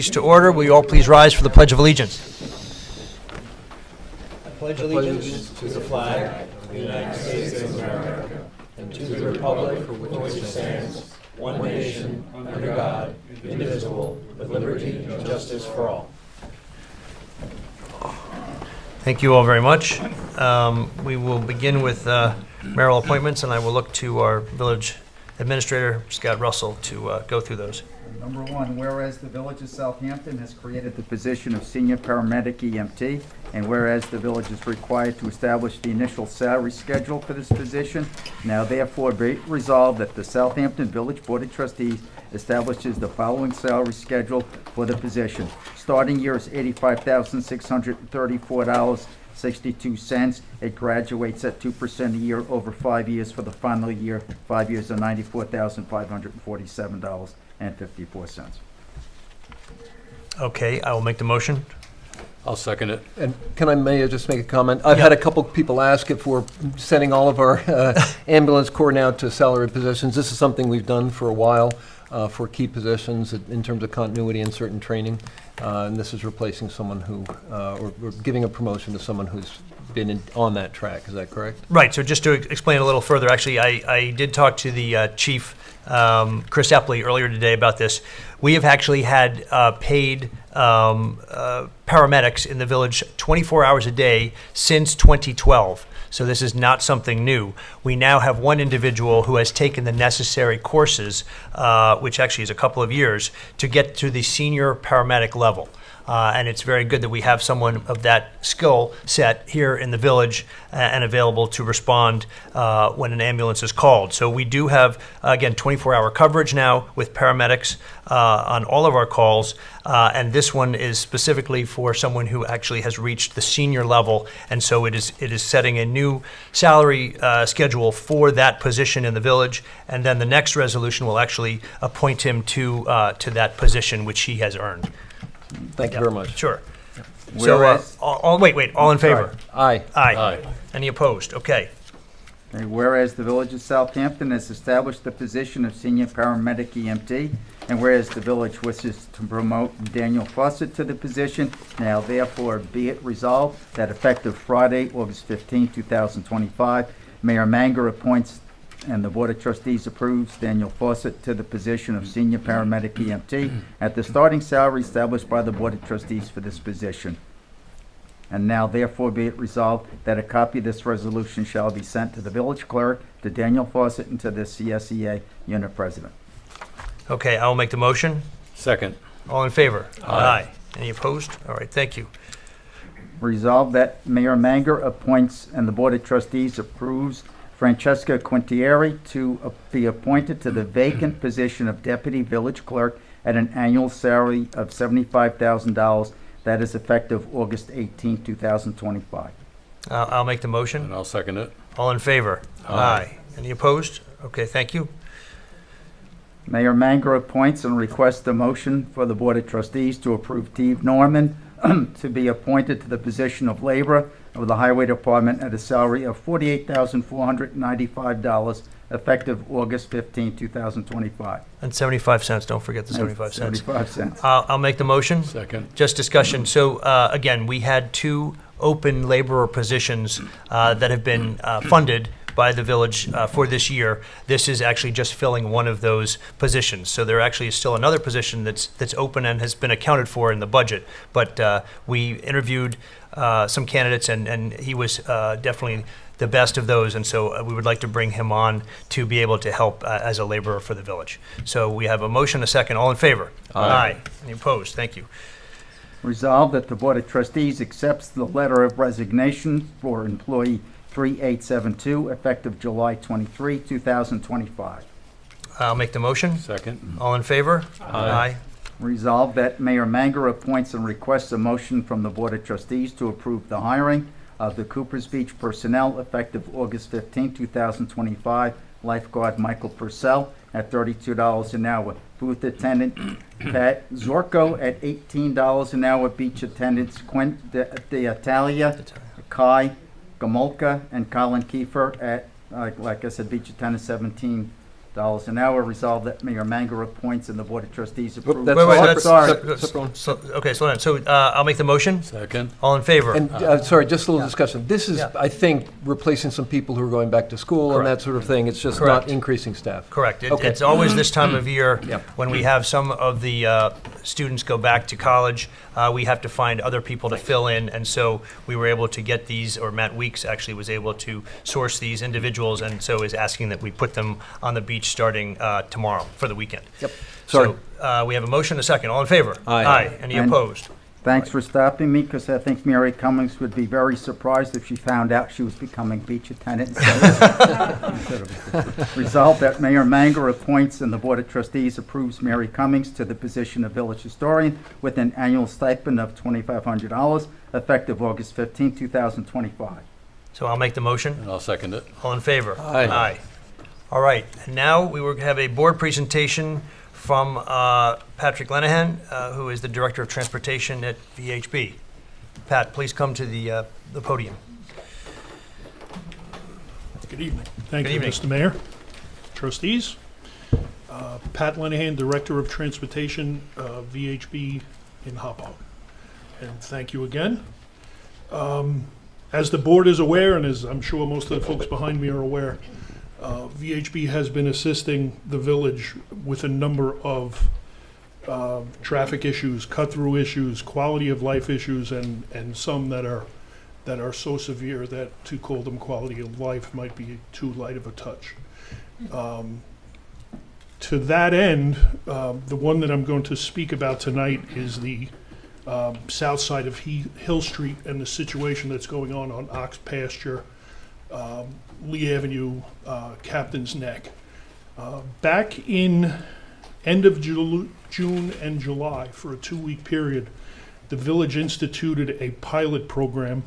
Trustees to order. Will you all please rise for the Pledge of Allegiance? I pledge allegiance to the flag of the United States of America and to the republic for which it stands, one nation, under God, indivisible, with liberty and justice for all. Thank you all very much. We will begin with mayoral appointments, and I will look to our village administrator, Scott Russell, to go through those. Number one, whereas the Village of Southampton has created the position of Senior Paramedic EMT, and whereas the village is required to establish the initial salary schedule for this position, now therefore be it resolved that the Southampton Village Board of Trustees establishes the following salary schedule for the position. Starting year is $85,634.62. It graduates at 2% a year over 5 years. For the final year, 5 years are $94,547.54. Okay, I will make the motion. I'll second it. And may I just make a comment? I've had a couple people ask if we're sending all of our ambulance corps now to salaried positions. This is something we've done for a while for key positions in terms of continuity and certain training. And this is replacing someone who, or giving a promotion to someone who's been on that track. Is that correct? Right, so just to explain a little further, actually, I did talk to the chief, Chris Epley, earlier today about this. We have actually had paid paramedics in the village 24 hours a day since 2012. So this is not something new. We now have one individual who has taken the necessary courses, which actually is a couple of years, to get to the senior paramedic level. And it's very good that we have someone of that skill set here in the village and available to respond when an ambulance is called. So we do have, again, 24-hour coverage now with paramedics on all of our calls. And this one is specifically for someone who actually has reached the senior level. And so it is setting a new salary schedule for that position in the village. And then the next resolution will actually appoint him to that position, which he has earned. Thank you very much. Sure. Whereas- So, all in favor? Aye. Aye. Any opposed? Okay. Okay, whereas the Village of Southampton has established the position of Senior Paramedic EMT, and whereas the village wishes to promote Daniel Fawcett to the position, now therefore be it resolved that effective Friday, August 15, 2025, Mayor Manger appoints and the Board of Trustees approves Daniel Fawcett to the position of Senior Paramedic EMT at the starting salary established by the Board of Trustees for this position. And now therefore be it resolved that a copy of this resolution shall be sent to the village clerk, to Daniel Fawcett, and to the CSEA unit president. Okay, I will make the motion. Second. All in favor? Aye. Any opposed? All right, thank you. Resolved that Mayor Manger appoints and the Board of Trustees approves Francesca Quintieri to be appointed to the vacant position of Deputy Village Clerk at an annual salary of $75,000. That is effective August 18, 2025. I'll make the motion. And I'll second it. All in favor? Aye. Any opposed? Okay, thank you. Mayor Manger appoints and requests a motion for the Board of Trustees to approve Steve Norman to be appointed to the position of laborer of the Highway Department at a salary of $48,495 effective August 15, 2025. And 75 cents, don't forget the 75 cents. 75 cents. I'll make the motion. Second. Just discussion. So again, we had two open laborer positions that have been funded by the village for this year. This is actually just filling one of those positions. So there actually is still another position that's open and has been accounted for in the budget. But we interviewed some candidates, and he was definitely the best of those, and so we would like to bring him on to be able to help as a laborer for the village. So we have a motion, a second. All in favor? Aye. Any opposed? Thank you. Resolved that the Board of Trustees accepts the letter of resignation for employee 3872 effective July 23, 2025. I'll make the motion. Second. All in favor? Aye. Resolved that Mayor Manger appoints and requests a motion from the Board of Trustees to approve the hiring of the Coopers Beach personnel effective August 15, 2025. Lifeguard Michael Purcell at $32 an hour. Booth attendant Pat Zorko at $18 an hour. Beach attendants Quint D'Italia, Kai Gamolka, and Colin Kiefer at, like I said, beach attendant $17 an hour. Resolved that Mayor Manger appoints and the Board of Trustees approves. that's Wait, all. that's, Sorry. okay, slow down. So I'll make the motion. Second. All in favor? And, sorry, just a little discussion. This is, Yeah. I think, replacing some people who are going back to school and that sort of thing. It's just Correct. not increasing staff. Correct. Okay. It's always this time of year Yep. when we have some of the students go back to college. We have to find other people to fill in, and so we were able to get these, or Matt Weeks actually was able to source these individuals, and so is asking that we put them on the beach starting tomorrow for the weekend. Yep. Sorry. So we have a motion, a second. All in favor? Aye. Any And- opposed? Thanks for stopping me, because I think Mary Cummings would be very surprised if she found out she was becoming beach attendant instead of. Resolved that Mayor Manger appoints and the Board of Trustees approves Mary Cummings to the position of village historian with an annual stipend of $2,500 effective August 15, 2025. So I'll make the motion. And I'll second it. All in favor? Aye. All right, and now we will have a board presentation from Patrick Lenahan, who is the Director of Transportation at VHB. Pat, please come to the podium. Good evening. Thank Good you, evening. Mr. Mayor, trustees. Pat Lenahan, Director of Transportation, VHB in Hoppo. And thank you again. As the board is aware, and as I'm sure most of the folks behind me are aware, VHB has been assisting the village with a number of traffic issues, cut-through issues, quality of life issues, and some that are so severe that to call them quality of life might be too light of a touch. To that end, the one that I'm going to speak about tonight is the south side of Hill Street and the situation that's going on Ox Pasture, Lee Avenue, Captain's Neck. Back in end of June and July, for a 2-week period, the village instituted a pilot program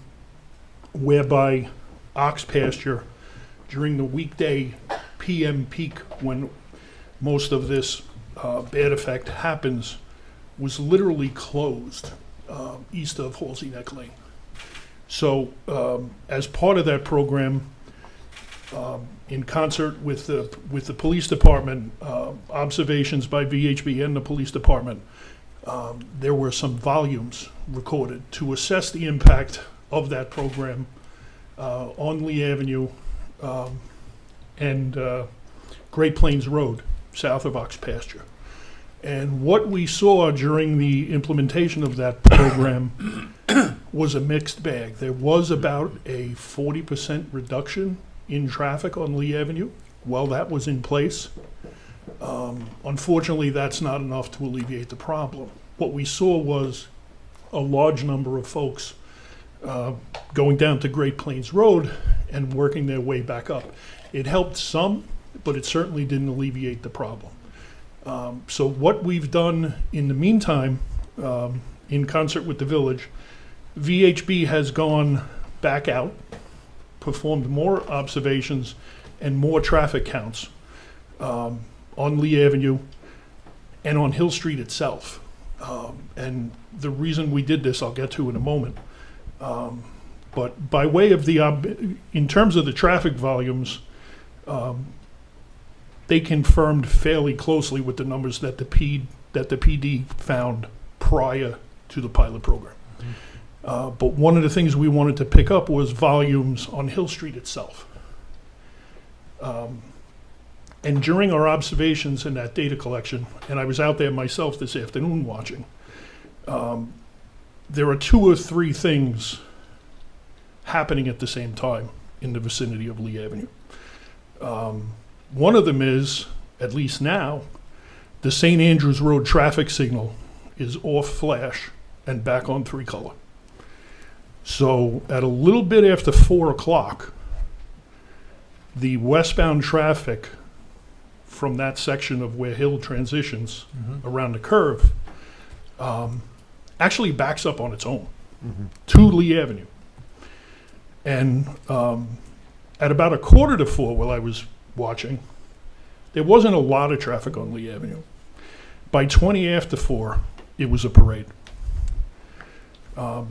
whereby Ox Pasture, during the weekday PM peak when most of this bad effect happens, was literally closed east of Halsey Neck Lane. So as part of that program, in concert with the police department, observations by VHB and the police department, there were some volumes recorded to assess the impact of that program on Lee Avenue and Great Plains Road, south of Ox Pasture. And what we saw during the implementation of that program was a mixed bag. There was about a 40% reduction in traffic on Lee Avenue while that was in place. Unfortunately, that's not enough to alleviate the problem. What we saw was a large number of folks going down to Great Plains Road and working their way back up. It helped some, but it certainly didn't alleviate the problem. So what we've done in the meantime, in concert with the village, VHB has gone back out, performed more observations and more traffic counts on Lee Avenue and on Hill Street itself. And the reason we did this, I'll get to in a moment. But by way of in terms of the traffic volumes, they confirmed fairly closely with the numbers that the PD found prior to the pilot program. But one of the things we wanted to pick up was volumes on Hill Street itself. And during our observations and that data collection, and I was out there myself this afternoon watching, there are 2 or 3 things happening at the same time in the vicinity of Lee Avenue. One of them is, at least now, the St. Andrews Road traffic signal is off flash and back on 3-color. So at a little bit after 4 o'clock, the westbound traffic from that section of where Hill transitions around the curve actually backs up on its own to Lee Avenue. And at about 3:45 while I was watching, there wasn't a lot of traffic on Lee Avenue. By 20 after 4, it was a parade.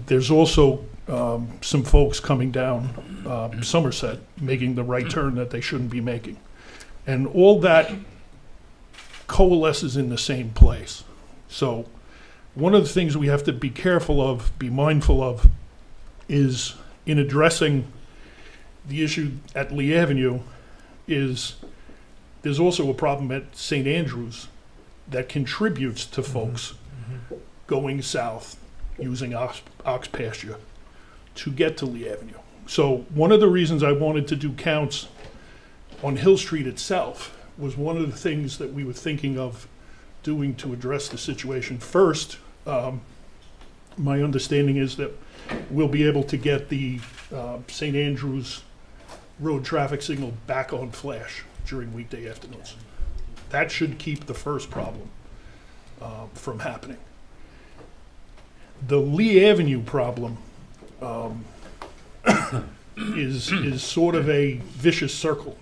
There's also some folks coming down Somerset making the right turn that they shouldn't be making. And all that coalesces in the same place. So one of the things we have to be careful of, be mindful of, is in addressing the issue at Lee Avenue, is there's also a problem at St. Andrews that contributes to folks going south using ox pasture to get to Lee Avenue. So one of the reasons I wanted to do counts on Hill Street itself was one of the things that we were thinking of doing to address the situation. First, my understanding is that we'll be able to get the St. Andrews road traffic signal back on flash during weekday afternoons. That should keep the first problem from happening. The Lee Avenue problem is sort of a vicious circle.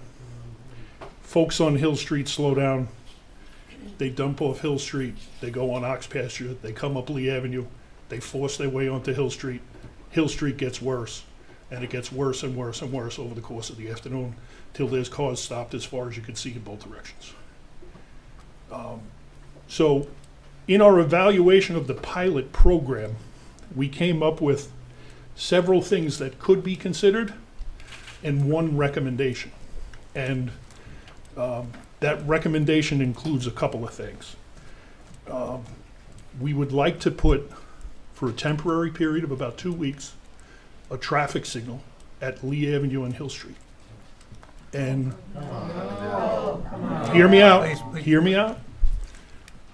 Folks on Hill Street slow down, they dump off Hill Street, they go on ox pasture, they come up Lee Avenue, they force their way onto Hill Street. Hill Street gets worse, and it gets worse and worse and worse over the course of the afternoon till there's cars stopped as far as you can see in both directions. So in our evaluation of the pilot program, we came up with several things that could be considered and one recommendation. And that recommendation includes a couple of things. We would like to put, for a temporary period of about 2 weeks, a traffic signal at Lee Avenue and Hill Street. And hear me out, hear me out.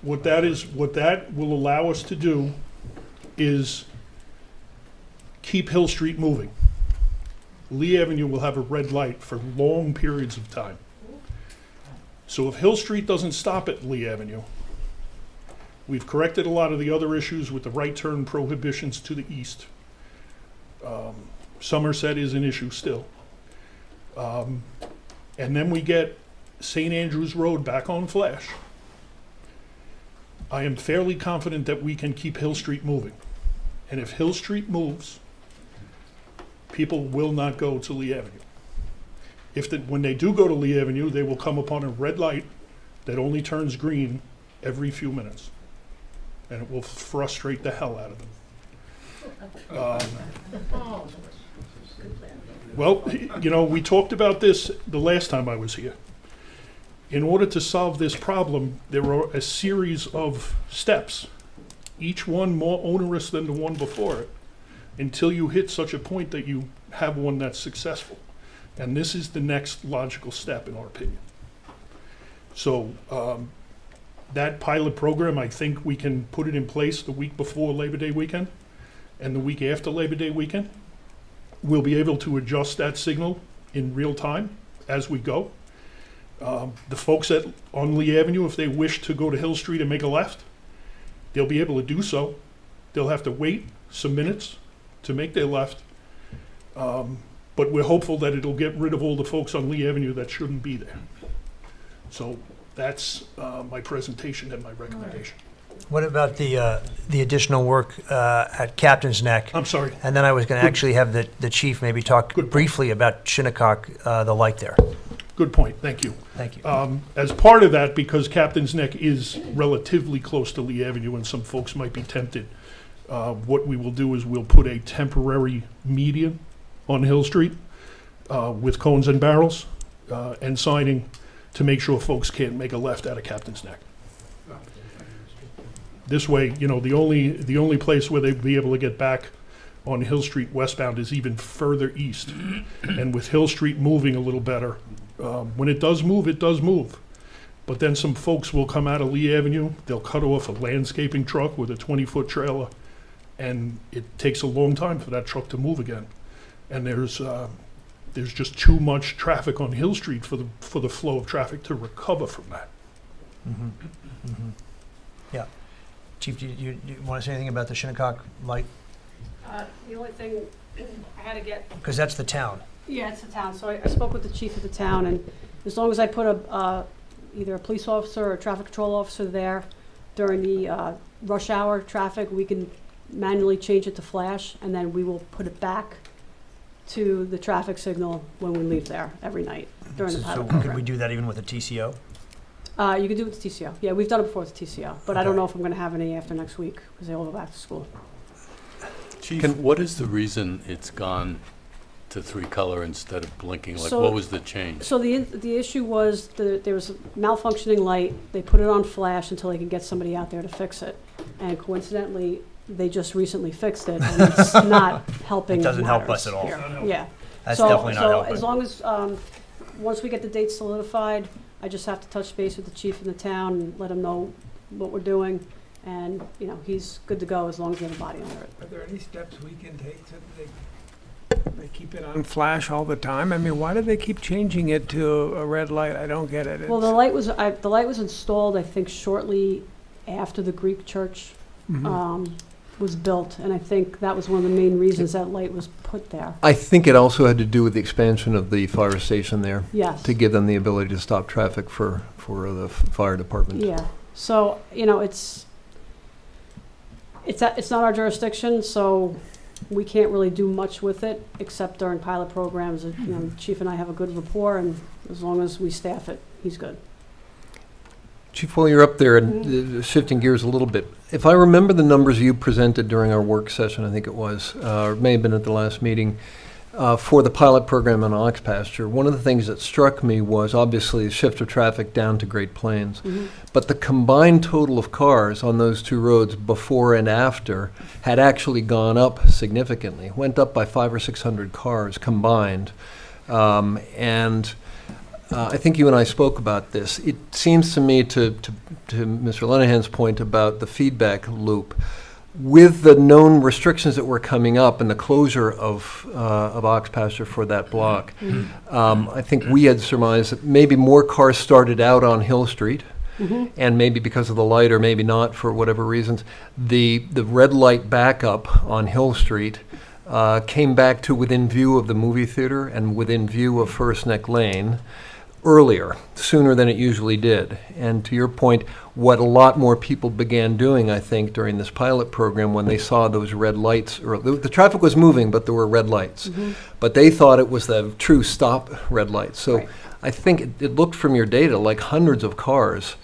What that will allow us to do is keep Hill Street moving. Lee Avenue will have a red light for long periods of time. So if Hill Street doesn't stop at Lee Avenue, we've corrected a lot of the other issues with the right turn prohibitions to the east. Somerset is an issue still. And then we get St. Andrews Road back on flash. I am fairly confident that we can keep Hill Street moving. And if Hill Street moves, people will not go to Lee Avenue. When they do go to Lee Avenue, they will come upon a red light that only turns green every few minutes. And it will frustrate the hell out of them. Well, you know, we talked about this the last time I was here. In order to solve this problem, there are a series of steps, each one more onerous than the one before it, until you hit such a point that you have one that's successful. And this is the next logical step, in our opinion. So that pilot program, I think we can put it in place the week before Labor Day weekend and the week after Labor Day weekend. We'll be able to adjust that signal in real time as we go. The folks on Lee Avenue, if they wish to go to Hill Street and make a left, they'll be able to do so. They'll have to wait some minutes to make their left. But we're hopeful that it'll get rid of all the folks on Lee Avenue that shouldn't be there. So that's my presentation and my recommendation. What about the additional work at Captain's Neck? I'm sorry. And then I was going to actually have the chief maybe talk Good point. briefly about Shinnecock, the light there. Good point, thank you. Thank you. As part of that, because Captain's Neck is relatively close to Lee Avenue and some folks might be tempted, what we will do is we'll put a temporary median on Hill Street with cones and barrels and signing to make sure folks can't make a left out of Captain's Neck. This way, you know, the only place where they'd be able to get back on Hill Street westbound is even further east. And with Hill Street moving a little better, when it does move, it does move. But then some folks will come out of Lee Avenue, they'll cut off a landscaping truck with a 20-foot trailer, and it takes a long time for that truck to move again. And there's just too much traffic on Hill Street for the flow of traffic to recover from that. Mm-hmm. Mm-hmm. Yeah. Chief, do you want to say anything about the Shinnecock light? The only thing I had to get, Because that's the town. yeah, it's the town, so I spoke with the chief of the town, and as long as I put either a police officer or a traffic control officer there during the rush hour traffic, we can manually change it to flash, and then we will put it back to the traffic signal when we leave there every night during the So pilot could we program. do that even with a TCO? You could do it with the TCO. Yeah, we've done it before with the TCO, but I don't Okay. know if I'm gonna have any after next week, because they all go back to school. Chief, what is the reason it's gone to 3-color instead of blinking? Like, So- what was the change? So the issue was there was a malfunctioning light. They put it on flash until they could get somebody out there to fix it. And coincidentally, they just recently fixed it, and it's not helping. It doesn't help matters us at all. here. It's not helping. Yeah. That's So- definitely not So helping. as long as, once we get the date solidified, I just have to touch base with the chief in the town and let him know what we're doing. And, you know, he's good to go as long as we have a body under it. Are there any steps we can take so that they keep it on flash all the time? I mean, why do they keep changing it to a red light? I don't get it. Well, the light was installed, I think, shortly after the Greek church was built, and I think that was one of the main reasons that light was put there. I think it also had to do with the expansion of the fire station there, Yes. to give them the ability to stop traffic for the fire department. Yeah. So, you know, it's not our jurisdiction, so we can't really do much with it, except during pilot programs. You know, the chief and I have a good rapport, and as long as we staff it, he's good. Chief, while you're up there and shifting gears a little bit, if I remember the numbers you presented during our work session, I think it was, or it may have been at the last meeting, for the pilot program on Ox Pasture, one of the things that struck me was obviously the shift of traffic down to Great Plains. But the combined total of cars on those two roads before and after had actually gone up significantly, went up by 500 or 600 cars combined. I think you and I spoke about this. It seems to me, to Mr. Lenahan's point about the feedback loop, with the known restrictions that were coming up and the closure of Ox Pasture for that block, I think we had surmised that maybe more cars started out on Hill Street, and maybe because of the light or maybe not for whatever reasons, the red light backup on Hill Street came back to within view of the movie theater and within view of First Neck Lane earlier, sooner than it usually did. And to your point, what a lot more people began doing, I think, during this pilot program when they saw those red lights, or the traffic was moving, but there were red lights. But they thought it was the true stop red lights. So Right. I think it looked from your data like hundreds of cars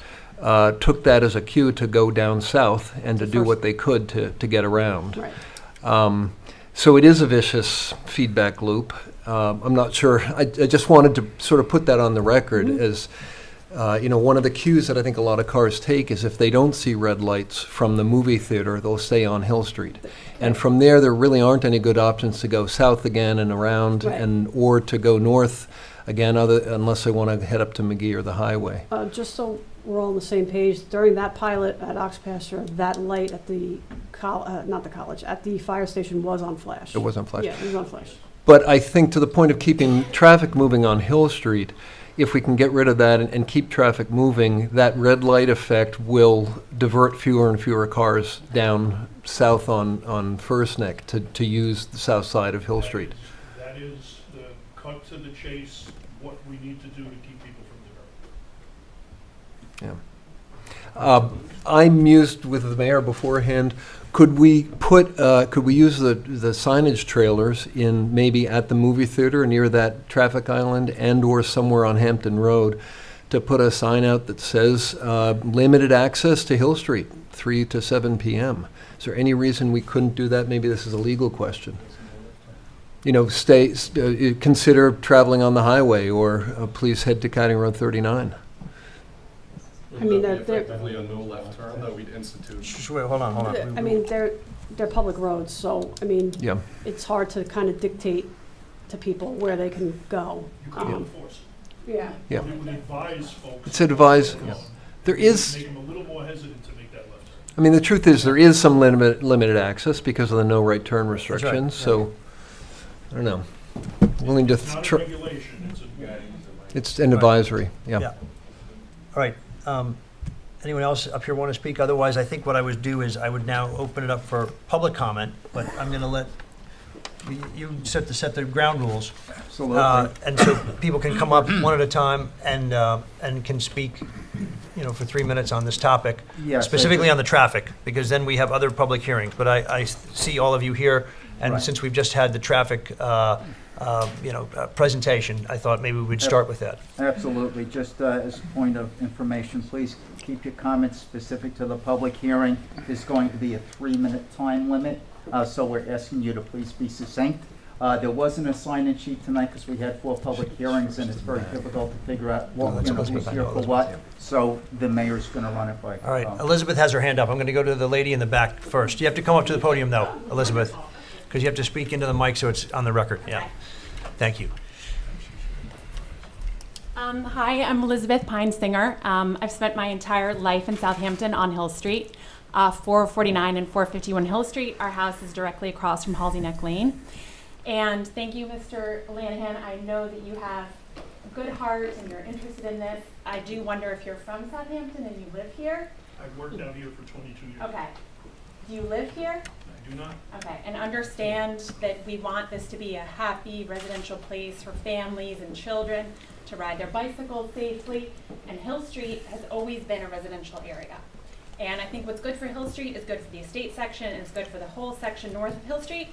took that as a cue to go down south and to do what they could to get around. Right. So it is a vicious feedback loop. I'm not sure. I just wanted to sort of put that on the record as, one of the cues that I think a lot of cars take is if they don't see red lights from the movie theater, they'll stay on Hill Street. And from there really aren't any good options to go south again and around, Right. or to go north again, unless they want to head up to McGee or the highway. Just so we're all on the same page, during that pilot at Ox Pasture, that light at the not the college, at the fire station was on flash. It was on flash. Yeah, it was on flash. But I think to the point of keeping traffic moving on Hill Street, if we can get rid of that and keep traffic moving, that red light effect will divert fewer and fewer cars down south on First Neck to use the south side of Hill Street. That is the cut to the chase, what we need to do to keep people from diverting. I mused with the mayor beforehand. Could we use the signage trailers in maybe at the movie theater near that traffic island and/or somewhere on Hampton Road to put a sign out that says limited access to Hill Street, 3 to 7 p.m.? Is there any reason we couldn't do that? Maybe this is a legal question. Consider traveling on the highway, or please head to County Road 39. I mean, Would that be they're- effectively a no left turn that we'd institute? Wait, hold on. I mean, they're public roads, so, I mean, Yeah. it's hard to kind of dictate to people where they can go. You couldn't enforce it. Yeah. Yeah. You would advise folks. It's advise. There is. Make them a little more hesitant to make that left turn. I mean, the truth is, there is some limited access because of the no right turn right, restrictions, yeah. so, I don't know. Willing to, It's not a regulation, it's a. it's an advisory, Yeah. yeah. All right. Anyone else up here want to speak? Otherwise, I think what I would do is I would now open it up for public comment, but I'm going to let you set the ground rules. Absolutely. And so people can come up one at a time and can speak, for 3 minutes on this topic, Yes, specifically on the traffic, because then we have other public hearings. But I see all of you here, and Right. since we've just had the traffic presentation, I thought maybe we'd start with that. Absolutely. Just as a point of information, please keep your comments specific to the public hearing. There's going to be a 3-minute time limit, so we're asking you to please be succinct. There wasn't a sign-in sheet tonight because we had 4 public hearings, and it's very difficult to figure out who's here for what. So the mayor's going to run it by. All right, Elizabeth has her hand up. I'm going to go to the lady in the back first. You have to come up to the podium, though, Elizabeth, because you have to speak into the mic so it's on the record. Yeah. Thank you. Hi, I'm Elizabeth Pine-Singer. I've spent my entire life in Southampton on Hill Street, 449 and 451 Hill Street. Our house is directly across from Halsey Neck Lane. And thank you, Mr. Lanahan. I know that you have a good heart and you're interested in this. I do wonder if you're from Southampton and you live here. I've worked out here for 22 years. Okay. Do you live here? I do not. Okay, and understand that we want this to be a happy residential place for families and children to ride their bicycles safely. And Hill Street has always been a residential area. And I think what's good for Hill Street is good for the estate section and it's good for the whole section north of Hill Street.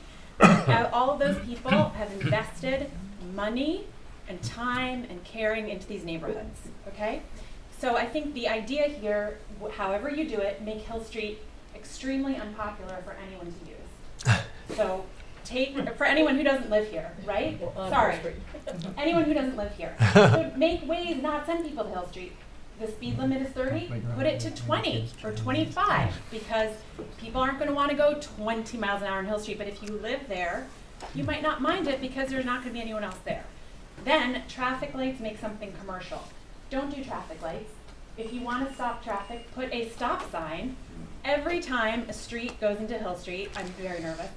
All of those people have invested money and time and caring into these neighborhoods, okay? So I think the idea here, however you do it, make Hill Street extremely unpopular for anyone to use. So for anyone who doesn't live here, right? Sorry, anyone who doesn't live here. So make ways not send people to Hill Street. The speed limit is 30, put it to 20 or 25 because people aren't going to want to go 20 miles an hour on Hill Street. But if you live there, you might not mind it because there's not going to be anyone else there. Then traffic lights make something commercial. Don't do traffic lights. If you want to stop traffic, put a stop sign every time a street goes into Hill Street. I'm very nervous.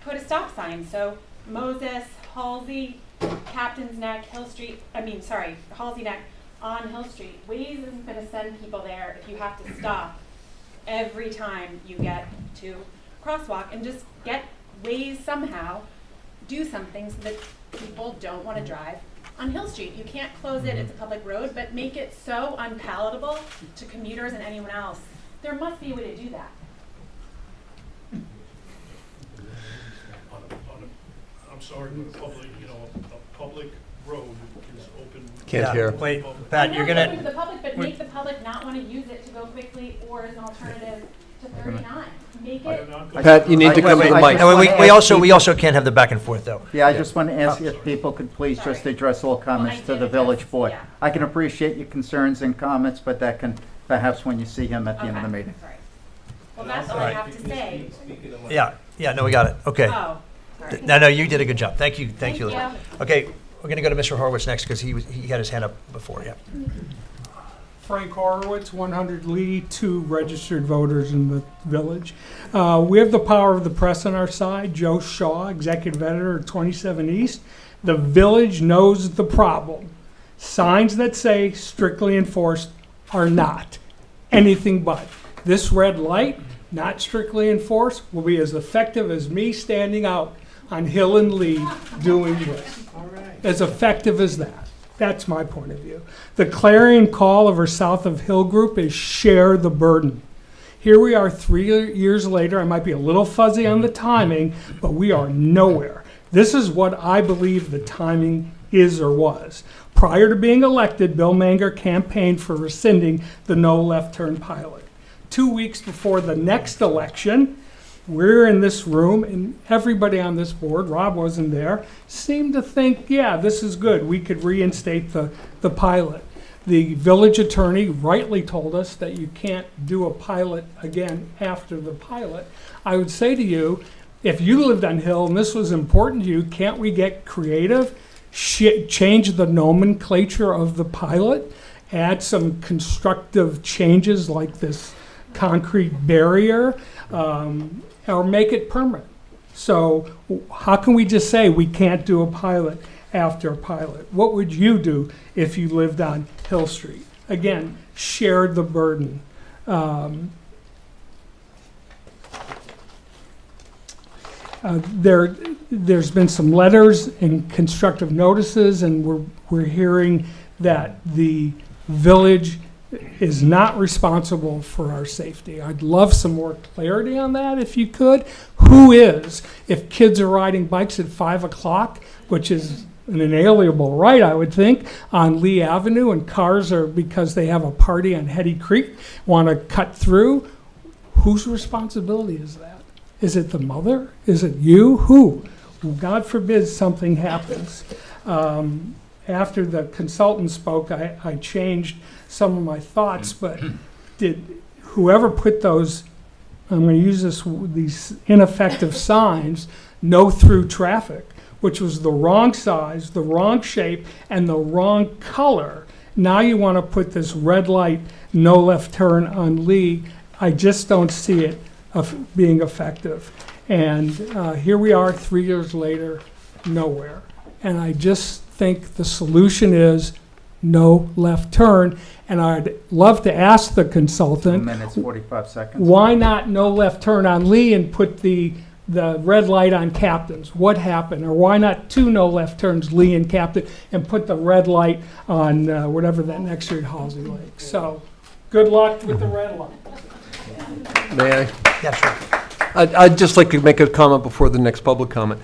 Put a stop sign. So Moses, Halsey, Captain's Neck, Halsey Neck, on Hill Street. Waze isn't going to send people there if you have to stop every time you get to crosswalk, and just get Waze somehow, do something so that people don't want to drive on Hill Street. You can't close it, it's a public road, but make it so unpalatable to commuters and anyone else. There must be a way to do that. I'm sorry, but a public road is open. Can't hear. Wait, Pat, you're going to the public, but make the public not want to use it to go quickly or as an alternative to 39. Make it. Pat, you need to come to the mic. And we also can't have the back and forth, though. Yeah, I just want to ask if people could please just address all comments to the village board. Yeah. I can appreciate your concerns and comments, but that can, perhaps when you see him at the end of the Okay, meeting. sorry. Well, that's all I have to say. Yeah, no, we got it. Okay. Oh, sorry. No, you did a good job. Thank you, Thank Elizabeth. you. Okay, we're going to go to Mr. Horowitz next because he had his hand up before, yeah. Frank Horowitz, 100 Lee, 2 registered voters in the village. We have the power of the press on our side. Joe Shaw, executive editor at 27 East. The village knows the problem. Signs that say strictly enforced are not anything but. This red light, not strictly enforced, will be as effective as me standing out on Hill and Lee doing this. As effective as that. That's my point of view. The clarion call of our South of Hill group is share the burden. Here we are 3 years later. I might be a little fuzzy on the timing, but we are nowhere. This is what I believe the timing is or was. Prior to being elected, Bill Manger campaigned for rescinding the no left turn pilot. 2 weeks before the next election, we're in this room, and everybody on this board, Rob wasn't there, seemed to think, yeah, this is good. We could reinstate the pilot. The village attorney rightly told us that you can't do a pilot again after the pilot. I would say to you, if you lived on Hill and this was important to you, can't we get creative, change the nomenclature of the pilot, add some constructive changes like this concrete barrier, or make it permanent? So how can we just say we can't do a pilot after a pilot? What would you do if you lived on Hill Street? Again, share the burden. There's been some letters and constructive notices, and we're hearing that the village is not responsible for our safety. I'd love some more clarity on that if you could. Who is? If kids are riding bikes at 5 o'clock, which is an inalienable right, I would think, on Lee Avenue, and cars are, because they have a party on Hetty Creek, want to cut through, whose responsibility is that? Is it the mother? Is it you? Who? God forbid something happens. After the consultant spoke, I changed some of my thoughts, but did whoever put those, I'm going to use these ineffective signs, no through traffic, which was the wrong size, the wrong shape, and the wrong color. Now you want to put this red light, no left turn on Lee. I just don't see it being effective. And here we are 3 years later, nowhere. And I just think the solution is no left turn. And I'd love to ask the 2 consultant, minutes, 45 seconds. why not no left turn on Lee and put the red light on Captain's? What happened? Or why not 2 no left turns, Lee and Captain, and put the red light on whatever that next street, Halsey Lake? So good luck with the red light. May I? Yeah, sure. I'd just like to make a comment before the next public comment.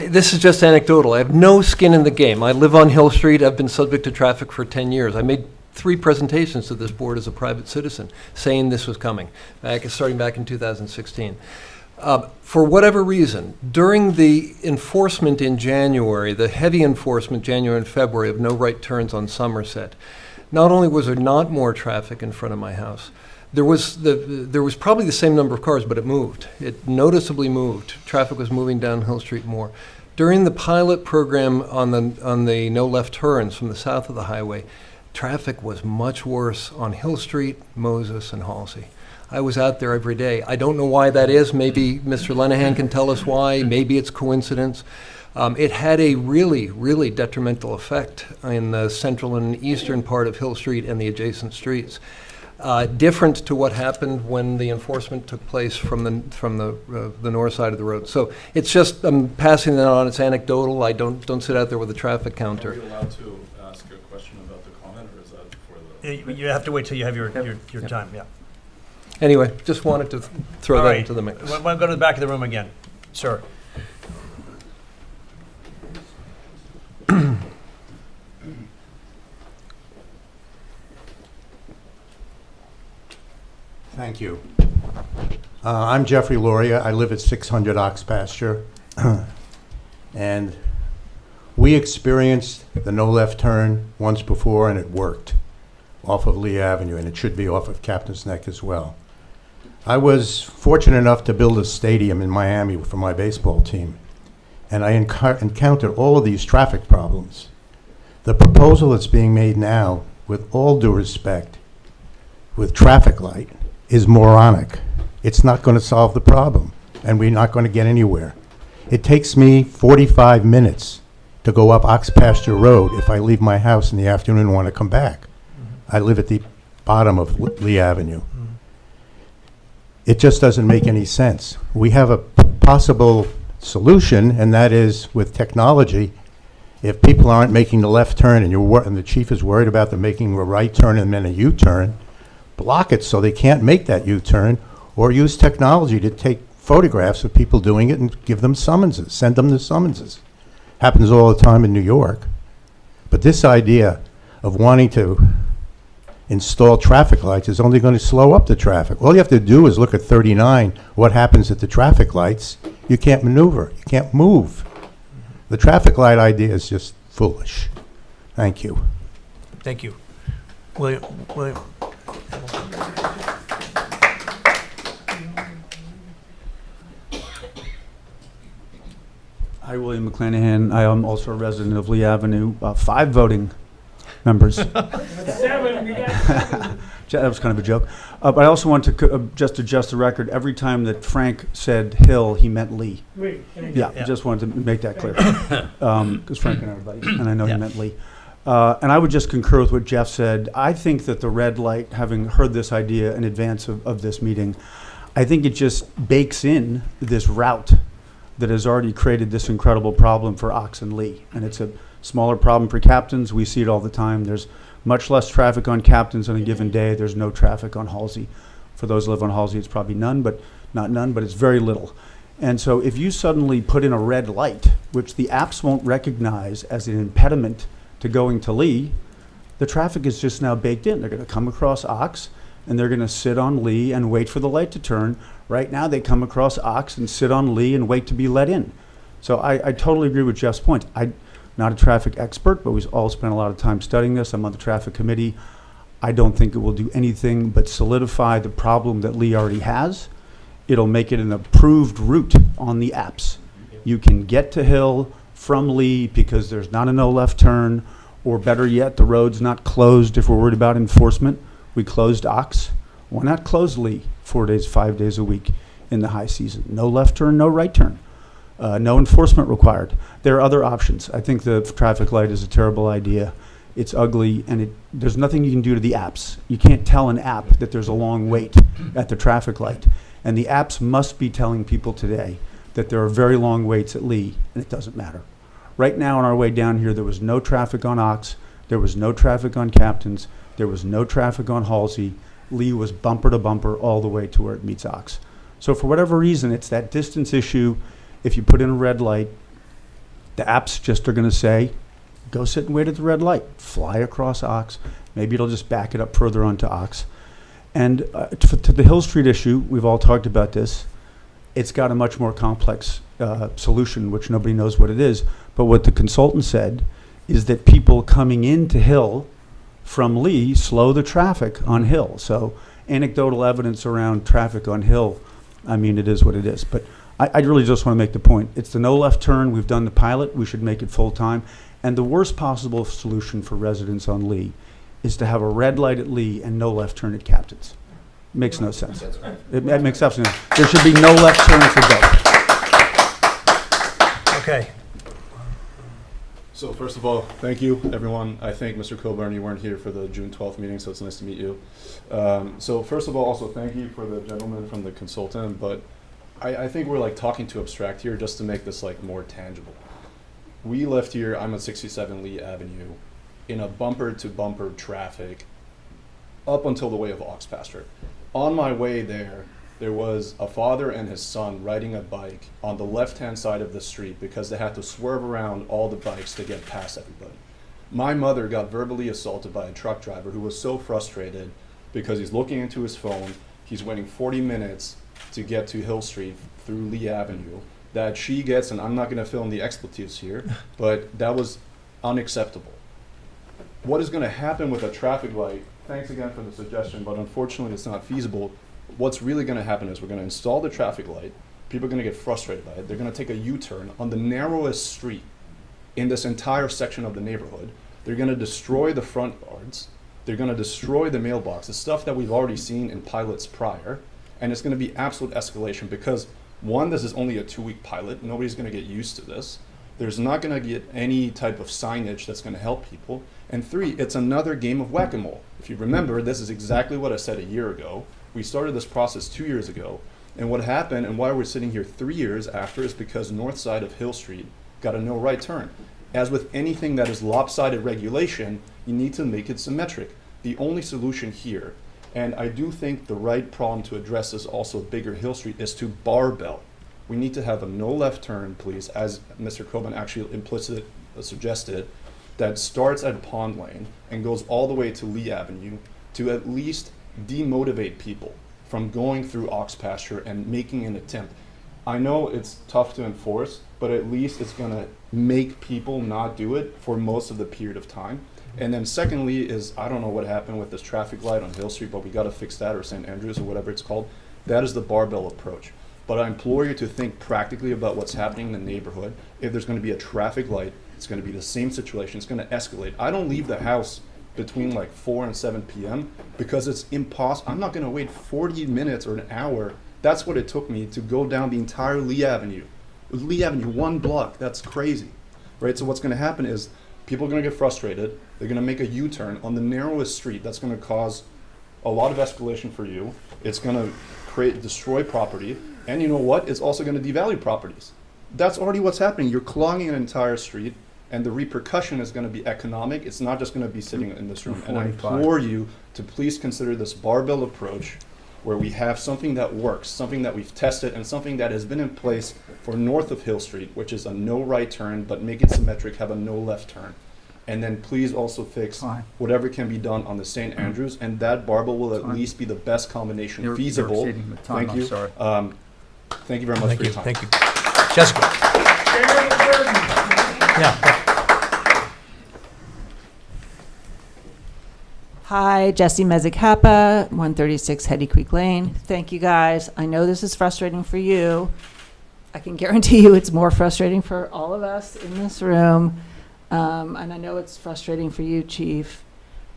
This is just anecdotal. I have no skin in the game. I live on Hill Street. I've been subject to traffic for 10 years. I made 3 presentations to this board as a private citizen saying this was coming, starting back in 2016. For whatever reason, during the enforcement in January, the heavy enforcement January and February of no right turns on Somerset, not only was there not more traffic in front of my house, there was probably the same number of cars, but it moved. It noticeably moved. Traffic was moving down Hill Street more. During the pilot program on the no left turns from the south of the highway, traffic was much worse on Hill Street, Moses, and Halsey. I was out there every day. I don't know why that is. Maybe Mr. Lenahan can tell us why. Maybe it's coincidence. It had a really, really detrimental effect in the central and eastern part of Hill Street and the adjacent streets. Different to what happened when the enforcement took place from the north side of the road. So it's just, I'm passing that on. It's anecdotal. I don't sit out there with a traffic counter. Are you allowed to ask a question about the comment, or is that for the? You have to wait till you have your time, yeah. Anyway, just wanted to throw All that right. into the mix. Want to go to the back of the room again? Sir. Thank you. I'm Jeffrey Loria. I live at 600 Ox Pasture. And we experienced the no left turn once before, and it worked off of Lee Avenue, and it should be off of Captain's Neck as well. I was fortunate enough to build a stadium in Miami for my baseball team, and I encountered all of these traffic problems. The proposal that's being made now, with all due respect, with traffic light, is moronic. It's not going to solve the problem, and we're not going to get anywhere. It takes me 45 minutes to go up Ox Pasture Road if I leave my house in the afternoon and want to come back. I live at the bottom of Lee Avenue. It just doesn't make any sense. We have a possible solution, and that is with technology. If people aren't making the left turn and the chief is worried about them making a right turn and then a U-turn, block it so they can't make that U-turn, or use technology to take photographs of people doing it and give them summonses, send them the summonses. Happens all the time in New York. But this idea of wanting to install traffic lights is only going to slow up the traffic. All you have to do is look at 39, what happens at the traffic lights. You can't maneuver, you can't move. The traffic light idea is just foolish. Thank you. Thank you. William. Hi, William McClanahan. I am also a resident of Lee Avenue. 5 voting members. 7, we got 7. That was kind of a joke. But I also want to just adjust the record. Every time that Frank said Hill, he meant Lee. Wait, Yeah, Yeah. just wanted to make that clear. Because Frank and everybody, and I know he meant Lee. And I would just concur with what Jeff said. I think that the red light, having heard this idea in advance of this meeting, I think it just bakes in this route that has already created this incredible problem for Ox and Lee. And it's a Smaller problem for Captains. We see it all the time. There's much less traffic on Captains on a given day. There's no traffic on Halsey. For those who live on Halsey, it's probably none, but not none, but it's very little. And so if you suddenly put in a red light, which the apps won't recognize as an impediment to going to Lee, the traffic is just now baked in. They're going to come across Ox, and they're going to sit on Lee and wait for the light to turn. Right now, they come across Ox and sit on Lee and wait to be let in. So I totally agree with Jeff's point. I'm not a traffic expert, but we've all spent a lot of time studying this. I'm on the traffic committee. I don't think it will do anything but solidify the problem that Lee already has. It'll make it an approved route on the apps. You can get to Hill from Lee because there's not a no left turn, or better yet, the road's not closed if we're worried about enforcement. We closed Ox. Why not close Lee 4 days, 5 days a week in the high season? No left turn, no right turn. No enforcement required. There are other options. I think the traffic light is a terrible idea. It's ugly, and there's nothing you can do to the apps. You can't tell an app that there's a long wait at the traffic light. And the apps must be telling people today that there are very long waits at Lee, and it doesn't matter. Right now on our way down here, there was no traffic on Ox, there was no traffic on Captains, there was no traffic on Halsey. Lee was bumper to bumper all the way to where it meets Ox. So for whatever reason, it's that distance issue. If you put in a red light, the apps just are going to say, go sit and wait at the red light, fly across Ox. Maybe it'll just back it up further onto Ox. And to the Hill Street issue, we've all talked about this. It's got a much more complex solution, which nobody knows what it is. But what the consultant said is that people coming into Hill from Lee slow the traffic on Hill. So anecdotal evidence around traffic on Hill, I mean, it is what it is. But I really just want to make the point. It's the no left turn. We've done the pilot. We should make it full time. And the worst possible solution for residents on Lee is to have a red light at Lee and no left turn at Captains. Makes no sense. It makes absolutely no sense. There should be no left turn for both. Okay. So first of all, thank you, everyone. I think, Mr. Coburn, you weren't here for the June 12th meeting, so it's nice to meet you. So first of all, also thank you for the gentleman from the consultant, but I think we're like talking too abstract here just to make this like more tangible. We left here, I'm at 67 Lee Avenue, in a bumper-to-bumper traffic up until the way of Ox Pasture. On my way there was a father and his son riding a bike on the left-hand side of the street because they had to swerve around all the bikes to get past everybody. My mother got verbally assaulted by a truck driver who was so frustrated because he's looking into his phone, he's waiting 40 minutes to get to Hill Street through Lee Avenue, that she gets, and I'm not going to fill in the expletives here, but that was unacceptable. What is going to happen with a traffic light, thanks again for the suggestion, but unfortunately it's not feasible. What's really going to happen is we're going to install the traffic light, people are going to get frustrated by it, they're going to take a U-turn on the narrowest street in this entire section of the neighborhood, they're going to destroy the front yards, they're going to destroy the mailbox, the stuff that we've already seen in pilots prior, and it's going to be absolute escalation because one, this is only a 2-week pilot. Nobody's going to get used to this. There's not going to get any type of signage that's going to help people. And 3, it's another game of whack-a-mole. If you remember, this is exactly what I said a year ago. We started this process 2 years ago. And what happened and why we're sitting here 3 years after is because north side of Hill Street got a no right turn. As with anything that is lopsided regulation, you need to make it symmetric. The only solution here, and I do think the right problem to address is also bigger Hill Street, is to barbell. We need to have a no left turn, please, as Mr. Coburn actually implicitly suggested, that starts at Pond Lane and goes all the way to Lee Avenue to at least demotivate people from going through Ox Pasture and making an attempt. I know it's tough to enforce, but at least it's going to make people not do it for most of the period of time. And then secondly is, I don't know what happened with this traffic light on Hill Street, but we got to fix that, or St. Andrews or whatever it's called. That is the barbell approach. But I implore you to think practically about what's happening in the neighborhood. If there's going to be a traffic light, it's going to be the same situation. It's going to escalate. I don't leave the house between like 4 and 7 p.m. because it's impossible. I'm not going to wait 40 minutes or an hour. That's what it took me to go down the entire Lee Avenue. Lee Avenue, 1 block. That's crazy, right? So what's going to happen is people are going to get frustrated. They're going to make a U-turn on the narrowest street. That's going to cause a lot of escalation for you. It's going to destroy property. And you know what? It's also going to devalue properties. That's already what's happening. You're clogging an entire street. And the repercussion is going to be economic. It's not just going to be sitting in this room. And I 45. implore you to please consider this barbell approach where we have something that works, something that we've tested, and something that has been in place for north of Hill Street, which is a no right turn, but make it symmetric, have a no left turn. And then please also fix Fine. whatever can be done on the St. Andrews, and that barbell will at Fine. least be the best combination You're feasible. exceeding the time, Thank I'm you. sorry. Thank you very much Thank for you, your time. thank you. Jessica? Yeah. Hi, Jesse Mezzacappa, 136 Hetty Creek Lane. Thank you, guys. I know this is frustrating for you. I can guarantee you it's more frustrating for all of us in this room. And I know it's frustrating for you, Chief.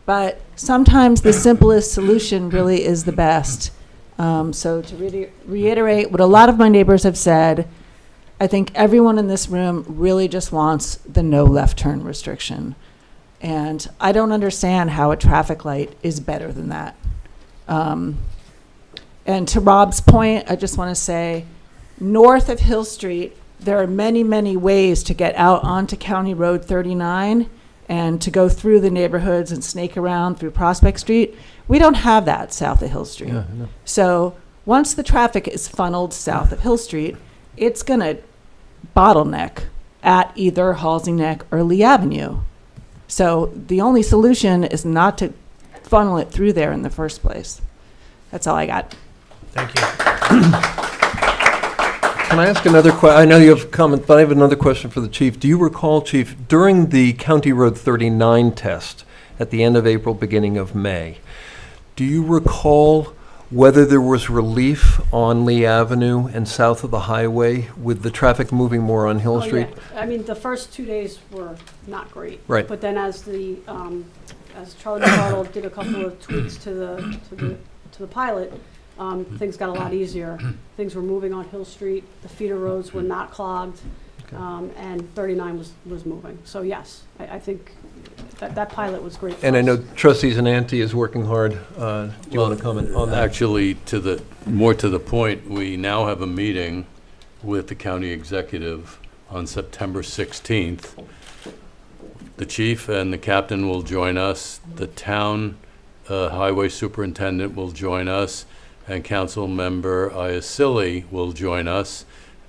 But sometimes the simplest solution really is the best. So to reiterate what a lot of my neighbors have said, I think everyone in this room really just wants the no left turn restriction. And I don't understand how a traffic light is better than that. And to Rob's point, I just want to say, north of Hill Street, there are many, many ways to get out onto County Road 39 and to go through the neighborhoods and snake around through Prospect Street. We don't have that south of Hill Street. Yeah, I know. So once the traffic is funneled south of Hill Street, it's going to bottleneck at either Halsey Neck or Lee Avenue. So the only solution is not to funnel it through there in the first place. That's all I got. Thank you. Can I ask another question? I know you have a comment, but I have another question for the chief. Do you recall, Chief, during the County Road 39 test at the end of April, beginning of May, do you recall whether there was relief on Lee Avenue and south of the highway with the traffic moving more on Hill Oh, Street? yeah. I mean, the first 2 days were not great. Right. But then as Charlie McArdle did a couple of tweaks to the pilot, things got a lot easier. Things were moving on Hill Street, the feeder roads were not clogged, and 39 was moving. So yes, I think that pilot was great for And I us. know trustees and Auntie is working hard. Do you want to comment on that? Actually, more to the point, we now have a meeting with the county executive on September 16th. The chief and the captain will join us. The town highway superintendent will join us, and council member Iacilli will join us,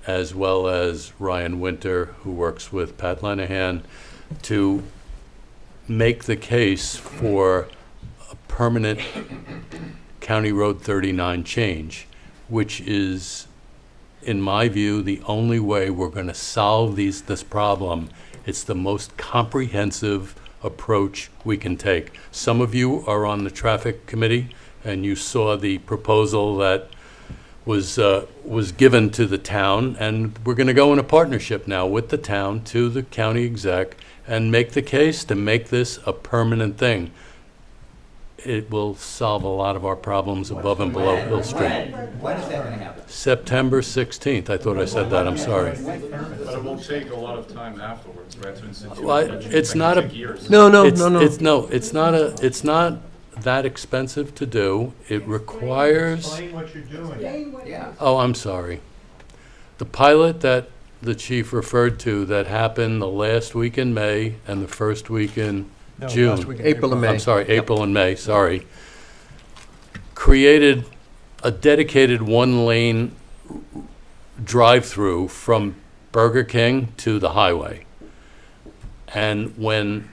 as well as Ryan Winter, who works with Pat Lenahan, to make the case for a permanent County Road 39 change, which is, in my view, the only way we're going to solve this problem. It's the most comprehensive approach we can take. Some of you are on the traffic committee, and you saw the proposal that was given to the town, and we're going to go in a partnership now with the town to the county exec and make the case to make this a permanent thing. It will solve a lot of our problems above and below Hill Street. When is that going to happen? September 16th, I thought I said that, I'm sorry. But it won't take a lot of time afterwards, right, to institute. Well, it's not a- Take years. No, It's not that expensive to do. It requires, Explain what you're doing. Yeah. oh, I'm sorry. The pilot that the chief referred to that happened the last week in May and the first week in June. April and May. I'm sorry, April and May, sorry, created a dedicated one-lane drive-through from Burger King to the highway. And when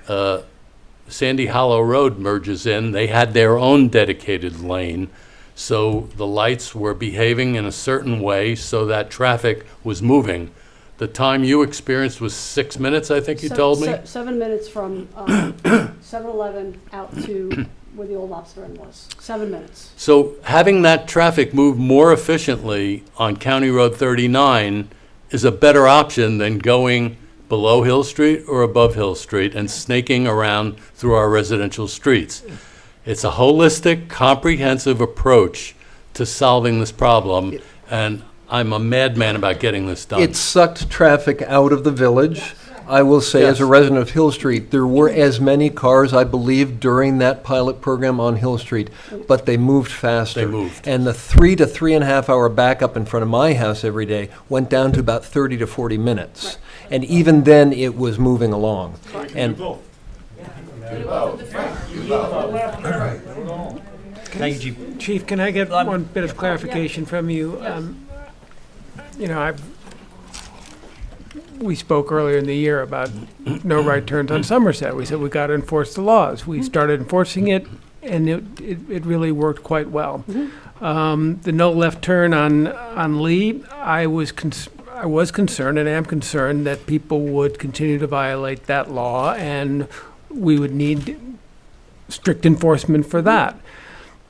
Sandy Hollow Road merges in, they had their own dedicated lane. So the lights were behaving in a certain way so that traffic was moving. The time you experienced was 6 minutes, I think you told me? 7 minutes from 7-Eleven out to where the old Lobster Inn was. 7 minutes. So having that traffic move more efficiently on County Road 39 is a better option than going below Hill Street or above Hill Street and snaking around through our residential streets. It's a holistic, comprehensive approach to solving this problem, and I'm a madman about getting this done. It sucked traffic out of the village. I will say, as a Yes. resident of Hill Street, there were as many cars, I believe, during that pilot program on Hill Street, but they moved faster. They moved. And the 3 to 3.5 hour backup in front of my house every day went down to about 30 to 40 minutes. And even then, it was moving along. And Thank you, Chief. Chief, can I get one bit of clarification from you? You know, we spoke earlier in the year about no right turns on Somerset. We said we got to enforce the laws. We started enforcing it, and it really worked quite well. The no left turn on Lee, I was concerned and am concerned that people would continue to violate that law, and we would need strict enforcement for that.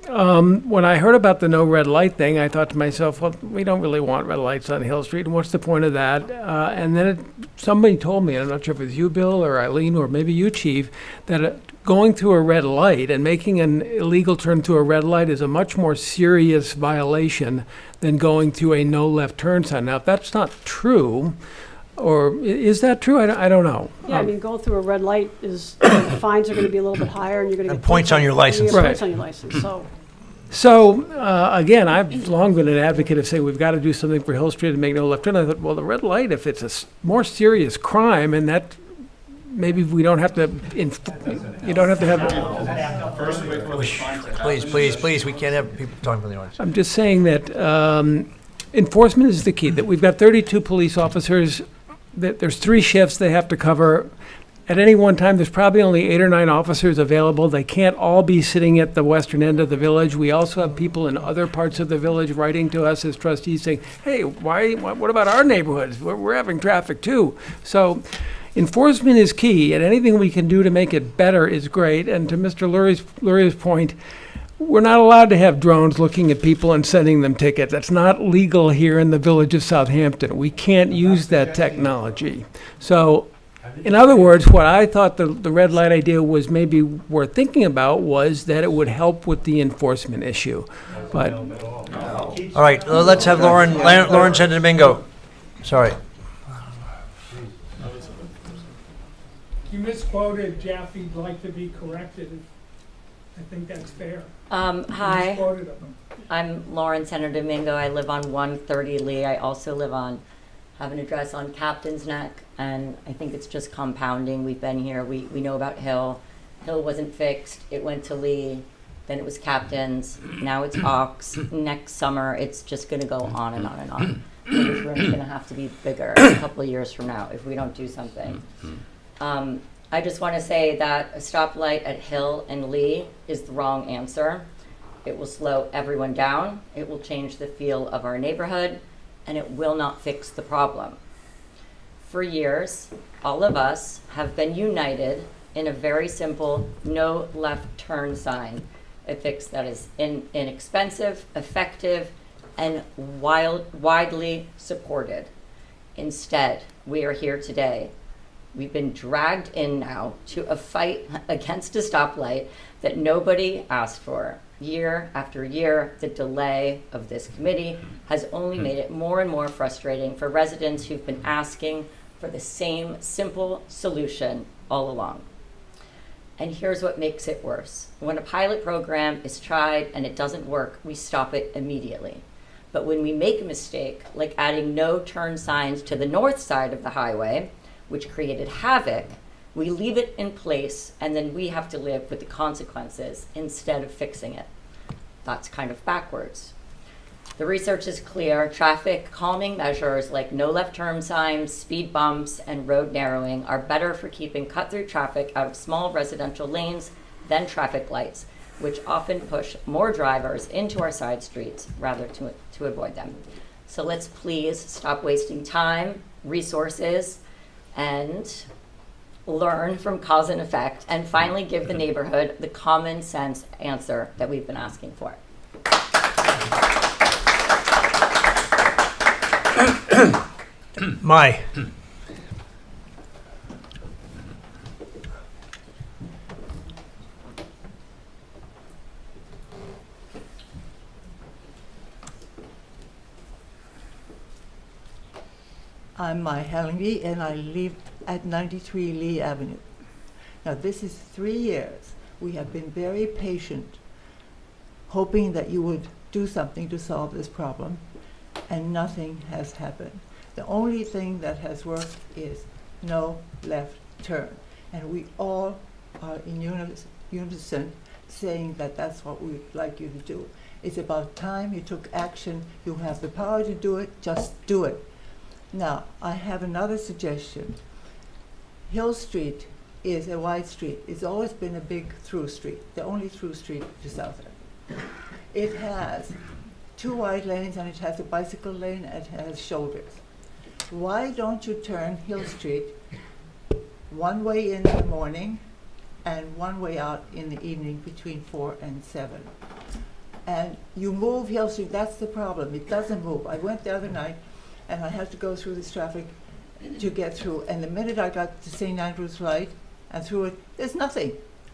When I heard about the no red light thing, I thought to myself, well, we don't really want red lights on Hill Street, and what's the point of that? And then somebody told me, and I'm not sure if it was you, Bill, or Eileen, or maybe you, Chief, that going through a red light and making an illegal turn through a red light is a much more serious violation than going through a no left turn sign. Now, if that's not true, or is that true? I don't know. Yeah, I mean, going through a red light is, the fines are gonna be a little bit higher, and you're gonna And get. points on your license. You're gonna get Right. points on your license, so. So, again, I've long been an advocate of saying we've got to do something for Hill Street and make no left turn. I thought, well, the red light, if it's a more serious crime, and that, maybe we don't have to, you don't have to have, First, wait for the fine to happen. Please, we can't have people talking from the audience. I'm just saying that enforcement is the key, that we've got 32 police officers, that there's 3 shifts they have to cover. At any one time, there's probably only 8 or 9 officers available. They can't all be sitting at the western end of the village. We also have people in other parts of the village writing to us as trustees saying, hey, what about our neighborhoods? We're having traffic too. So enforcement is key, and anything we can do to make it better is great. And to Mr. Lurie's point, we're not allowed to have drones looking at people and sending them tickets. That's not legal here in the village of Southampton. We can't use that technology. So, in other words, what I thought the red light idea was maybe worth thinking about was that it would help with the enforcement issue. But All right, let's have Lauren San Domingo. Sorry. You misquoted Jeff, he'd like to be corrected. I think that's fair. You Hi, misquoted him. I'm Lauren Senator Domingo. I live on 130 Lee. I also have an address on Captain's Neck, and I think it's just compounding. We've been here. We know about Hill. Hill wasn't fixed. It went to Lee. Then it was Captain's. Now it's Ox. Next summer, it's just going to go on and on and on. This room's going to have to be bigger a couple of years from now if we don't do something. I just want to say that a stoplight at Hill and Lee is the wrong answer. It will slow everyone down. It will change the feel of our neighborhood, and it will not fix the problem. For years, all of us have been united in a very simple no left turn sign, a fix that is inexpensive, effective, and widely supported. Instead, we are here today. We've been dragged in now to a fight against a stoplight that nobody asked for. Year after year, the delay of this committee has only made it more and more frustrating for residents who've been asking for the same simple solution all along. And here's what makes it worse. When a pilot program is tried and it doesn't work, we stop it immediately. But when we make a mistake, like adding no turn signs to the north side of the highway, which created havoc, we leave it in place, and then we have to live with the consequences instead of fixing it. That's kind of backwards. The research is clear. Traffic calming measures like no left turn signs, speed bumps, and road narrowing are better for keeping cut-through traffic out of small residential lanes than traffic lights, which often push more drivers into our side streets rather to avoid them. So let's please stop wasting time, resources, and learn from cause and effect, and finally give the neighborhood the common sense answer that we've been asking for. Mai. I'm Mai Hellingy, and I live at 93 Lee Avenue. Now, this is 3 years. We have been very patient, hoping that you would do something to solve this problem, and nothing has happened. The only thing that has worked is no left turn. And we all are in unison saying that that's what we'd like you to do. It's about time you took action. You have the power to do it, just do it. Now, I have another suggestion. Hill Street is a wide street. It's always been a big through street, the only through street to Southampton. It has 2 wide lanes, and it has a bicycle lane, and it has shoulders. Why don't you turn Hill Street one way in the morning and one way out in the evening between 4 and 7? And you move Hill Street, that's the problem. It doesn't move. I went the other night, and I had to go through this traffic to get through. And the minute I got to St. Andrew's light and through it, there's nothing,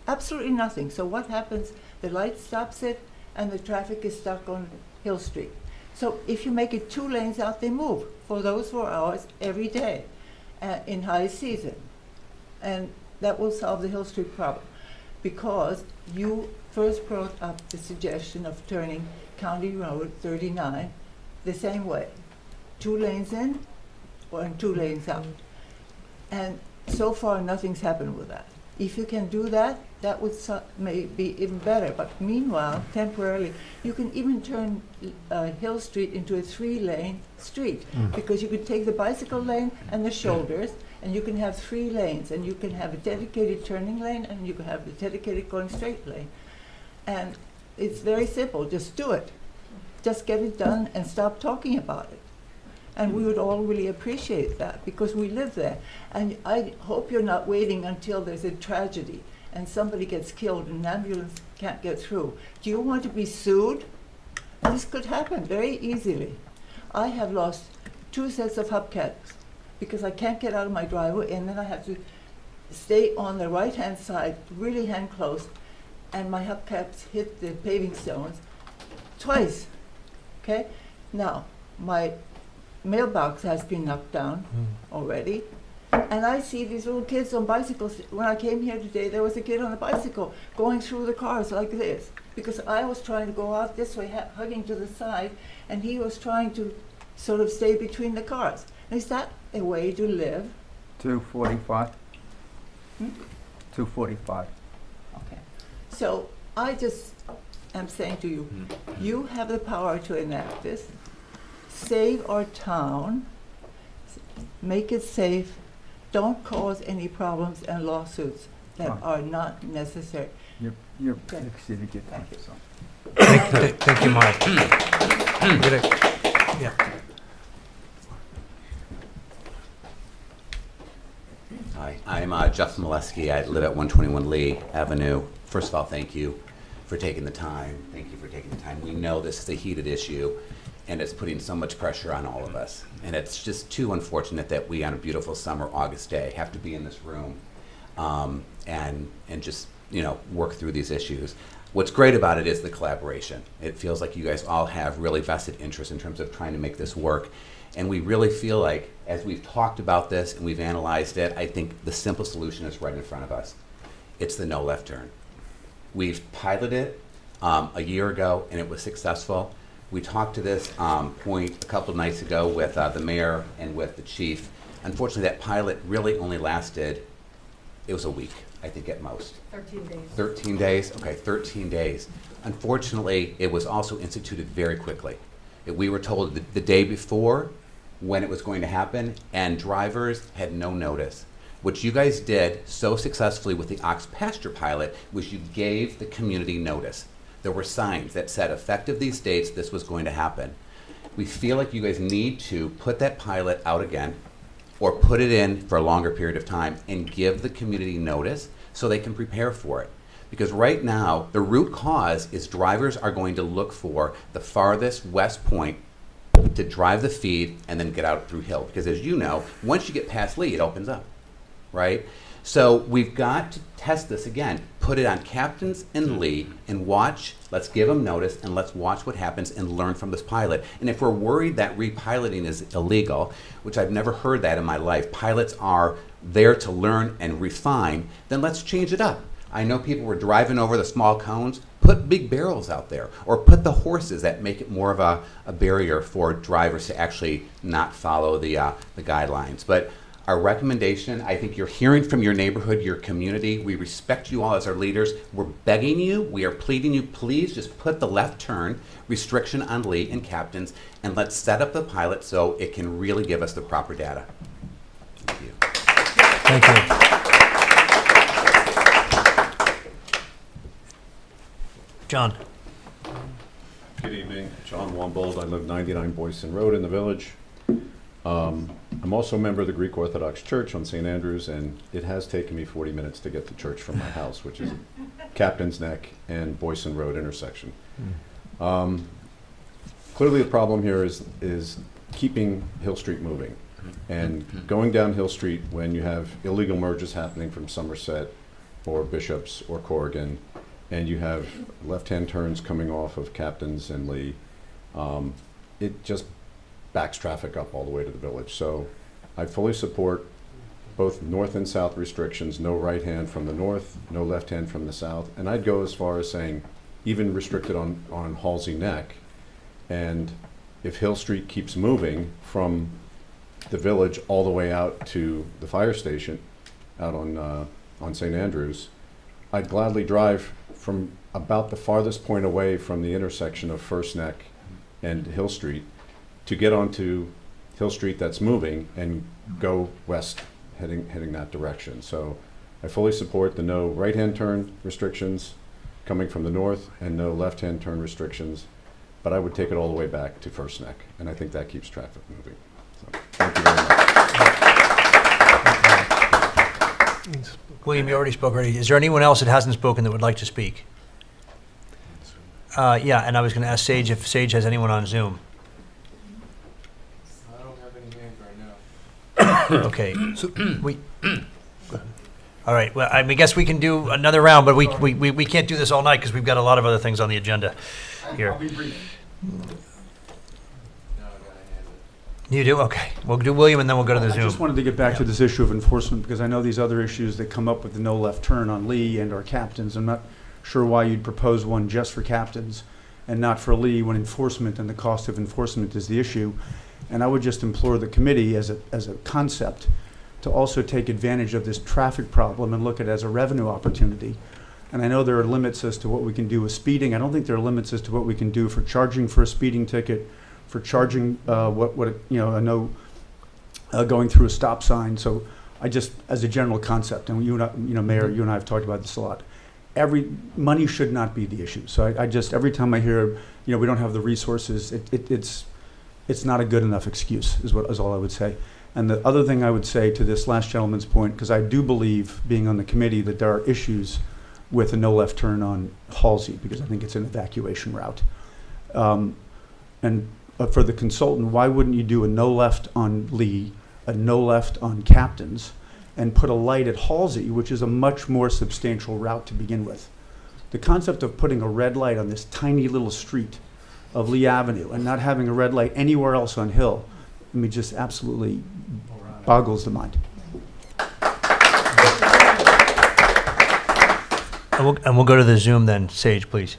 absolutely nothing. So what happens? The light stops it, and the traffic is stuck on Hill Street. So if you make it 2 lanes out, they move for those 4 hours every day in high season. And that will solve the Hill Street problem, because you first brought up the suggestion of turning County Road 39 the same way. 2 lanes in or 2 lanes out. And so far, nothing's happened with that. If you can do that, that would may be even better. But meanwhile, temporarily, you can even turn Hill Street into a 3-lane street, because you could take the bicycle lane and the shoulders, and you can have 3 lanes, and you can have a dedicated turning lane, and you can have the dedicated going straight lane. And it's very simple. Just do it. Just get it done and stop talking about it. And we would all really appreciate that, because we live there. And I hope you're not waiting until there's a tragedy and somebody gets killed and an ambulance can't get through. Do you want to be sued? This could happen very easily. I have lost 2 sets of hubcaps because I can't get out of my driveway, and then I have to stay on the right-hand side, really hand close, and my hubcaps hit the paving stones twice. Okay? Now, my mailbox has been knocked down already, and I see these little kids on bicycles. When I came here today, there was a kid on a bicycle going through the cars like this, because I was trying to go out this way, hugging to the side, and he was trying to sort of stay between the cars. Is that a way to live? 245. 245. Okay. So I just am saying to you, you have the power to enact this. Save our town, make it safe, don't cause any problems and lawsuits that are not necessary. You're exceeded your time. Thank you. So. Thank you, Mike. Yeah. Hi, I'm Jeff Molesky. I live at 121 Lee Avenue. First of all, thank you for taking the time. Thank you for taking the time. We know this is a heated issue, and it's putting so much pressure on all of us. And it's just too unfortunate that we, on a beautiful summer August day, have to be in this room and just, you know, work through these issues. What's great about it is the collaboration. It feels like you guys all have really vested interest in terms of trying to make this work. And we really feel like, as we've talked about this and we've analyzed it, I think the simple solution is right in front of us. It's the no left turn. We've piloted it a year ago, and it was successful. We talked to this point a couple of nights ago with the mayor and with the chief. Unfortunately, that pilot really only lasted, it was a week, I think at most. 13 days. 13 days? Okay, 13 days. Unfortunately, it was also instituted very quickly. We were told the day before when it was going to happen, and drivers had no notice. What you guys did so successfully with the ox pasture pilot was you gave the community notice. There were signs that said, effective these dates, this was going to happen. We feel like you guys need to put that pilot out again, or put it in for a longer period of time and give the community notice so they can prepare for it. Because right now, the root cause is drivers are going to look for the farthest west point to drive the feed and then get out through Hill. Because as you know, once you get past Lee, it opens up. right? So we've got to test this again. Put it on Captains and Lee and watch. Let's give them notice and let's watch what happens and learn from this pilot. And if we're worried that repiloting is illegal, which I've never heard that in my life, pilots are there to learn and refine, then let's change it up. I know people were driving over the small cones. Put big barrels out there, or put the horses that make it more of a barrier for drivers to actually not follow the guidelines. But our recommendation, I think you're hearing from your neighborhood, your community. We respect you all as our leaders. We're begging you, we are pleading you, please just put the left turn restriction on Lee and Captains, and let's set up the pilot so it can really give us the proper data. Thank you. Thank you. John. Good evening, John Wombold. I live 99 Boyson Road in the Village. I'm also a member of the Greek Orthodox Church on St. Andrews, and it has taken me 40 minutes to get to church from my house, which is Captain's Neck and Boyson Road intersection. Clearly the problem here is keeping Hill Street moving. And going down Hill Street when you have illegal merges happening from Somerset or Bishops or Corrigan, and you have left-hand turns coming off of Captains and Lee, it just backs traffic up all the way to the Village. So I fully support both north and south restrictions, no right hand from the north, no left hand from the south. And I'd go as far as saying even restricted on Halsey Neck. And if Hill Street keeps moving from the Village all the way out to the fire station out on St. Andrews, I'd gladly drive from about the farthest point away from the intersection of First Neck and Hill Street to get onto Hill Street that's moving and go west heading that direction. So I fully support the no right-hand turn restrictions coming from the north and no left-hand turn restrictions, but I would take it all the way back to First Neck, and I think that keeps traffic moving. So thank you very much. William, you already spoke already. Is there anyone else that hasn't spoken that would like to speak? Yeah, and I was going to ask Sage if Sage has anyone on Zoom. I don't have any hands right now. Okay, so all right, well, I guess we can do another round, but we can't do this all night because we've got a lot of other things on the agenda here. I'll be brief. You do? Okay. We'll do William and then we'll go to the I Zoom. just wanted to get back to this issue of enforcement, because I know these other issues that come up with the no left turn on Lee and our Captains. I'm not sure why you'd propose one just for Captains and not for Lee when enforcement and the cost of enforcement is the issue. And I would just implore the committee as a concept to also take advantage of this traffic problem and look at it as a revenue opportunity. And I know there are limits as to what we can do with speeding. I don't think there are limits as to what we can do for charging for a speeding ticket, for charging going through a stop sign. So I just, as a general concept, and you and I, Mayor, you and I have talked about this a lot. Money should not be the issue. So I just, every time I hear, we don't have the resources, it's not a good enough excuse, is all I would say. And the other thing I would say to this last gentleman's point, because I do believe, being on the committee, that there are issues with a no left turn on Halsey, because I think it's an evacuation route. And for the consultant, why wouldn't you do a no left on Lee, a no left on Captains, and put a light at Halsey, which is a much more substantial route to begin with? The concept of putting a red light on this tiny little street of Lee Avenue and not having a red light anywhere else on Hill, I mean, just absolutely boggles the mind. And we'll go to the Zoom then. Sage, please.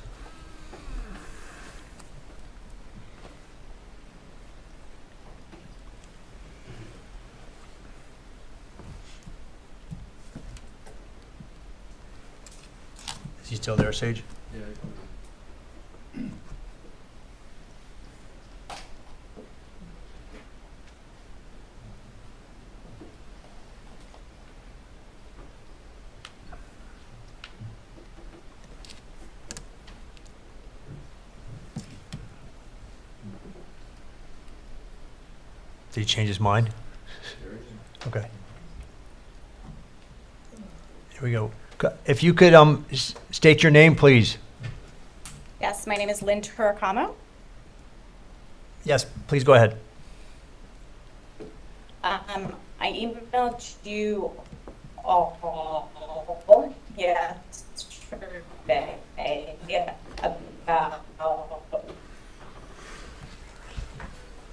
Is he still there, Sage? Yeah. Did he change his mind? Okay. Here we go. If you could state your name, please. Yes, my name is Lynn Turakamo. Yes, please go ahead. I emailed you call yesterday about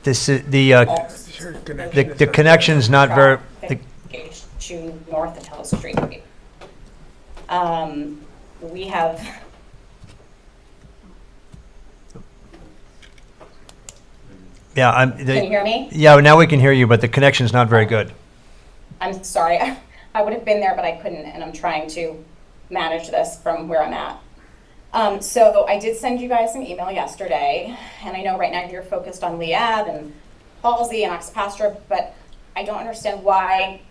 This is the connection's not very. issue north of Hill Street. We have. Yeah, Can you hear me? Yeah, now we can hear you, but the connection's not very good. I'm sorry. I would have been there, but I couldn't, and I'm trying to manage this from where I'm at. So I did send you guys an email yesterday, and I know right now you're focused on Lee Ave and Halsey and Ox Pasture, but I don't understand why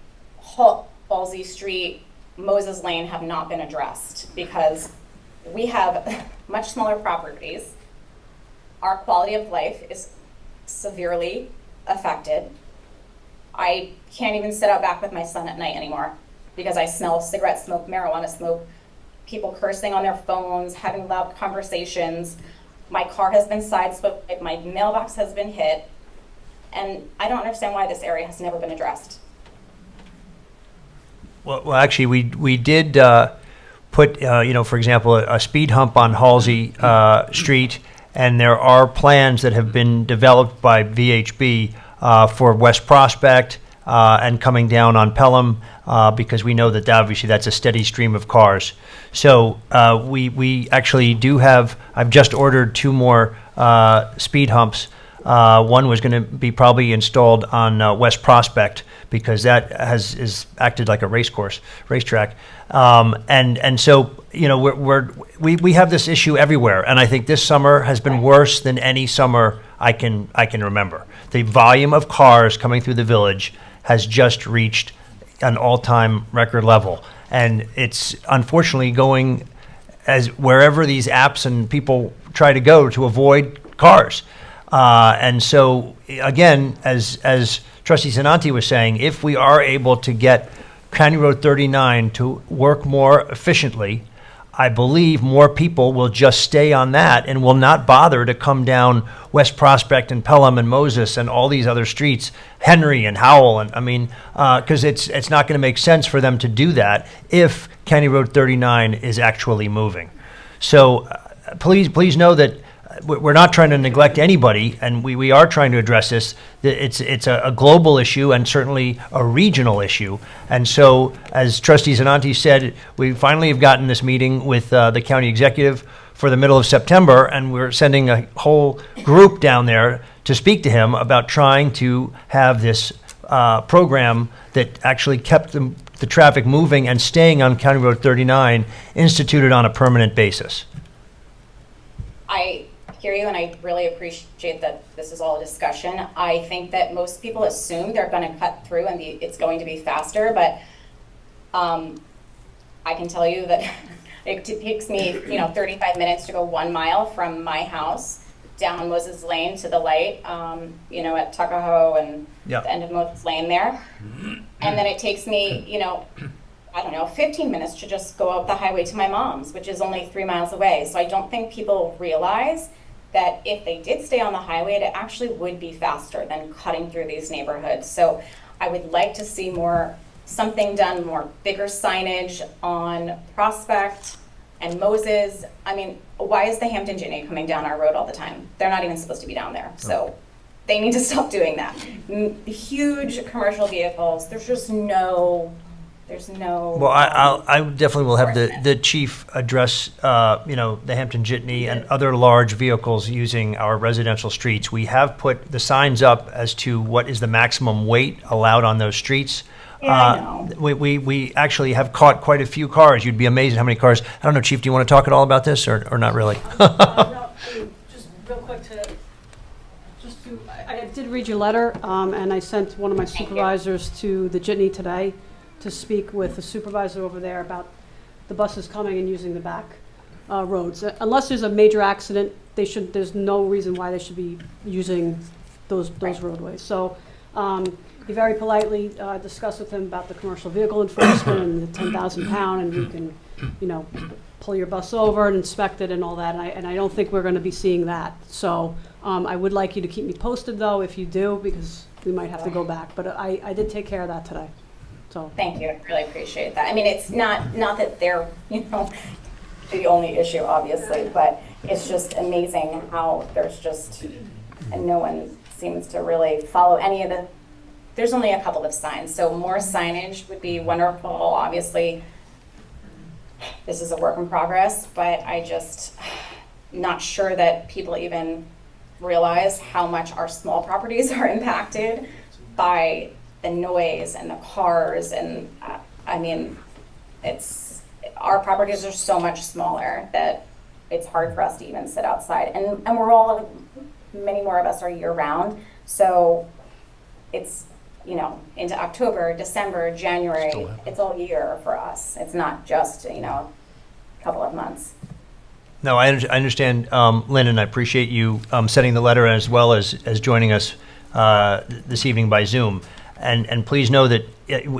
Halsey Street, Moses Lane have not been addressed, because we have much smaller properties. Our quality of life is severely affected. I can't even sit out back with my son at night anymore because I smell cigarette smoke, marijuana smoke, people cursing on their phones, having loud conversations. My car has been sideswiped, my mailbox has been hit, and I don't understand why this area has never been addressed. Well, actually, we did put, for example, a speed hump on Halsey Street, and there are plans that have been developed by VHB for West Prospect and coming down on Pelham, because we know that obviously that's a steady stream of cars. So we actually do have, I've just ordered 2 more speed humps. One was going to be probably installed on West Prospect, because that is acted like a racetrack. And so, we have this issue everywhere, and I think this summer has been worse than any summer I can remember. The volume of cars coming through the village has just reached an all-time record level, and it's unfortunately going as wherever these apps and people try to go to avoid cars. And so, again, as Trustee Zananti was saying, if we are able to get County Road 39 to work more efficiently, I believe more people will just stay on that and will not bother to come down West Prospect and Pelham and Moses and all these other streets, Henry and Howell, and because it's not going to make sense for them to do that if County Road 39 is actually moving. So please know that we're not trying to neglect anybody, and we are trying to address this. It's a global issue and certainly a regional issue. And so, as Trustee Zananti said, we finally have gotten this meeting with the county executive for the middle of September, and we're sending a whole group down there to speak to him about trying to have this program that actually kept the traffic moving and staying on County Road 39 instituted on a permanent basis. I hear you, and I really appreciate that this is all a discussion. I think that most people assume they're going to cut through and it's going to be faster, but I can tell you that it takes me 35 minutes to go 1 mile from my house down Moses Lane to the light, at Tuckahoe and the end of Moses Lane there. And then it takes me, 15 minutes to just go up the highway to my mom's, which is only 3 miles away. So I don't think people realize that if they did stay on the highway, it actually would be faster than cutting through these neighborhoods. So I would like to see something done, more bigger signage on Prospect and Moses. I mean, why is the Hampton Jitney coming down our road all the time? They're not even supposed to be down there. So they need to stop doing that. Huge commercial vehicles, there's no. Well, I definitely will have the chief address, the Hampton Jitney and other large vehicles using our residential streets. We have put the signs up as to what is the maximum weight allowed on those streets. Yeah, I know. We actually have caught quite a few cars. You'd be amazed at how many cars. I don't know, Chief, do you want to talk at all about this or not really? No, just real quick I did read your letter, and I sent one of my supervisors to the Jitney today to speak with the supervisor over there about the buses coming and using the back roads. Unless there's a major accident, there's no reason why they should be using those roadways. So he very politely discussed with him about the commercial vehicle enforcement and the 10,000 pound, and you can, pull your bus over and inspect it and all that. And I don't think we're going to be seeing that. So I would like you to keep me posted, though, if you do, because we might have to go back. But I did take care of that today. So, Thank you, I really appreciate that. I mean, it's not that they're, the only issue, obviously, but it's just amazing how there's just, and no one seems to really follow any of the, there's only a couple of signs, so more signage would be wonderful. Obviously, this is a work in progress, but I just not sure that people even realize how much our small properties are impacted by the noise and the cars, and I mean, our properties are so much smaller that it's hard for us to even sit outside, and we're all, many more of us are year round, so it's, into October, December, January, it's all year for us. It's not just, a couple of months. No, I understand, Lynn, and I appreciate you sending the letter as well as joining us this evening by Zoom. And please know that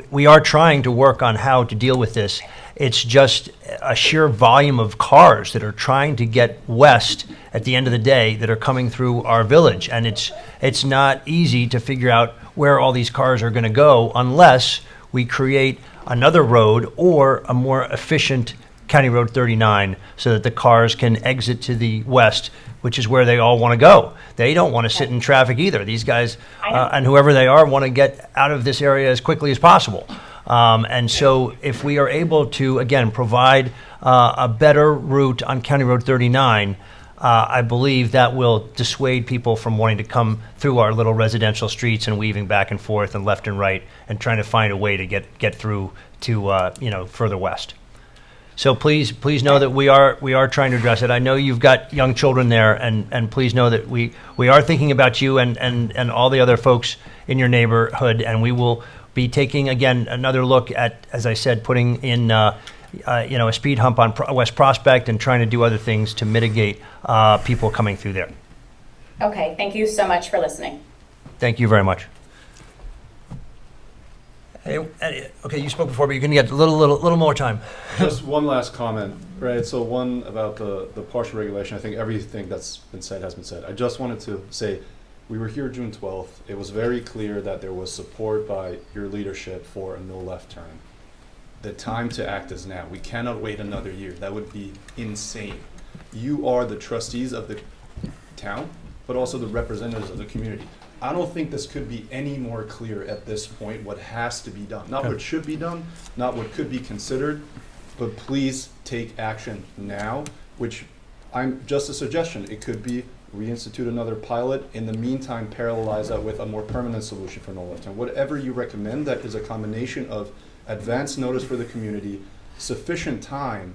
we are trying to work on how to deal with this. It's just a sheer volume of cars that are trying to get west at the end of the day that are coming through our village. And it's not easy to figure out where all these cars are going to go unless we create another road or a more efficient County Road 39 so that the cars can exit to the west, which is where they all want to go. They don't want to sit in traffic either. These guys, and whoever they are, want to get out of this area as quickly as possible. And so if we are able to, again, provide a better route on County Road 39, I believe that will dissuade people from wanting to come through our little residential streets and weaving back and forth and left and right and trying to find a way to get through to further west. So please know that we are trying to address it. I know you've got young children there, and please know that we are thinking about you and all the other folks in your neighborhood, and we will be taking, again, another look at, as I said, putting in a speed hump on West Prospect and trying to do other things to mitigate people coming through there. Okay, thank you so much for listening. Thank you very much. Hey, okay, you spoke before, but you're going to get a little more time. Just one last comment, right? So one about the partial regulation. I think everything that's been said has been said. I just wanted to say, we were here June 12th. It was very clear that there was support by your leadership for a no left turn. The time to act is now. We cannot wait another year. That would be insane. You are the trustees of the town, but also the representatives of the community. I don't think this could be any more clear at this point what has to be done. Not what should be done, not what could be considered, but please take action now, which I'm just a suggestion. It could be reinstitute another pilot. In the meantime, parallelize that with a more permanent solution for no left turn. Whatever you recommend, that is a combination of advance notice for the community, sufficient time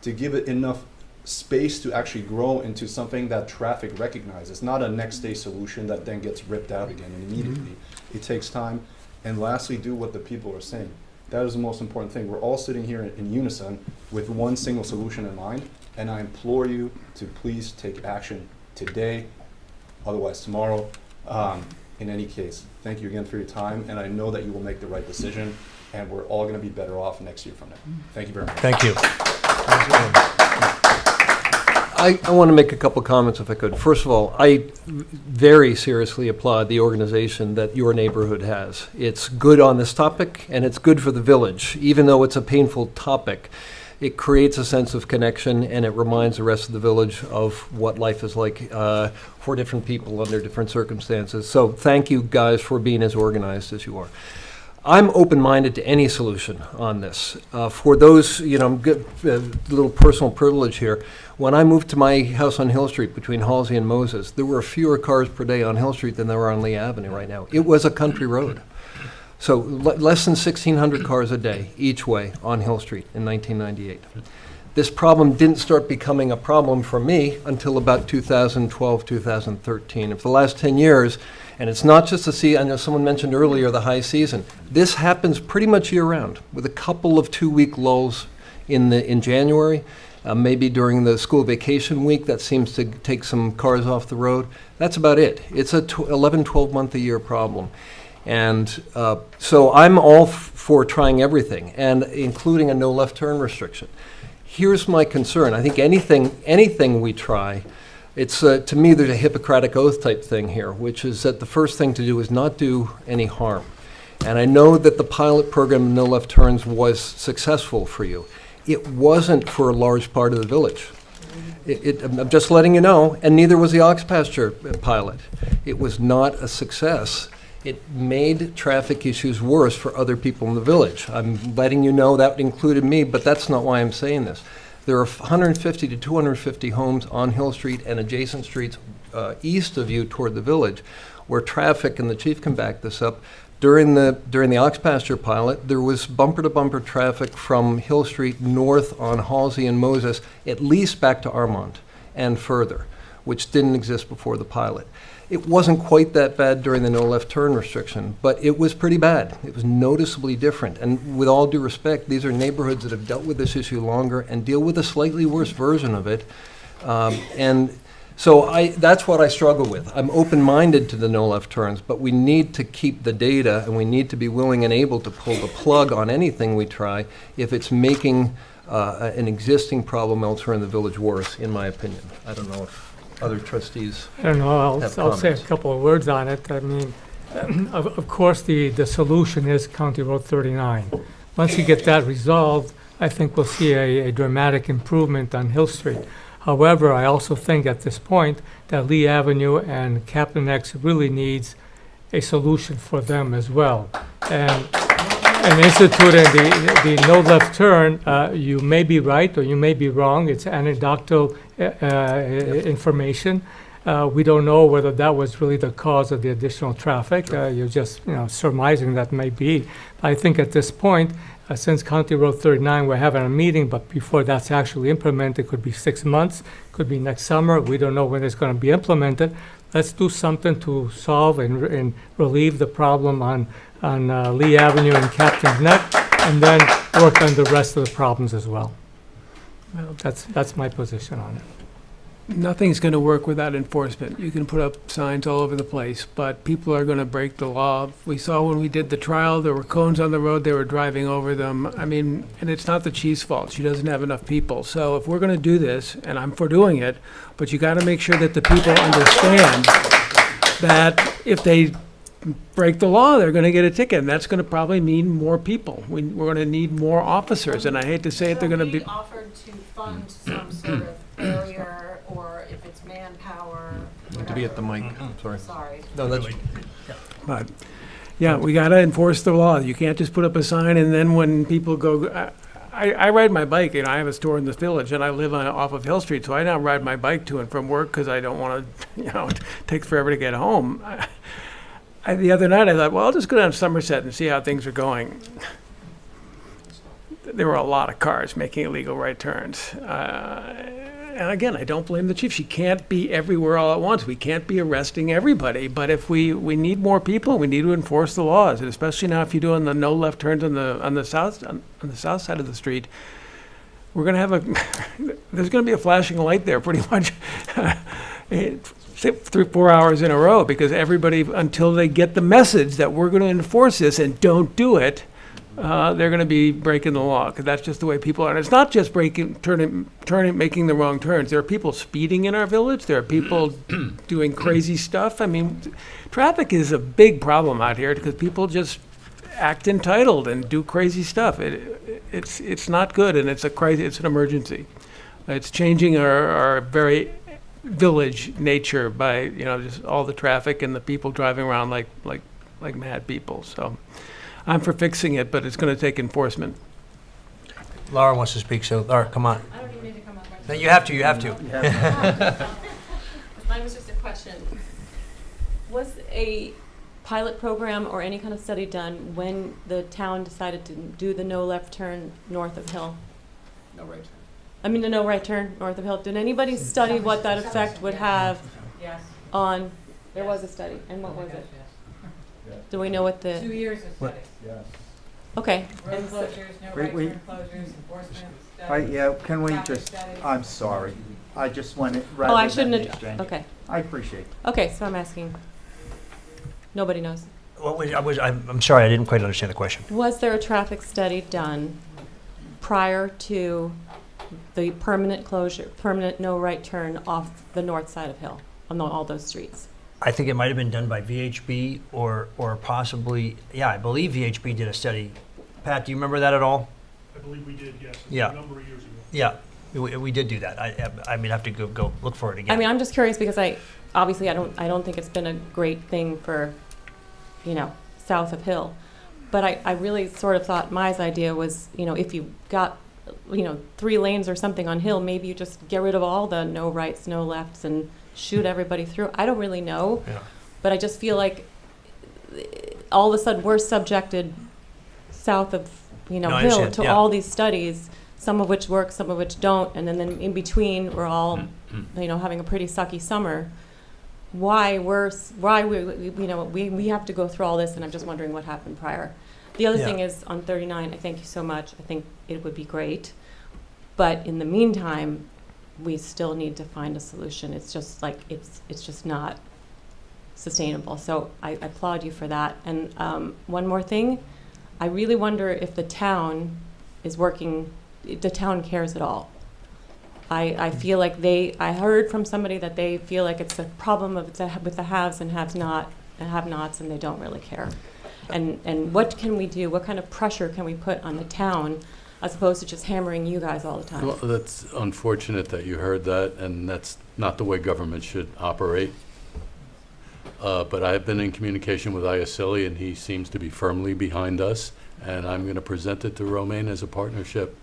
to give it enough space to actually grow into something that traffic recognizes, not a next day solution that then gets ripped out again immediately. It takes time. And lastly, do what the people are saying. That is the most important thing. We're all sitting here in unison with one single solution in mind, and I implore you to please take action today, otherwise tomorrow. In any case, thank you again for your time, and I know that you will make the right decision, and we're all going to be better off next year from now. Thank you very much. Thank you. I want to make a couple comments if I could. First of all, I very seriously applaud the organization that your neighborhood has. It's good on this topic, and it's good for the village. Even though it's a painful topic, it creates a sense of connection, and it reminds the rest of the village of what life is like for different people under different circumstances. So thank you guys for being as organized as you are. I'm open-minded to any solution on this. For those, little personal privilege here, when I moved to my house on Hill Street between Halsey and Moses, there were fewer cars per day on Hill Street than there are on Lee Avenue right now. It was a country road. So less than 1,600 cars a day each way on Hill Street in 1998. This problem didn't start becoming a problem for me until about 2012, 2013. For the last 10 years, and it's not just I know someone mentioned earlier the high season. This happens pretty much year-round, with a couple of 2-week lulls in January, maybe during the school vacation week that seems to take some cars off the road. That's about it. It's a 11, 12-month-a-year problem. And so I'm all for trying everything, and including a no left turn restriction. Here's my concern. I think anything we try, it's to me there's a Hippocratic oath type thing here, which is that the first thing to do is not do any harm. And I know that the pilot program, No Left Turns, was successful for you. It wasn't for a large part of the village. I'm just letting you know, and neither was the ox pasture pilot. It was not a success. It made traffic issues worse for other people in the village. I'm letting you know that included me, but that's not why I'm saying this. There are 150 to 250 homes on Hill Street and adjacent streets east of you toward the village where traffic, and the chief can back this up, during the ox pasture pilot, there was bumper-to-bumper traffic from Hill Street north on Halsey and Moses, at least back to Armont and further, which didn't exist before the pilot. It wasn't quite that bad during the no left turn restriction, but it was pretty bad. It was noticeably different. And with all due respect, these are neighborhoods that have dealt with this issue longer and deal with a slightly worse version of it. So that's what I struggle with. I'm open-minded to the no left turns, but we need to keep the data, and we need to be willing and able to pull the plug on anything we try if it's making an existing problem elsewhere in the village worse, in my opinion. I don't know if other trustees I don't know, have I'll say a comments. couple of words on it. I mean, of course, the solution is County Road 39. Once you get that resolved, I think we'll see a dramatic improvement on Hill Street. However, I also think at this point that Lee Avenue and Captain X really needs a solution for them as well. And instituting the no left turn, you may be right or you may be wrong. It's anecdotal information. We don't know whether that was really the cause of the additional traffic. You're just surmising that may be. I think at this point, since County Road 39, we're having a meeting, but before that's actually implemented, could be 6 months, could be next summer. We don't know when it's going to be implemented. Let's do something to solve and relieve the problem on Lee Avenue and Captain's Neck, and then work on the rest of the problems as well. Well, that's my position on it. Nothing's going to work without enforcement. You can put up signs all over the place, but people are going to break the law. We saw when we did the trial, there were cones on the road, they were driving over them. I mean, and it's not the chief's fault. She doesn't have enough people. So if we're going to do this, and I'm for doing it, but you got to make sure that the people understand that if they break the law, they're going to get a ticket, and that's going to probably mean more people. We're going to need more officers, and I hate to say it, they're going to be... offered to fund some sort of barrier, or if it's manpower, To be at the mic, sorry. Sorry. No, that's, But, yeah, we got to enforce the law. You can't just put up a sign, and then when people go... I ride my bike, and I have a store in the village, and I live off of Hill Street, so I now ride my bike to and from work because I don't want to, it takes forever to get home. The other night, I thought, well, I'll just go down to Somerset and see how things are going. There were a lot of cars making illegal right turns. And again, I don't blame the chief. She can't be everywhere all at once. We can't be arresting everybody. But if we need more people, we need to enforce the laws. And especially now, if you're doing the no left turns on the south side of the street, we're going to have there's going to be a flashing light there pretty much 3-4 hours in a row, because everybody, until they get the message that we're going to enforce this and don't do it, they're going to be breaking the law, because that's just the way people are. And it's not just turning, making the wrong turns. There are people speeding in our village. There are people doing crazy stuff. I mean, traffic is a big problem out here because people just act entitled and do crazy stuff. It's not good, and it's an emergency. It's changing our very village nature by just all the traffic and the people driving around like mad people. So I'm for fixing it, but it's going to take enforcement. Laura wants to speak, so Laura, come on. I don't even need to come up. No, you have to. Mine was just a question. Was a pilot program or any kind of study done when the town decided to do the no left turn north of Hill? No right turn. I mean, the no right turn north of Hill. Did anybody study what that effect would have on? There was a study, and what was it? Do we know what the? 2 years of study. Yes. Okay. Road closures, no right We- turn closures, enforcement. Yeah, can we Traffic just, studies. I'm sorry. I just want it Oh, I rather than shouldn't the have. exchange. Okay. I appreciate it. Okay, so I'm asking. Nobody knows. I'm sorry, I didn't quite understand the question. Was there a traffic study done prior to the permanent closure, permanent no right turn off the north side of Hill on all those streets? I think it might have been done by VHB or possibly, yeah, I believe VHB did a study. Pat, do you remember that at all? I believe we did, yes. Yeah. A number of years ago. Yeah, we did do that. I mean, I have to go look for it again. I mean, I'm just curious because obviously I don't think it's been a great thing for, south of Hill. But I really sort of thought Mai's idea was, if you got, 3 lanes or something on Hill, maybe you just get rid of all the no rights, no lefts and shoot everybody through. I don't really know, but I just feel like all of a sudden we're subjected south of, Hill to all these studies, some of which work, some of which don't, and then in between we're all, having a pretty sucky summer. Why we have to go through all this, and I'm just wondering what happened prior. The other thing is on 39, I thank you so much. I think it would be great. But in the meantime, we still need to find a solution. It's just like, it's just not sustainable. So I applaud you for that. And one more thing, I really wonder if the town is working, the town cares at all. I feel like I heard from somebody that they feel like it's a problem with the haves and have-nots, and they don't really care. And what can we do? What kind of pressure can we put on the town as opposed to just hammering you guys all the time? Well, that's unfortunate that you heard that, and that's not the way government should operate. But I've been in communication with Iacilli, and he seems to be firmly behind us, and I'm going to present it to Romaine as a partnership,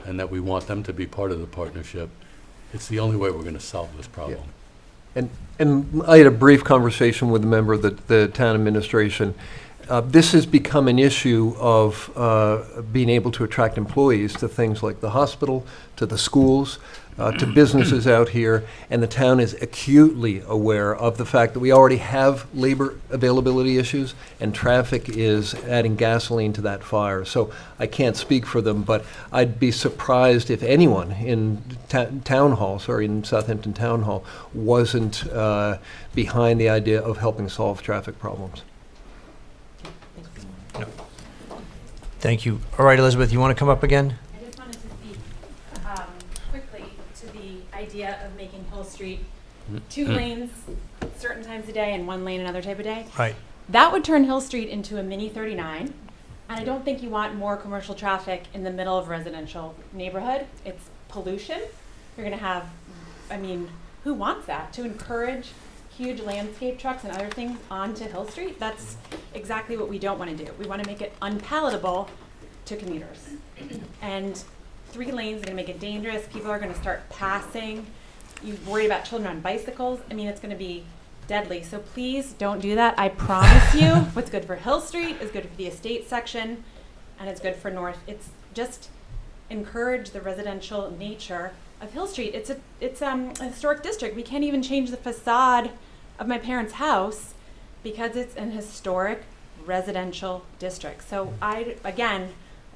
and that we want them to be part of the partnership. It's the only way we're going to solve this problem. And I had a brief conversation with a member of the town administration. This has become an issue of being able to attract employees to things like the hospital, to the schools, to businesses out here, and the town is acutely aware of the fact that we already have labor availability issues, and traffic is adding gasoline to that fire. So I can't speak for them, but I'd be surprised if anyone in in Southampton Town Hall wasn't behind the idea of helping solve traffic problems. Thank you. All right, Elizabeth, you want to come up again? I just wanted to speak quickly to the idea of making Hill Street 2 lanes certain times a day and 1 lane another type of day. Right. That would turn Hill Street into a mini 39. And I don't think you want more commercial traffic in the middle of a residential neighborhood. It's pollution. You're going to have, who wants that? To encourage huge landscape trucks and other things onto Hill Street? That's exactly what we don't want to do. We want to make it unpalatable to commuters. And 3 lanes are going to make it dangerous. People are going to start passing. You worry about children on bicycles. It's going to be deadly. So please don't do that. I promise you what's good for Hill Street is good for the estate section, and it's good for North. It's just encourage the residential nature of Hill Street. It's a historic district. We can't even change the facade of my parents' house because it's an historic residential district. So I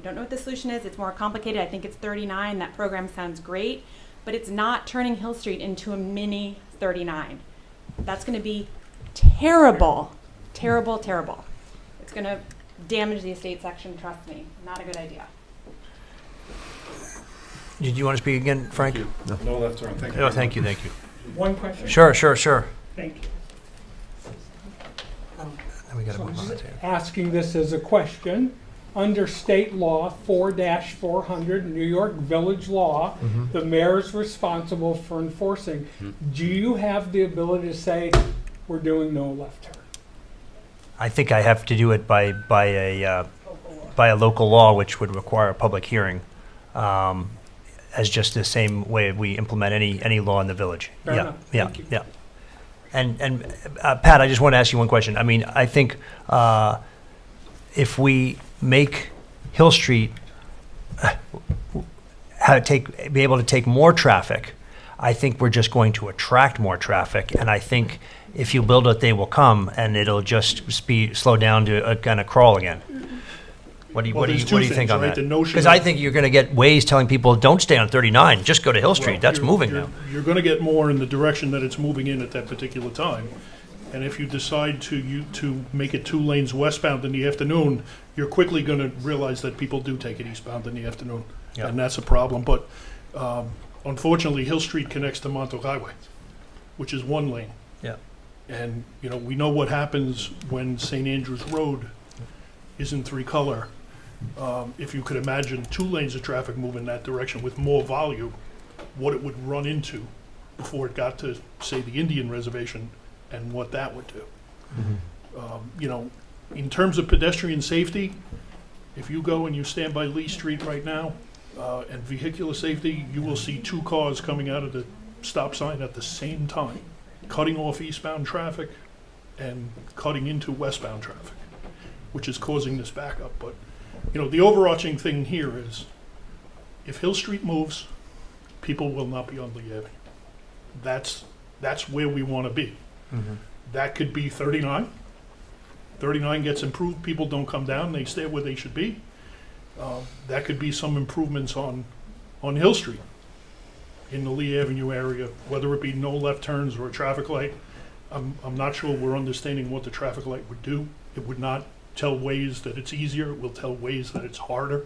don't know what the solution is. It's more complicated. I think it's 39. That program sounds great, but it's not turning Hill Street into a mini 39. That's going to be terrible, terrible, terrible. It's going to damage the estate section, trust me. Not a good idea. Did you want to speak again, Frank? No left turn. Thank you. Oh, thank you. One question? Sure. Thank you. Then we got to So I'm move on just to. asking this as a question. Under state law 4-400, New York Village Law, the mayor is responsible for enforcing. Do you have the ability to say, we're doing no left turn? I think I have to do it by a local law, which would require a public hearing, as just the same way we implement any law in the village. Fair enough. Thank you. Yeah. And Pat, I just want to ask you one question. I think if we make Hill Street be able to take more traffic, I think we're just going to attract more traffic. And I think if you build it, they will come, and it'll just slow down to a kind of crawl again. What do you think on that? Because I think you're going to get ways telling people, don't stay on 39, just go to Hill Street. That's moving now. You're going to get more in the direction that it's moving in at that particular time. And if you decide to make it 2 lanes westbound in the afternoon, you're quickly going to realize that people do take it eastbound in the afternoon. Yeah. And that's a problem. But unfortunately, Hill Street connects to Montauk Highway, which is 1 lane. Yeah. And, you know, we know what happens when St. Andrews Road is in three color. If you could imagine 2 lanes of traffic moving that direction with more volume, what it would run into before it got to, say, the Indian Reservation, and what that would do. You know, in terms of pedestrian safety, if you go and you stand by Lee Street right now, and vehicular safety, you will see 2 cars coming out of the stop sign at the same time, cutting off eastbound traffic and cutting into westbound traffic, which is causing this backup. But, you know, the overarching thing here is, if Hill Street moves, people will not be on Lee Avenue. That's where we want to be. That could be 39. 39 gets improved, people don't come down, they stay where they should be. That could be some improvements on Hill Street in the Lee Avenue area, whether it be no left turns or a traffic light. I'm not sure we're understanding what the traffic light would do. It would not tell ways that it's easier, it will tell ways that it's harder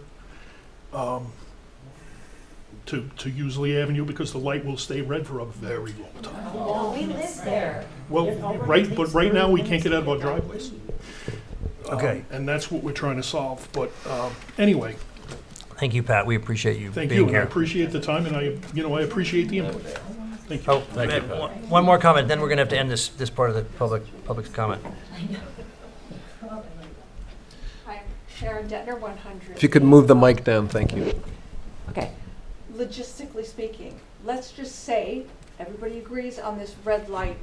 to use Lee Avenue, because the light will stay red for a very long time. Well, we live there. Well, right now, we can't get out of our driveways. Okay. And that's what we're trying to solve, but anyway. Thank you, Pat. We appreciate you Thank being you, and I here. appreciate the time, and I appreciate the input. Thank you. Oh, one more comment, then we're going to have to end this part of the public's comment. I'm Sharon Detner, 100. If you could move the mic down, thank you. Okay. Logistically speaking, let's just say everybody agrees on this red light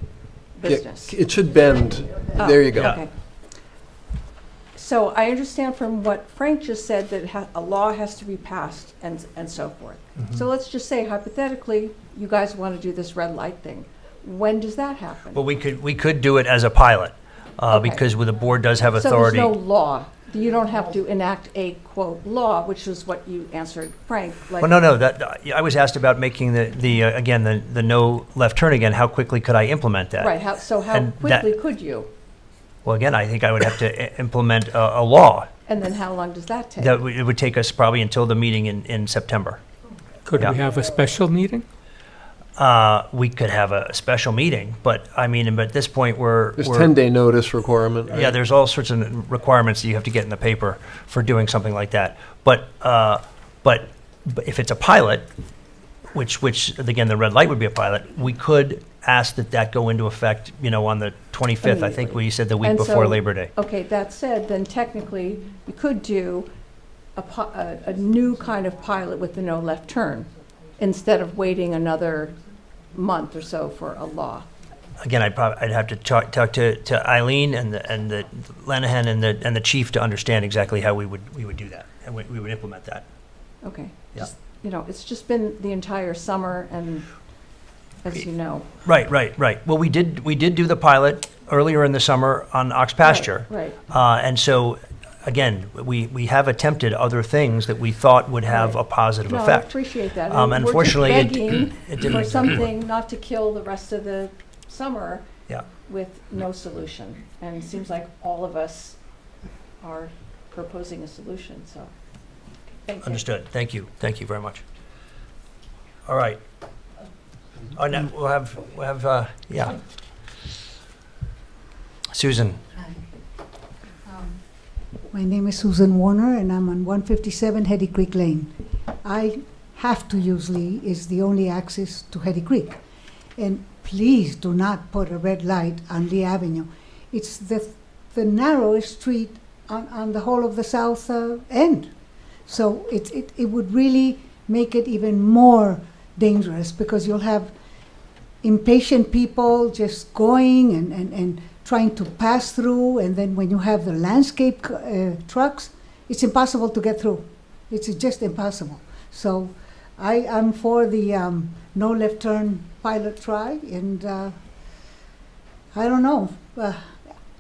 business. Yeah, it should bend. Oh, There you go. okay. So I understand from what Frank just said that a law has to be passed and so forth. So let's just say hypothetically, you guys want to do this red light thing. When does that happen? Well, we could do it as a pilot, Okay. because the board does have So authority. there's no law. You don't have to enact a, quote, law, which is what you answered Frank. Like, Well, no, I was asked about making the no left turn again. How quickly could I implement that? Right, how And that- quickly could you? Well, again, I think I would have to implement a law. And then how long does that take? It would take us probably until the meeting in September. Could Yeah. we have a special meeting? We could have a special meeting, but I mean, at this point, There's 10-day notice requirement. Yeah, there's all sorts of requirements that you have to get in the paper for doing something like that. But if it's a pilot, which again, the red light would be a pilot, we could ask that go into effect, on the 25th. I think we said the week And before so- Labor Day. Okay, that said, then technically, you could do a new kind of pilot with the no left turn, instead of waiting another month or so for a law. Again, I'd have to talk to Eileen and the Lanahan and the chief to understand exactly how we would do that, and we would implement that. Okay. Yeah. Just, it's just been the entire summer, and as you know. Right. Well, we did do the pilot earlier in the summer on Ox Pasture. Right. And so, again, we have attempted other things that we thought would have a positive No, I effect. appreciate that. Unfortunately, we're just begging it didn't for exactly work. something not to kill the rest of the summer Yeah. with no solution. And it seems like all of us are proposing a solution, so. Thank you. Understood. Thank you. Thank you very much. All right. Oh, now we'll have yeah. Susan. My name is Susan Warner, and I'm on 157 Hetty Creek Lane. I have to use Lee, is the only access to Hetty Creek. And please do not put a red light on Lee Avenue. It's the narrowest street on the whole of the south end. So it would really make it even more dangerous, because you'll have impatient people just going and trying to pass through, and then when you have the landscape trucks, it's impossible to get through. It's just impossible. So I am for the no left turn pilot try, and I don't know.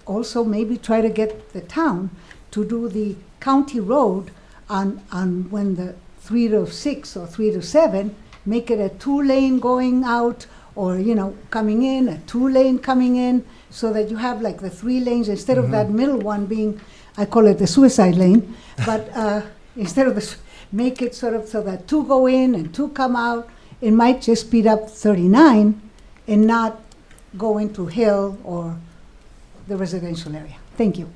Also, maybe try to get the town to do the county road on when the 3 to 6 or 3 to 7, make it a 2-lane going out, or coming in, a 2-lane coming in, so that you have like the 3 lanes instead of that middle one being, I call it the suicide lane, but instead of make it sort of so that 2 go in and 2 come out. It might just speed up 39 and not going through Hill or the residential area. Thank you.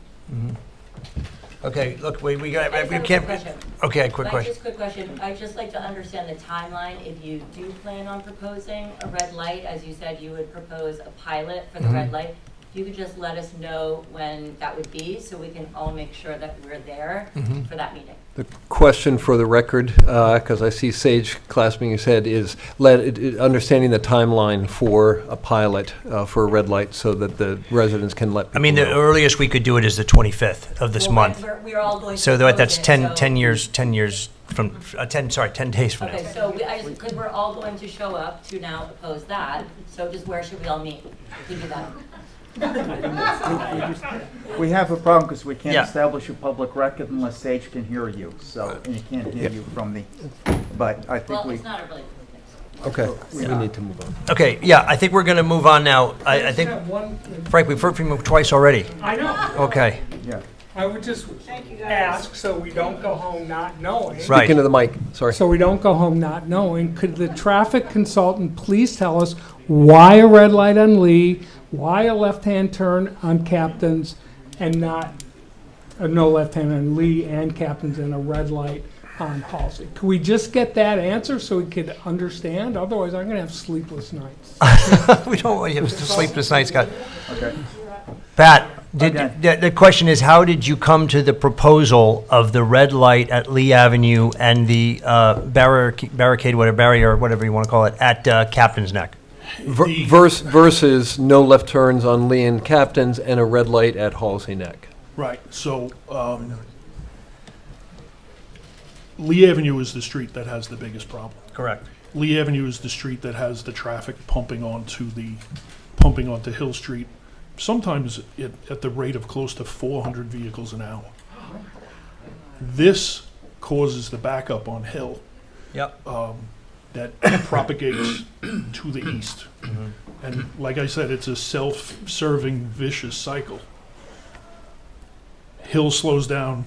Okay, look, we got, I just we have a can't, quick question. okay, quick question. Just a quick question. I'd just like to understand the timeline. If you do plan on proposing a red light, as you said, you would propose a pilot for the red light. If you could just let us know when that would be, so we can all make sure that we're there for that meeting. The question for the record, because I see Sage clasping his head, is understanding the timeline for a pilot for a red light so that the residents can let people I mean, the know. earliest we could do it is the 25th of this Well, month. we're all going to So propose that's it, 10 so- years from, 10 days from now. Okay, so because we're all going to show up to now oppose that, so just where should we all meet? We do that. We have a problem because we can't Yeah. establish a public record unless Sage can hear you, so, and you can't hear you from the, but I think Well, we. it's not a really Okay, we need to move on. Okay, yeah, I think we're going to move on now. I think, Frank, we've heard from you twice already. I know. Okay, Yeah. I would just ask, so we don't go home not knowing. Right. Speak into the mic, sorry. So we don't go home not knowing, could the traffic consultant please tell us why a red light on Lee, why a left-hand turn on Captain's, and not, no left-hand on Lee and Captain's and a red light on Halsey? Could we just get that answer so we could understand? Otherwise, I'm gonna have sleepless nights. we don't want you to sleep this night, Scott. Okay. Pat, Okay. the question is, how did you come to the proposal of the red light at Lee Avenue and the barricade, whatever, barrier, whatever you want to call it, at Captain's Neck? Versus no left turns on Lee and Captain's and a red light at Halsey Neck. Right, so, Lee Avenue is the street that has the biggest problem. Correct. Lee Avenue is the street that has the traffic pumping onto Hill Street, sometimes at the rate of close to 400 vehicles an hour. This causes the backup on Hill Yep. that propagates to the east. And like I said, it's a self-serving vicious cycle. Hill slows down,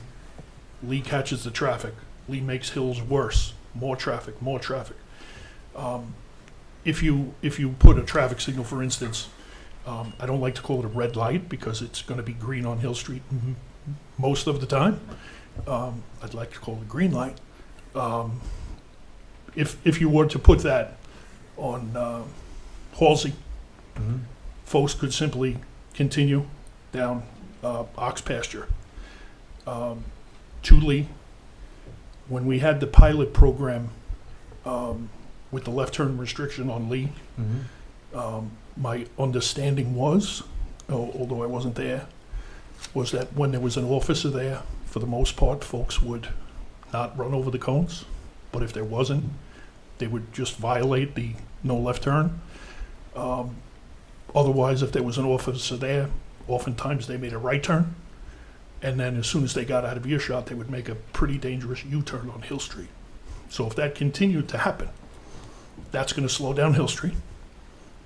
Lee catches the traffic, Lee makes Hills worse, more traffic, more traffic. If you put a traffic signal, for instance, I don't like to call it a red light because it's going to be green on Hill Street most of the time. I'd like to call it a green light. If you were to put that on Halsey, folks could simply continue down Ox Pasture. To Lee, when we had the pilot program with the left turn restriction on Lee, my understanding was, although I wasn't there, was that when there was an officer there, for the most part, folks would not run over the cones. But if there wasn't, they would just violate the no left turn. Otherwise, if there was an officer there, oftentimes they made a right turn. And then as soon as they got out of earshot, they would make a pretty dangerous U-turn on Hill Street. So if that continued to happen, that's going to slow down Hill Street.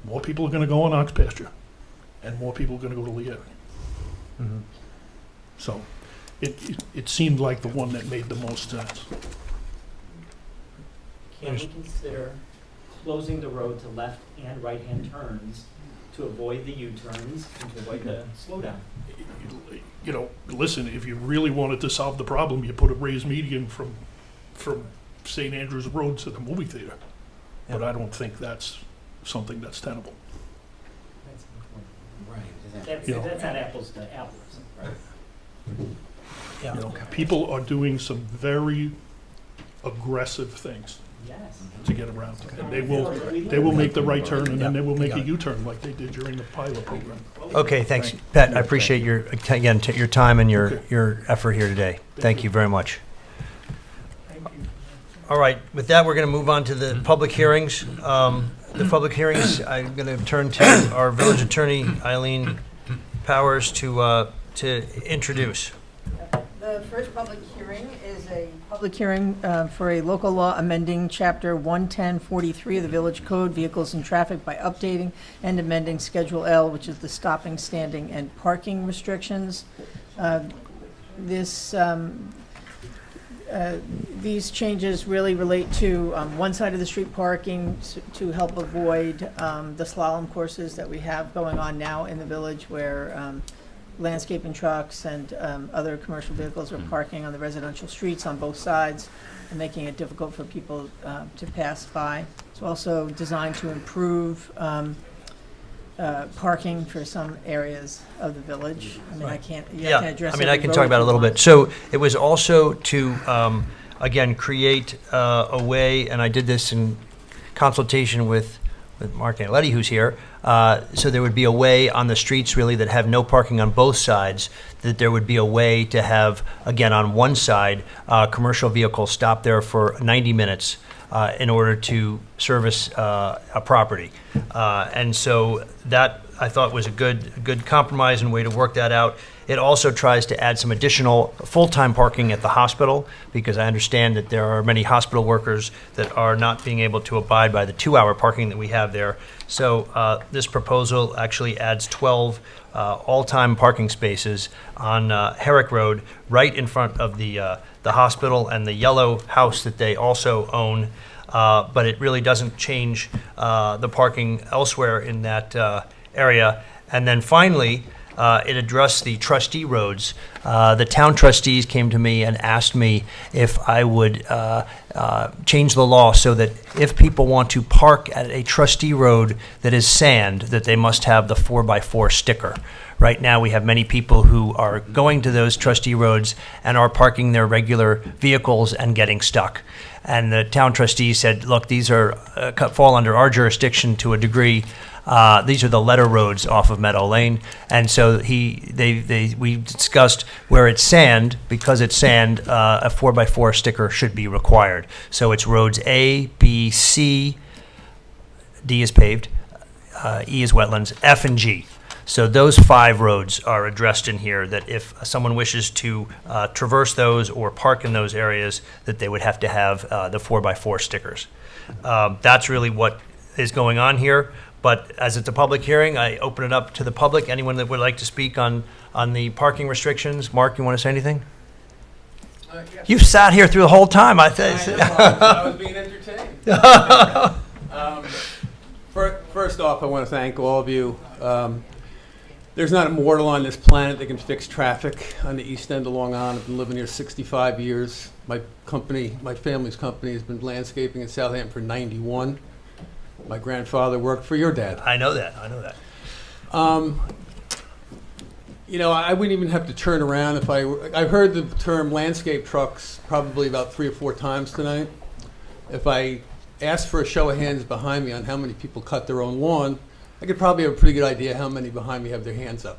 More people are going to go on Ox Pasture, and more people are going to go to Lee Avenue. So it seemed like the one that made the most sense. Can we consider closing the road to left and right-hand turns to avoid the U-turns and to avoid the slowdown? You know, listen, if you really wanted to solve the problem, you put a raised median from St. Andrews Road to the movie theater. But I don't think that's something that's tenable. That's You know. that's not apples to apples, right? You know, people are doing some very aggressive things Yes. to get around. And they will make the right turn, and then they will make a U-turn like they did during the pilot program. Okay, thanks, Pat. I appreciate your, again, your time and your effort here today. Thank you very much. All right, with that, we're going to move on to the public hearings. The public hearings, I'm going to turn to our village attorney, Eileen Powers, to introduce. The first public hearing is a public hearing for a local law amending Chapter 11043 of the Village Code, Vehicles and Traffic, by updating and amending Schedule L, which is the stopping, standing, and parking restrictions. This These changes really relate to one side of the street parking to help avoid the slalom courses that we have going on now in the village, where landscaping trucks and other commercial vehicles are parking on the residential streets on both sides and making it difficult for people to pass by. It's also designed to improve parking for some areas of the village. I mean, I can't, you have to address I mean, I every can road talk about it a if little you bit. So it was also to, again, create a way, and I did this in consultation with Mark Antoletti, who's here, so there would be a way on the streets really that have no parking on both sides, that there would be a way to have, again, on one side, commercial vehicles stop there for 90 minutes in order to service a property. And so that, I thought, was a good compromise and way to work that out. It also tries to add some additional full-time parking at the hospital, because I understand that there are many hospital workers that are not being able to abide by the 2-hour parking that we have there. So this proposal actually adds 12 all-time parking spaces on Herrick Road, right in front of the hospital and the yellow house that they also own. But it really doesn't change the parking elsewhere in that area. And then finally, it addressed the trustee roads. The town trustees came to me and asked me if I would change the law so that if people want to park at a trustee road that is sand, that they must have the 4x4 sticker. Right now, we have many people who are going to those trustee roads and are parking their regular vehicles and getting stuck. And the town trustees said, look, these are fall under our jurisdiction to a degree. These are the letter roads off of Meadow Lane. And so we discussed where it's sand, because it's sand, a 4x4 sticker should be required. So it's roads A, B, C, D is paved, E is wetlands, F and G. So those 5 roads are addressed in here, that if someone wishes to traverse those or park in those areas, that they would have to have the 4x4 stickers. That's really what is going on here. But as it's a public hearing, I open it up to the public. Anyone that would like to speak on the parking restrictions. Mark, you want to say anything? You've sat here through the whole time. I was being entertained. First off, I want to thank all of you. There's not a mortal on this planet that can fix traffic on the east end of Long Island. I've been living here 65 years. My family's company has been landscaping in Southampton for 91. My grandfather worked for your dad. I know that. You know, I wouldn't even have to turn around if I've heard the term landscape trucks probably about 3 or 4 times tonight. If I asked for a show of hands behind me on how many people cut their own lawn, I could probably have a pretty good idea how many behind me have their hands up.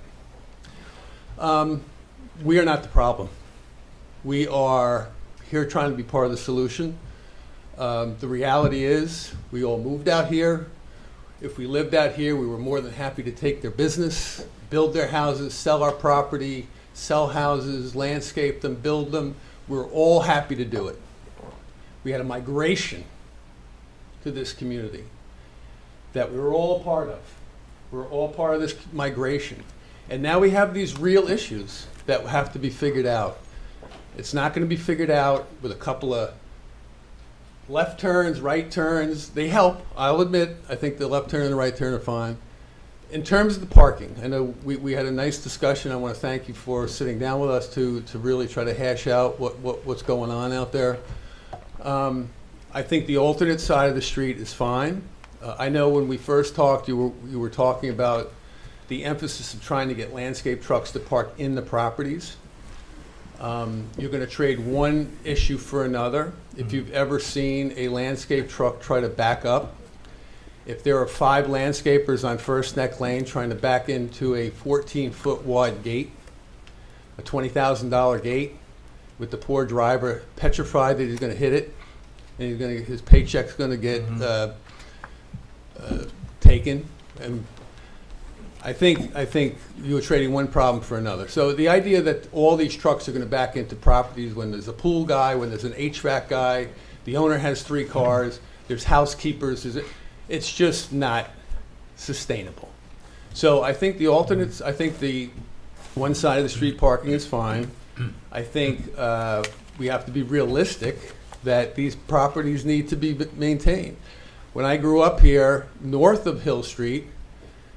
We are not the problem. We are here trying to be part of the solution. The reality is, we all moved out here. If we lived out here, we were more than happy to take their business, build their houses, sell our property, sell houses, landscape them, build them. We're all happy to do it. We had a migration to this community that we were all a part of. We're all part of this migration. And now we have these real issues that have to be figured out. It's not going to be figured out with a couple of left turns, right turns. They help, I'll admit. I think the left turn and the right turn are fine. In terms of the parking, I know we had a nice discussion. I want to thank you for sitting down with us to really try to hash out what's going on out there. I think the alternate side of the street is fine. I know when we first talked, you were talking about the emphasis of trying to get landscape trucks to park in the properties. You're going to trade one issue for another. If you've ever seen a landscape truck try to back up, if there are 5 landscapers on First Neck Lane trying to back into a 14-foot wide gate, a $20,000 gate, with the poor driver petrified that he's going to hit it, and his paycheck's going to get taken, and I think you were trading one problem for another. So the idea that all these trucks are going to back into properties when there's a pool guy, when there's an HVAC guy, the owner has 3 cars, there's housekeepers, it's just not sustainable. So I think the alternates, I think the one side of the street parking is fine. I think we have to be realistic that these properties need to be maintained. When I grew up here, north of Hill Street,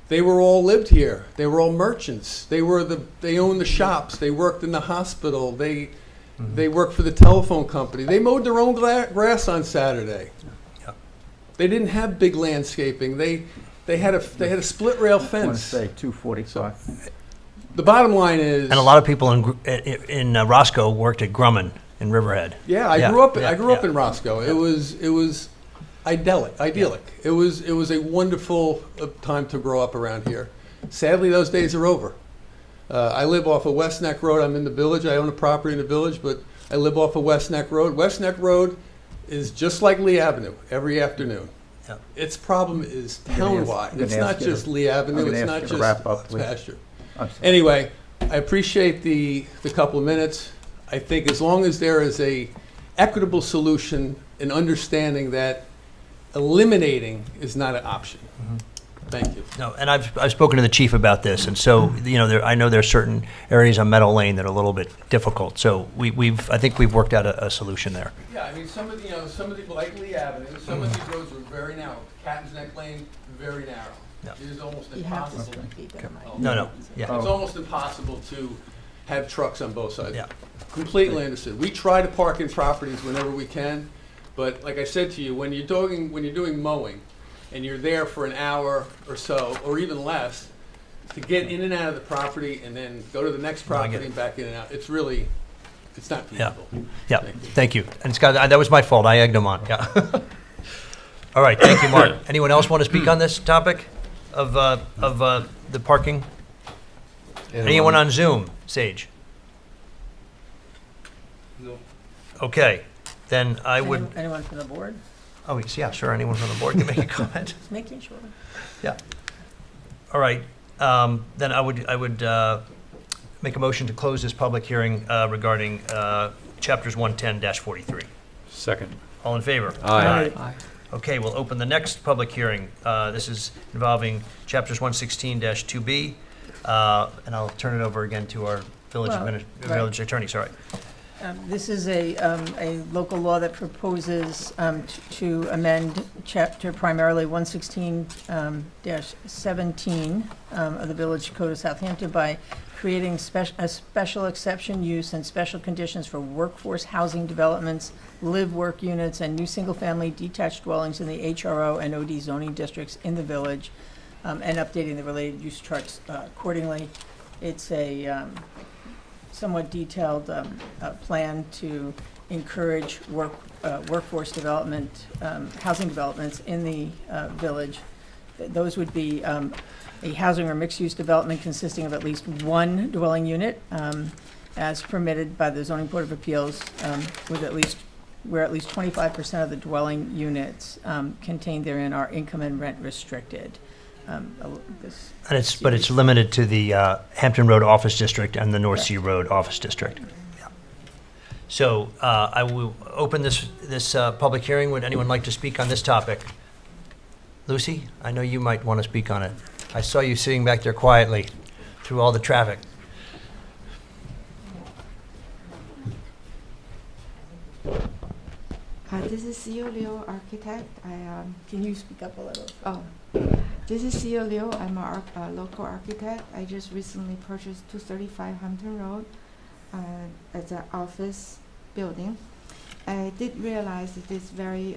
they were all lived here. They were all merchants. They owned the shops. They worked in the hospital. They worked for the telephone company. They mowed their own grass on Saturday. Yeah. They didn't have big landscaping. They had a split rail I want to fence. say 245. The bottom line is, And a lot of people in Roscoe worked at Grumman in Riverhead. yeah, I grew up in Roscoe. It was idyllic. It was a wonderful time to grow up around here. Sadly, those days are over. I live off of West Neck Road. I'm in the village. I own a property in the village, but I live off of West Neck Road. West Neck Road is just like Lee Avenue every afternoon. Yeah. Its problem is I'm gonna town-wide. ask It's you not to- just Lee I'm Avenue. gonna It's ask not you to just wrap up, please. pasture. I'm sorry. Anyway, I appreciate the couple of minutes. I think as long as there is a equitable solution and understanding that eliminating is not an option. Thank you. No, and I've spoken to the chief about this, and so, you know, I know there are certain areas on Meadow Lane that are a little bit difficult, so I think we've worked out a solution there. Yeah, I mean, some of the, like Lee Avenue, some of these roads are very narrow. Captain's Neck Lane, very narrow. Yeah. It is almost You have to impossible. keep it in mind. No, yeah. It's almost impossible to have trucks on both sides. Yeah. Completely understood. We try to park in properties whenever we can, but like I said to you, when you're doing mowing, and you're there for an hour or so, or even less, to get in and out of the property and then go to the next No, I get property and back in and out, it's not Yeah, feasible. yeah, thank you. And Scott, that was my fault, I egged him on, yeah. All right, thank you, Mark. Anyone else want to speak on this topic of the parking? Anyone on Zoom, Sage? No. Okay, then I would, Anyone from the board? oh, yeah, sure, anyone from the board can make a comment. Just making sure. Yeah. All right, then I would make a motion to close this public hearing regarding chapters 110-43. Second. All in favor? Aye. Okay, we'll open the next public hearing. This is involving chapters 116-2B, and I'll turn it over again to our village attorney, sorry. This is a local law that proposes to amend chapter primarily 116-17 of the Village Code of Southampton by creating a special exception use and special conditions for workforce housing developments, live-work units, and new single-family detached dwellings in the HRO and OD zoning districts in the village, and updating the related use charts accordingly. It's a somewhat detailed plan to encourage workforce development, housing developments in the village. Those would be a housing or mixed-use development consisting of at least one dwelling unit, as permitted by the Zoning Board of Appeals, where at least 25% of the dwelling units contained therein are income and rent restricted. But it's limited to the Hampton Road Office District and the North Sea Road Office District. Yeah. So I will open this public hearing. Would anyone like to speak on this topic? Lucy, I know you might want to speak on it. I saw you sitting back there quietly through all the traffic. This is CEO Liu, architect. Can you speak up a little? Oh, this is CEO Liu. I'm a local architect. I just recently purchased 235 Hampton Road as an office building. I did realize that there's very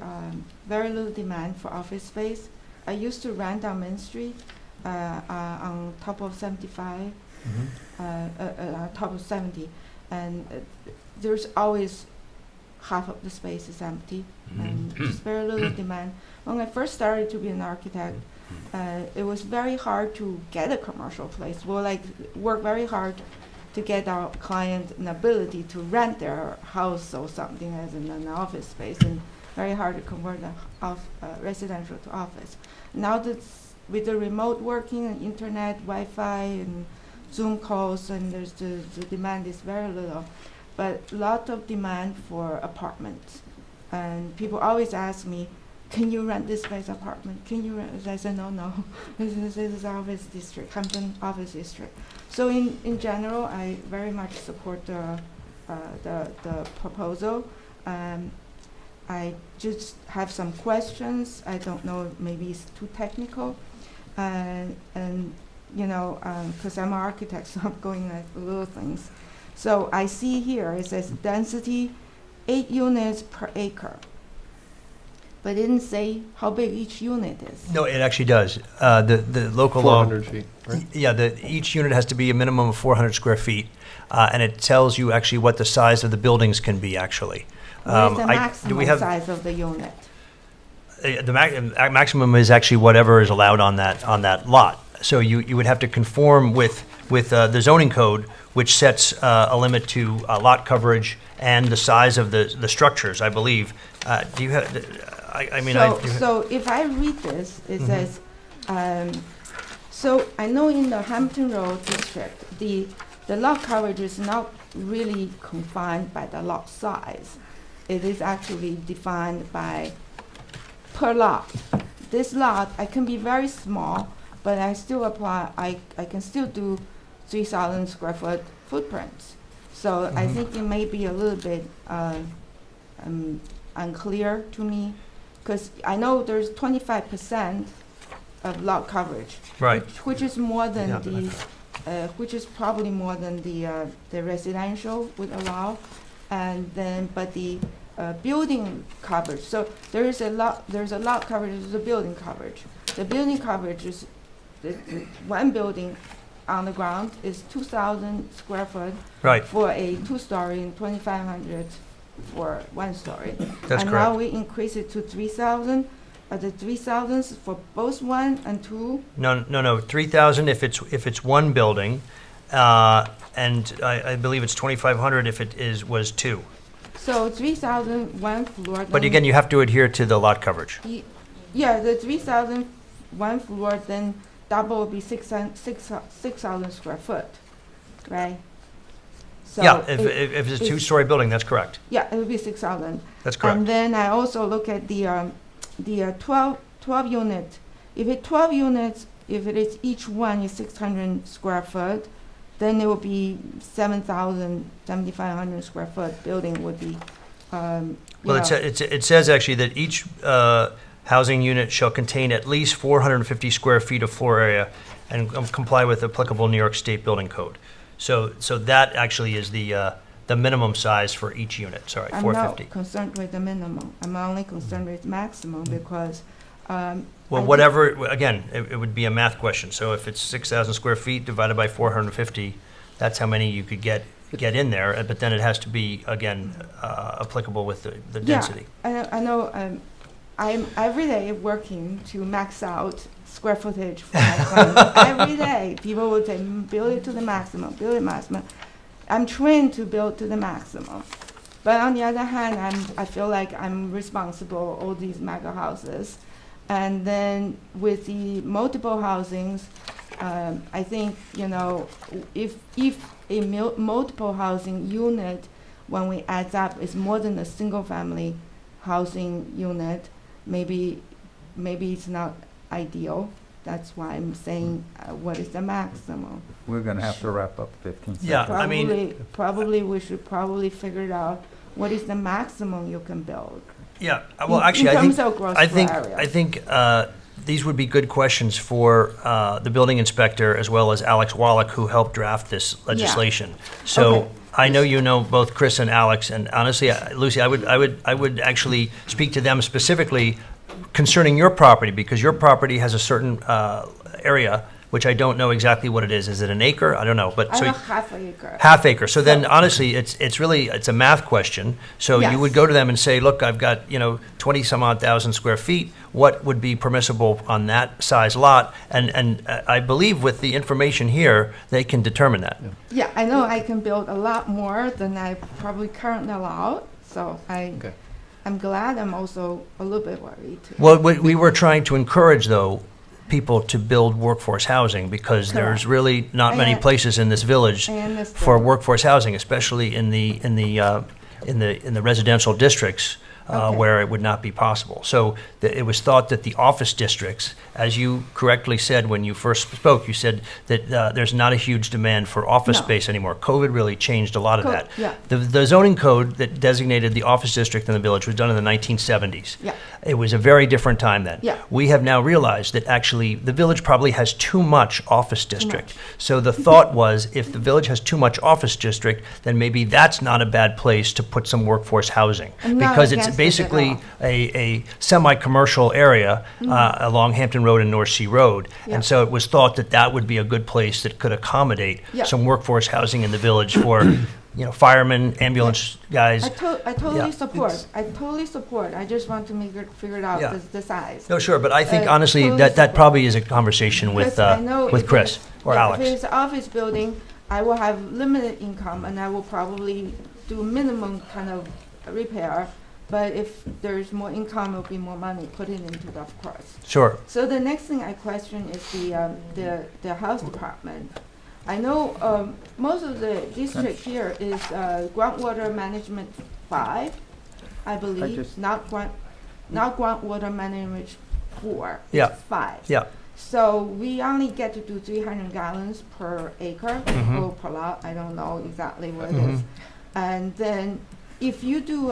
little demand for office space. I used to rent on Main Street on top of 75, top of 70, and there's always half of the space is empty and just very little demand. When I first started to be an architect, it was very hard to get a commercial place. We'll work very hard to get our client an ability to rent their house or something as an office space, and very hard to convert residential to office. Now that with the remote working and internet, Wi-Fi and Zoom calls, and the demand is very little, but a lot of demand for apartments. And people always ask me, can you rent this space apartment? Can you rent? I said, no. This is office district, Hampton office district. So in general, I very much support the the proposal. I just have some questions. I don't know, maybe it's too technical. And you know, because I'm an architect, so I'm going at little things. So I see here, it says density 8 units per acre. But it didn't say how big each unit is. No, it actually does. The local law. 400 feet, right? Yeah, each unit has to be a minimum of 400 square feet, and it tells you actually what the size of the buildings can be, actually. What is the do maximum we have, size of the unit? the maximum is actually whatever is allowed on that lot. So you would have to conform with the zoning code, which sets a limit to lot coverage and the size of the structures, I believe. Do you have, I mean, So if I read this, it says, so I know in the Hampton Road district, the lot coverage is not really confined by the lot size. It is actually defined by per lot. This lot, I can be very small, but I still apply, I can still do 3,000 square foot footprints. So I think it may be a little bit unclear to me, because I know there's 25% of lot coverage, Right. which is more than Yeah. which is probably more than the residential would allow, and then but the building coverage. So there's a lot coverage. There's a building coverage. The building coverage is the one building on the ground is 2,000 square foot Right. for a 2-story and 2,500 for 1 story. That's and now correct. we increase it to 3,000. Are the 3,000s for both 1 and 2? No. 3,000 if it's one building, and I believe it's 2,500 if it was two. So 3,000 1 floor. But again, you have to adhere to the lot coverage. Yeah, the 3,000 1 floor, then double would be 6,000 square foot, right? So Yeah, if it's a two-story building, that's correct. Yeah, it would be 6,000. That's correct. And then I also look at the 12 unit. If it 12 units, if it is each one is 600 square foot, then it will be 7,500 square foot building would be. Well, it says actually that each housing unit shall contain at least 450 square feet of floor area and comply with applicable New York State Building Code. So that actually is the minimum size for each unit. Sorry, I'm 450. not concerned with the minimum. I'm only concerned with maximum because. Well, whatever. Again, it would be a math question. So if it's 6,000 square feet divided by 450, that's how many you could get in there. But then it has to be again applicable with the density. Yeah, I know. I'm every day working to max out square footage for my clients. Every day, people would say, build it to the maximum, build it maximum. I'm trained to build to the maximum. But on the other hand, I feel like I'm responsible for all these mega houses. And then with the multiple housings, I think, you know, if a multiple housing unit, when we add up, is more than a single family housing unit, maybe it's not ideal. That's why I'm saying what is the maximum. We're going to have to wrap up 15 seconds. Yeah, I mean, probably we should figure it out what is the maximum you can build. Yeah, well, actually, in terms of gross floor area. I think these would be good questions for the building inspector as well as Alex Wallach, who helped draft this legislation. So Okay. I know you know both Chris and Alex, and honestly, Lucy, I would actually speak to them specifically concerning your property, because your property has a certain area, which I don't know exactly what it is. Is it an acre? I don't know, but I so have half an acre. half acre. So then, honestly, it's a math question. So you would Yes. go to them and say, look, I've got 20 some odd thousand square feet. What would be permissible on that size lot? And I believe with the information here, they can determine that. Yeah, I know I can build a lot more than I probably currently allowed. So I'm glad. I'm also a little bit worried too. Well, we were trying to encourage, though, people to build workforce housing, because there's Correct. really not many places in this village I understand. for workforce housing, especially in the residential districts. where it would not be possible. So it was thought that the office districts, as you correctly said when you first spoke, you said that there's not a huge demand for office No. space anymore. COVID really changed a lot of that. Yeah. The zoning code that designated the office district in the village was done in the 1970s. Yeah. It was a very different time then. Yeah. We have now realized that actually the village probably has too much office district. So the thought was, if the village has too much office district, then maybe that's not a bad place to put some workforce housing. I'm not Because it's against it at basically all. a semi-commercial area along Hampton Road and North Sea Road. Yeah. And so it was thought that that would be a good place that could accommodate Yeah. some workforce housing in the village for, firemen, ambulance guys. I totally Yeah. support. I totally support. I just want to figure it out Yeah. the size. No, sure, but I think I honestly, totally that support. probably is a conversation with, Because I know with if Chris or If Alex. it's an office building, I will have limited income and I will probably do minimum kind of repair. But if there's more income, it'll be more money put in into it, of course. Sure. So the next thing I question is the house department. I know most of the district here is groundwater management 5, I believe, just- not groundwater management 4. Yeah. It's 5. Yeah. So we only get to do 300 gallons per acre Mhm. or per lot. I don't know exactly what it Mhm. is. And then if you do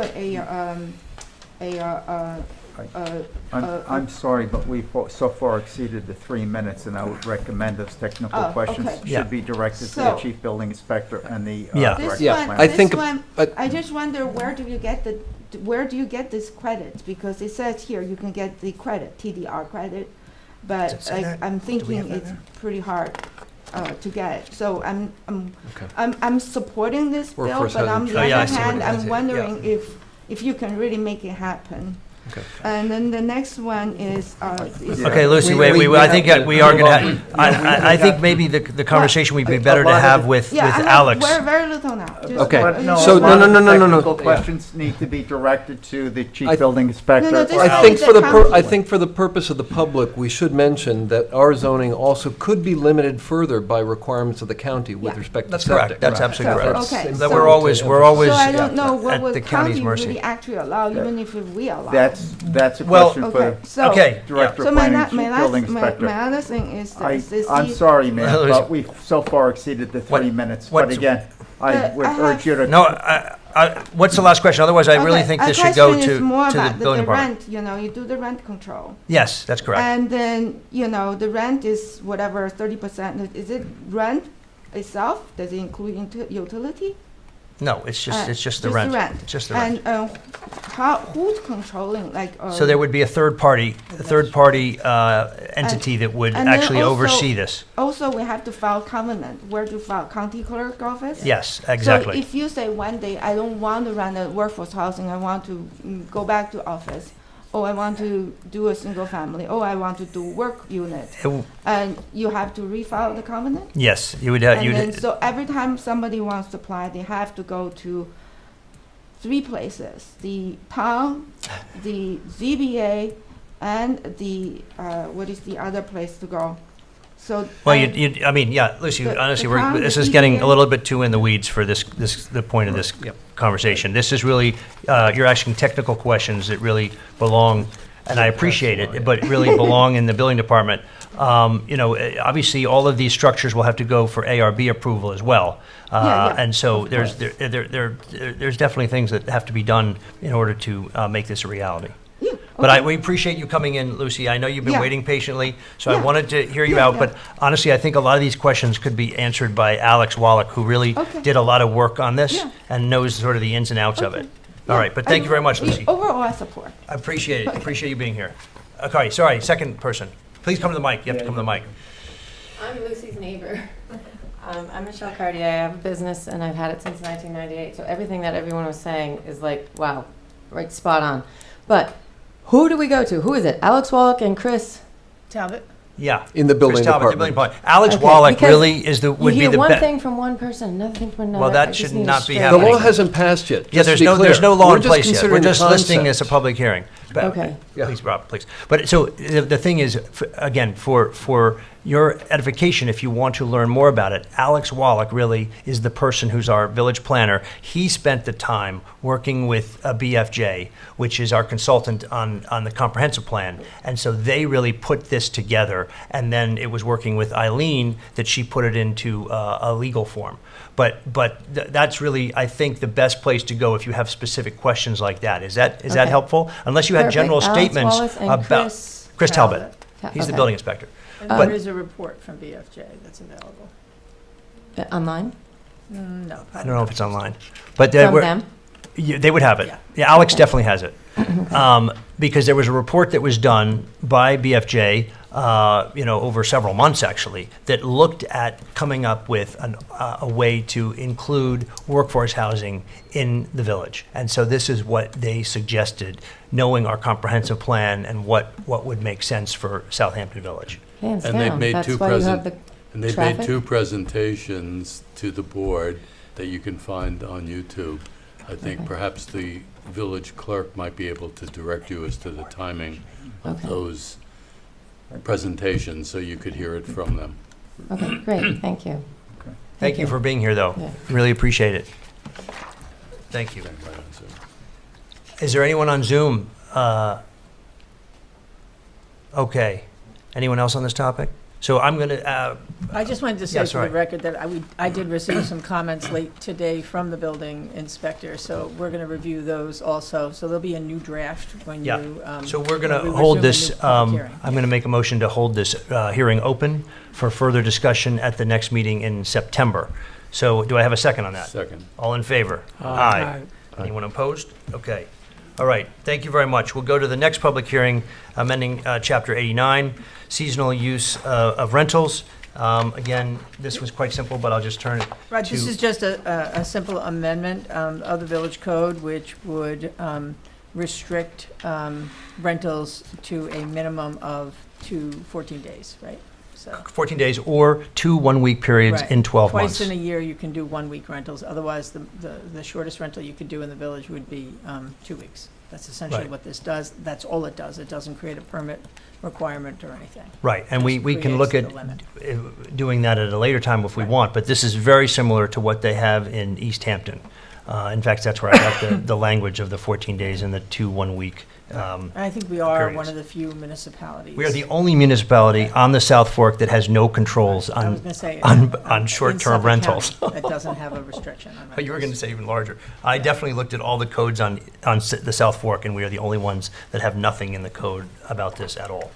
I'm sorry, but we've so far exceeded the 3 minutes, and I would recommend those technical Oh, questions okay. Yeah. should be directed to the So- chief building inspector and the Yeah. This director Yeah, of one, planning. I think- this one, but- I just wonder where do you get this credit? Because it says here you can get the credit, TDR credit, Does it but say that? I'm Do we have thinking that it's there? pretty hard to get. So Okay. I'm supporting this bill, Workforce but on housing. the Oh, yeah, I other see what hand, it is. I'm wondering if you can really make it happen. Okay. And then the next one is Okay, Lucy, We- we I think have to we are move going on. to, I think maybe the conversation would be better to lot of have it- with Yeah, I have Alex. very little now. Just- Okay. But no, So, a lot no, of no, no, no, no. technical questions need to be directed to the I- chief building inspector. No, no, this or is- I think the for the county. I think for the purpose of the public, we should mention that our zoning also could be limited further by requirements of the county with Yeah. respect to That's septic. correct, that's absolutely So, correct. okay, That so- we're always So I don't know what at would the county's county mercy. really actually allow, even if we allow. That's a Well, question Okay, for so. Okay, director So of my, planning, na- chief my building last, my, inspector. my other thing is this. I'm sorry, ma'am, Lucy. but we've so far exceeded the 3 minutes. what- But again, I would I have- urge you to. No, what's the last question? Otherwise, I really Okay, think our this should go question is more to the about building department. rent, you do the rent control. Yes, that's correct. And then, the rent is whatever, 30%. Is it rent itself? Does it include utility? No, it's just the rent. Just the rent. And who's controlling, like? So there would be a third party entity that would and then actually also- oversee this. Also, we have to file covenant. Where to file? County clerk office? Yes, exactly. So if you say one day, I don't want to run a workforce housing, I want to go back to office, or I want to do a single family, or I want to do work unit, and you have to refile the covenant? Yes, you would. And then, so every time somebody wants to apply, they have to go to 3 places: the town, the ZBA, and the what is the other place to go? So Well, and I mean, yeah, Lucy, the- honestly, the town, this the is getting a ZBA. little bit too in the weeds for the point of this conversation. This is really, you're asking technical questions that really belong, and I appreciate it, but really belong in the building department. Obviously, all of these structures will have to go for ARB approval as well. And so there's definitely things that have to be done in order to make this a reality. But we appreciate you coming in, Lucy. I know you've been Yeah. waiting patiently, so I Yeah. wanted to hear you Yeah, out. yeah. But honestly, I think a lot of these questions could be answered by Alex Wallach, who really Okay. did a lot of work on this Yeah. and knows sort of the ins and outs of Okay. it. All right, but thank you very much, Lucy. Overall, I support. I appreciate it. Appreciate you being here. Okay, sorry, second person. Please come to the mic. You have to come to the mic. I'm Lucy's neighbor. I'm Michelle Cartier. I have a business and I've had it since 1998. So everything that everyone was saying is like, wow, right, spot on. But who do we go to? Who is it? Alex Wallach and Chris Talbot? Yeah. In the building Chris Talbot, the department. building department. Alex Okay, Wallach because really would you be hear the one best. thing from one person, another thing from another. Well, that I just should need not a be straight The happening. law hasn't passed yet. Yeah, just to be there's no clear. law We're in just place yet. We're considering the just listing concept. this a public hearing. But- Okay. Please, Rob, please. But so the thing is, again, for your edification, if you want to learn more about it, Alex Wallach really is the person who's our village planner. He spent the time working with BFJ, which is our consultant on the comprehensive plan. And so they really put this together. And then it was working with Eileen that she put it into a legal form. But that's really, I think, the best place to go if you have specific questions like that. Is that Okay. helpful? Unless you had general Perfect. Alex statements Wallace and about Chris Talbot. He's the Okay. building inspector. And But- there is a report from BFJ that's available. Online? No. I don't know if it's online, but From them? They would have it. Yeah, Alex definitely has it. Because there was a report that was done by BFJ, over several months actually, that looked at coming up with a way to include workforce housing in the village. And so this is what they suggested, knowing our comprehensive plan and what would make sense for Southampton Village. Hands And they've down. made That's two why you have the and they've made traffic. two presentations to the board that you can find on YouTube. I think Okay. perhaps the village clerk might be able to direct you as to the timing of Okay. those presentations, so you could hear it from them. Okay, great, thank you. Thank you for being here, though. Yeah. Really appreciate it. Thank you. Is there anyone on Zoom? Okay. Anyone else on this topic? So I'm going to, I just wanted to say Yeah, for sorry. the record that I did receive some comments late today from the building inspector, so we're going to review those also. So there'll be a new draft when yeah. you. So we're going when to we hold resume a this, new public hearing. I'm going to make a motion to hold this hearing open for further discussion at the next meeting in September. So do I have a second on that? Second. All in favor? Aye. Anyone opposed? Okay. All right, thank you very much. We'll go to the next public hearing, amending Chapter 89, seasonal use of rentals. Again, this was quite simple, but I'll just turn it Right, to... this is just a simple amendment of the village code, which would restrict rentals to a minimum of 14 days, right? So 14 days or 2 one-week periods right. in 12 months. Twice in a year, you can do 1 week rentals. Otherwise, the shortest rental you could do in the village would be 2 weeks. That's essentially Right. what this does. That's all it does. It doesn't create a permit requirement or anything. Right, and we Just can look creates at the limit. doing that at a later time if we want, but this is very similar to what they have in East Hampton. In fact, that's where I got the language of the 14 days and the 2 one-week And I think we are one periods. of the few municipalities. We are the only municipality on the South Fork that has no controls I was on, gonna say, on in short-term Suffolk rentals. County, It doesn't have a restriction on But you were going to rentals. say even larger. I definitely looked at all the codes on the South Fork, and we are the only ones that have nothing in the code about this at all.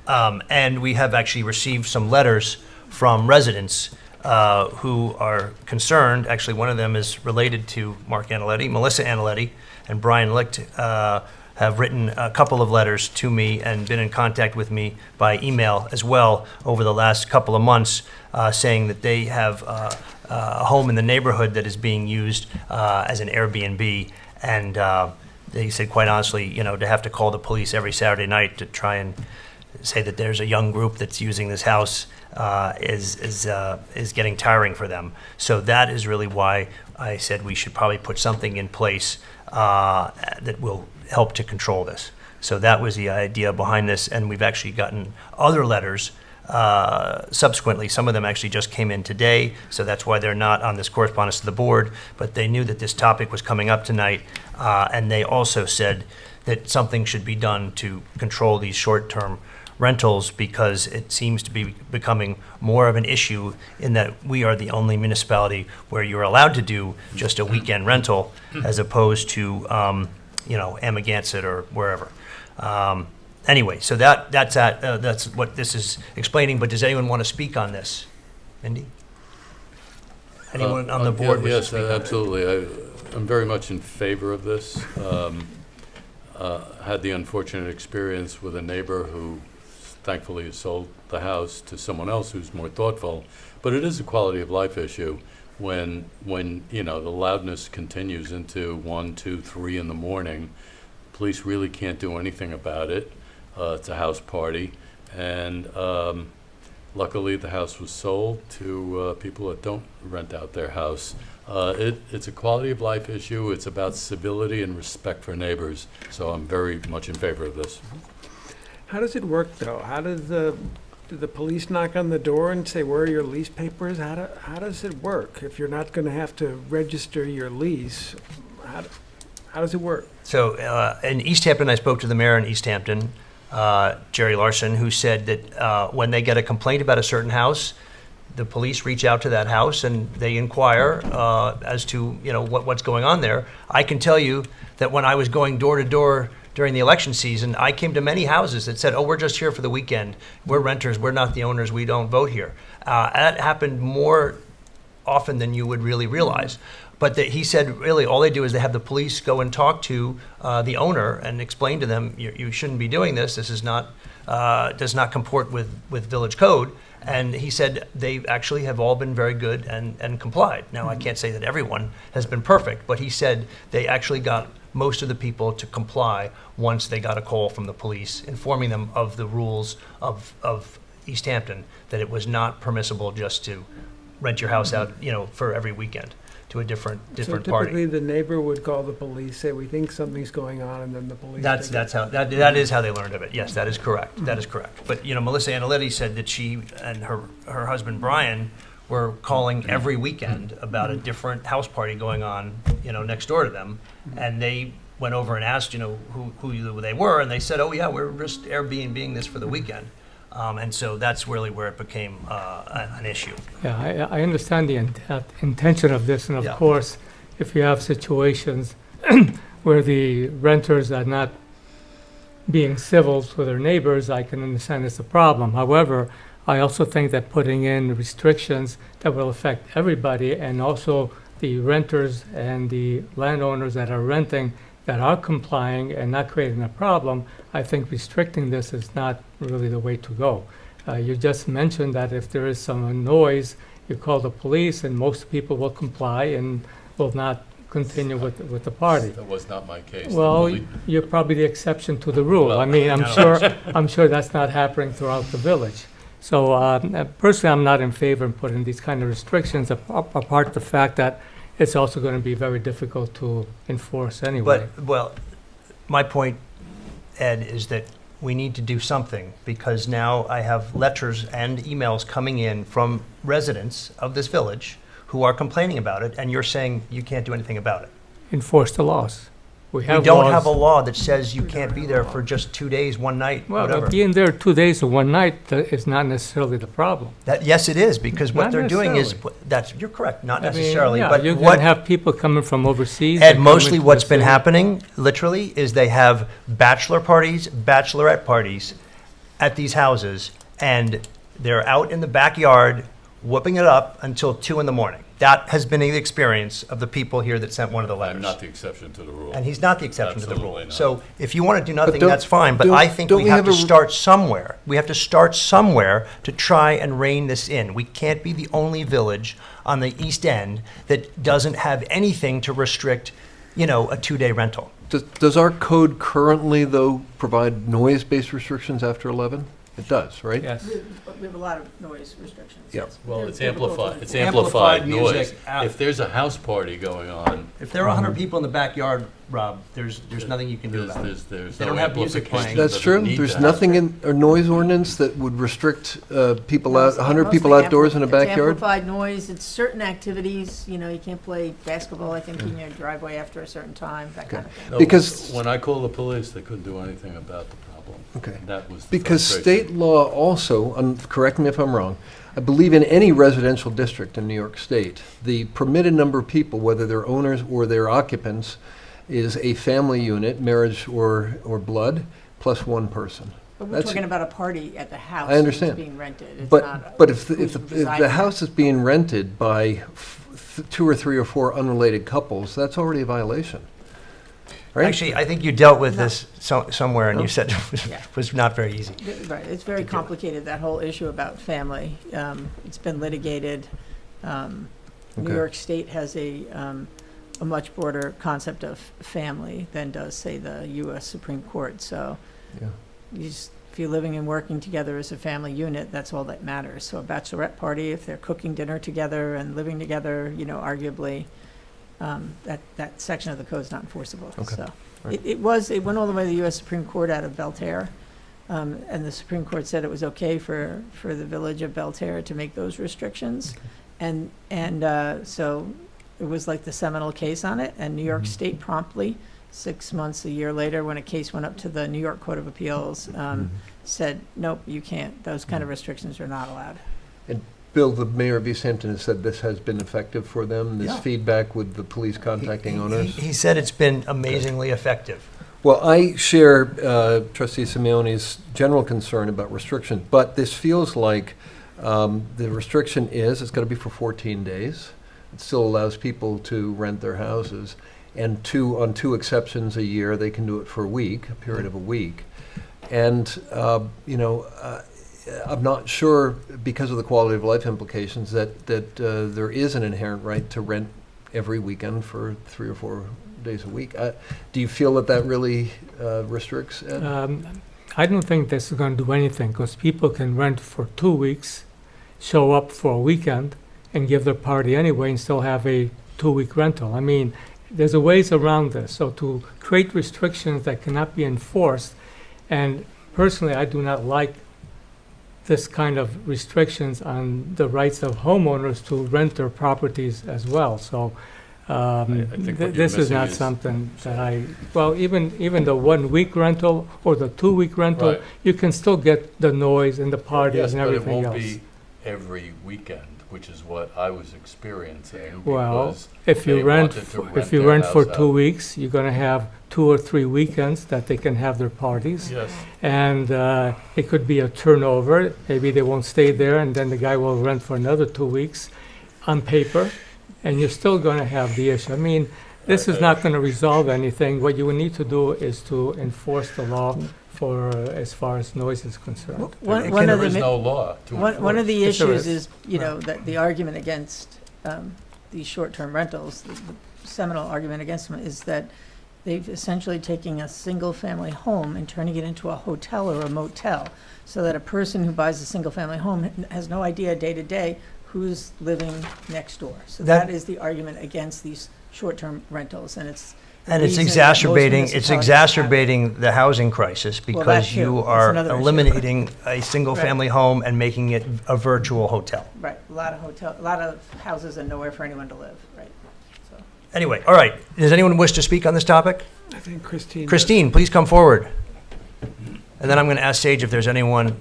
And we have actually received some letters from residents who are concerned. Actually, one of them is related to Mark Analetti, Melissa Analetti, and Brian Licht have written a couple of letters to me and been in contact with me by email as well over the last couple of months, saying that they have a home in the neighborhood that is being used as an Airbnb, and they said, quite honestly, to have to call the police every Saturday night to try and say that there's a young group that's using this house is getting tiring for them. So that is really why I said we should probably put something in place that will help to control this. So that was the idea behind this, and we've actually gotten other letters subsequently. Some of them actually just came in today, so that's why they're not on this correspondence to the board, but they knew that this topic was coming up tonight, and they also said that something should be done to control these short-term rentals, because it seems to be becoming more of an issue in that we are the only municipality where you're allowed to do just a weekend rental as opposed to, Amagansett or wherever. Anyway, so that's what this is explaining, but does anyone want to speak on this? Mindy? Anyone on the board wish to Yes, speak on it? absolutely. I'm very much in favor of this. Had the unfortunate experience with a neighbor who thankfully sold the house to someone else who's more thoughtful. But it is a quality of life issue when the loudness continues into 1, 2, 3 in the morning. Police really can't do anything about it. It's a house party, and luckily the house was sold to people that don't rent out their house. It's a quality of life issue. It's about civility and respect for neighbors. So I'm very much in favor of this. How does it work, though? How does do the police knock on the door and say, where are your lease papers? How does it work? If you're not going to have to register your lease, how does it work? So in East Hampton, I spoke to the mayor in East Hampton, Jerry Larson, who said that when they get a complaint about a certain house, the police reach out to that house and they inquire as to what's going on there. I can tell you that when I was going door to door during the election season, I came to many houses that said, "Oh, we're just here for the weekend. We're renters. We're not the owners. We don't vote here." That happened more often than you would really realize. But he said, really, all they do is they have the police go and talk to the owner and explain to them, you shouldn't be doing this. This is not does not comport with village code. And he said they actually have all been very good and complied. Now, I can't say that everyone has been perfect, but he said they actually got most of the people to comply once they got a call from the police informing them of the rules of East Hampton, that it was not permissible just to rent your house out, for every weekend to a different So party. typically, the neighbor would call the police, say, we think something's going on, and then the police. That is how they learned of it. Yes, that is correct. That is correct. But Melissa Analetti said that she and her husband Brian were calling every weekend about a different house party going on, next door to them, and they went over and asked, who they were, and they said, "Oh yeah, we're just Airbnb-ing this for the weekend." And so that's really where it became an issue. Yeah, I understand the intention of this, and of Yeah. course, if you have situations where the renters are not being civil to their neighbors, I can understand it's a problem. However, I also think that putting in restrictions that will affect everybody, and also the renters and the landowners that are renting that are complying and not creating a problem, I think restricting this is not really the way to go. You just mentioned that if there is some noise, you call the police and most people will comply and will not continue with the party. That was not my case. Well, you're probably the exception to the rule. I mean, I'm sure that's not happening throughout the village. So personally, I'm not in favor of putting these kind of restrictions, apart the fact that it's also going to be very difficult to enforce anyway. But, my point, Ed, is that we need to do something, because now I have letters and emails coming in from residents of this village who are complaining about it, and you're saying you can't do anything about it. Enforce the laws. We We don't have a law that says you can't be there for just 2 days, one night, Well, whatever. being there 2 days or one night is not necessarily the problem. Yes, it is, because what Not they're doing is, necessarily. you're correct, not I mean, necessarily, yeah, but you're what going to have people coming from overseas. And that come mostly into what's the been city. happening, literally, is they have bachelor parties, bachelorette parties at these houses, and they're out in the backyard whooping it up until 2 in the morning. That has been the experience of the people here that sent one of the I'm letters. not the exception to the rule. And he's not the exception to the rule. Absolutely not. So if you want to do nothing, don't- that's fine, but don't- I think don't we we have have to a- start somewhere. We have to start somewhere to try and rein this in. We can't be the only village on the East End that doesn't have anything to restrict, a 2-day rental. Does our code currently, though, provide noise-based restrictions after 11? It does, right? Yes. We have a lot of noise restrictions. Yeah. Well, They're it's difficult amplified, to it's enforce. amplified Amplified noise. music out. If there's a house party going on, If there are 100 people in the backyard, Rob, there's nothing you can do about it. there's They no don't have music amplification. playing. That's Doesn't true. need There's to nothing happen. in our noise ordinance that would restrict people No, out, it's 100 people mostly outdoors in a it's backyard? amplified noise, it's certain activities, you can't play basketball, I think, in your driveway after a certain time, that kind of thing. No, Because- when I called the police, they couldn't do anything about the problem. Okay. That was the Because frustration. state law also, correct me if I'm wrong, I believe in any residential district in New York State, the permitted number of people, whether they're owners or they're occupants, is a family unit, marriage or blood, plus one person. But we're That's- talking about a party at the house. I understand. That's being rented. It's not But if who's the residing. house is being rented by 2 or 3 or 4 unrelated couples, that's already a violation. Right? Actually, I think you dealt with this somewhere, and No? you said it was not very easy. Right, it's very complicated, that whole issue about family. It's been litigated. New Okay. York State has a much broader concept of family than does, say, the U.S. Supreme Court. So Yeah. these if you're living and working together as a family unit, that's all that matters. So a bachelorette party, if they're cooking dinner together and living together, you know, arguably, that section of the code is not enforceable. Okay. So Right. it went all the way to the U.S. Supreme Court out of Belterre. And the Supreme Court said it was okay for the village of Belterre to make those restrictions. And so it was like the seminal case on it, and New York State promptly, 6 months, a year later, when a case went up to the New York Court of Appeals, said, nope, you can't, those kind of restrictions are not allowed. And Bill, the mayor of East Hampton has said this has been effective for them, this Yeah. feedback with the police contacting owners? He said it's been amazingly effective. Well, I share Trustee Simeone's general concern about restrictions, but this feels like the restriction is, it's got to be for 14 days. It still allows people to rent their houses, and on two exceptions a year, they can do it for a week, a period of a week. And, I'm not sure, because of the quality of life implications, that there is an inherent right to rent every weekend for 3 or 4 days a week. Do you feel that really restricts it? I don't think this is going to do anything, because people can rent for 2 weeks, show up for a weekend, and give their party anyway, and still have a 2-week rental. I mean, there's a ways around this. So to create restrictions that cannot be enforced, and personally, I do not like this kind of restrictions on the rights of homeowners to rent their properties as well. So I think what you're this is missing not is- something that even the 1 week rental or the 2 week rental, Right. you can still get the noise and the parties Yes, and but it everything won't else. be every weekend, which is what I was experiencing. Well, because if you they rent, wanted to if you their rent for house 2 out. weeks, you're gonna have 2 or 3 weekends that they can have their parties. Yes. And it could be a turnover. Maybe they won't stay there, and then the guy will rent for another 2 weeks on paper, and you're still gonna have the issue. I mean, this is not gonna resolve anything. What you would need to do is to enforce the law for, as far as noise is concerned. One of There is the no law to one of the Yes, there issues is. is, you know, that the argument against these short-term rentals, the seminal argument against them is that they've essentially taken a single-family home and turning it into a hotel or a motel, so that a person who buys a single-family home has no idea day-to-day who's living next door. So That- that is the argument against these short-term rentals, and it's the And it's reason that most exacerbating, municipalities have the housing crisis Well, that because too. you That's are another issue. eliminating a single-family home and making it a virtual hotel. Right, a lot of houses and nowhere for anyone to live, right? So. Anyway, all right. Does anyone wish to speak on this topic? I think Christine. Christine, please come forward. And then I'm going to ask Sage if there's anyone.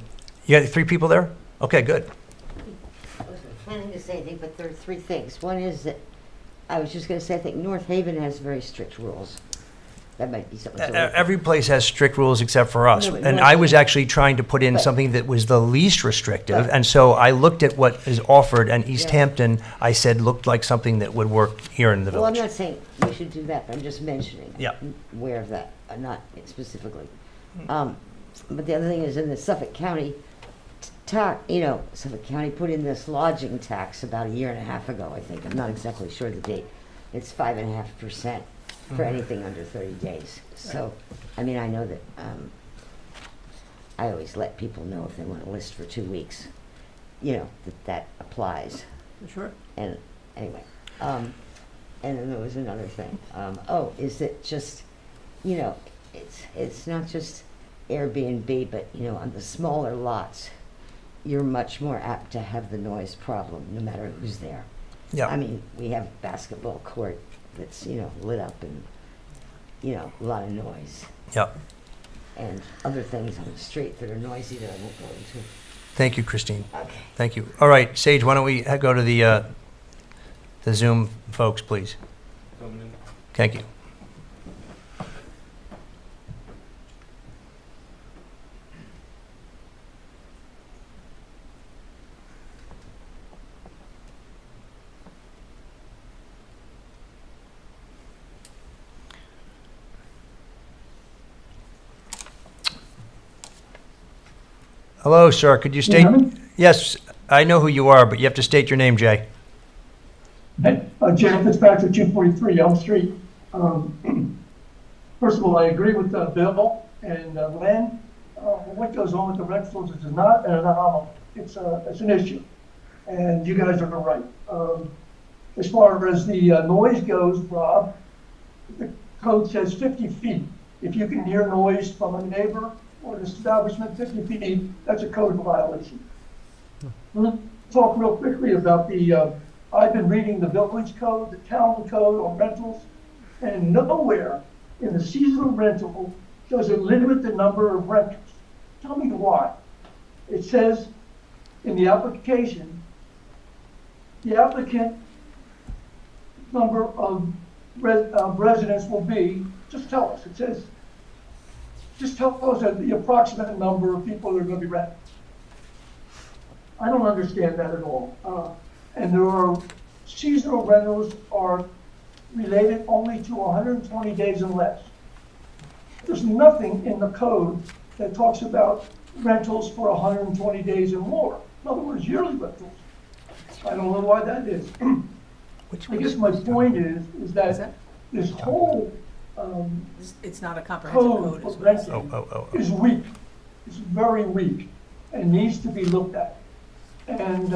You got 3 people there? Okay, good. I wasn't planning to say anything, but there are 3 things. One is that I was just going to say, I think North Haven has very strict rules. That might be something to look at. Every place has strict rules except for us. No, but And North I was Haven- actually trying to put in But- something that was the least restrictive. Right. And so I looked at what is offered, and East Yeah. Hampton, I said, looked like something that would work here in the Well, I'm village. not saying we should do that, but I'm just mentioning. Yeah. I'm aware of that, not specifically. But the other thing is in the Suffolk County, Suffolk County put in this lodging tax about 1.5 years ago, I think. I'm not exactly sure the date. It's 5.5% for anything under 30 days. So, I mean, I know that I always let people know if they want to list for 2 weeks, that applies. For sure. And anyway, and then there was another thing. Is it just, it's not just Airbnb, but on the smaller lots, you're much more apt to have the noise problem, no matter who's there. Yeah. I mean, we have a basketball court that's lit up and a lot of noise. Yep. And other things on the street that are noisy that I won't go into. Thank you, Christine. Okay. Thank you. All right, Sage, why don't we go to the Zoom folks, please? Thank you. Hello, sir. Could you state? Yes, I know who you are, but you have to state your name, Jay. Jay Fitzpatrick, 243 Elm Street. First of all, I agree with Bill and Len. what goes on with the rentals is not an anomaly. It's an issue. And you guys are right. As far as the noise goes, Rob, the code says 50 feet. If you can hear noise from a neighbor or an establishment 50 feet, that's a code violation. Let's talk real quickly about I've been reading the village code, the town code on rentals, and nowhere in the seasonal rental does it limit the number of rentals. Tell me why. It says in the application, the applicant number of residents will be, just tell us, it says, just tell us the approximate number of people that are going to be renting. I don't understand that at all. And there are, seasonal rentals are related only to 120 days and less. There's nothing in the code that talks about rentals for 120 days or more. In other words, yearly rentals. I don't know why that is. I guess my point is that this whole It's not a comprehensive code code. for is what I'm renting saying. is weak. It's very weak and needs to be looked at. And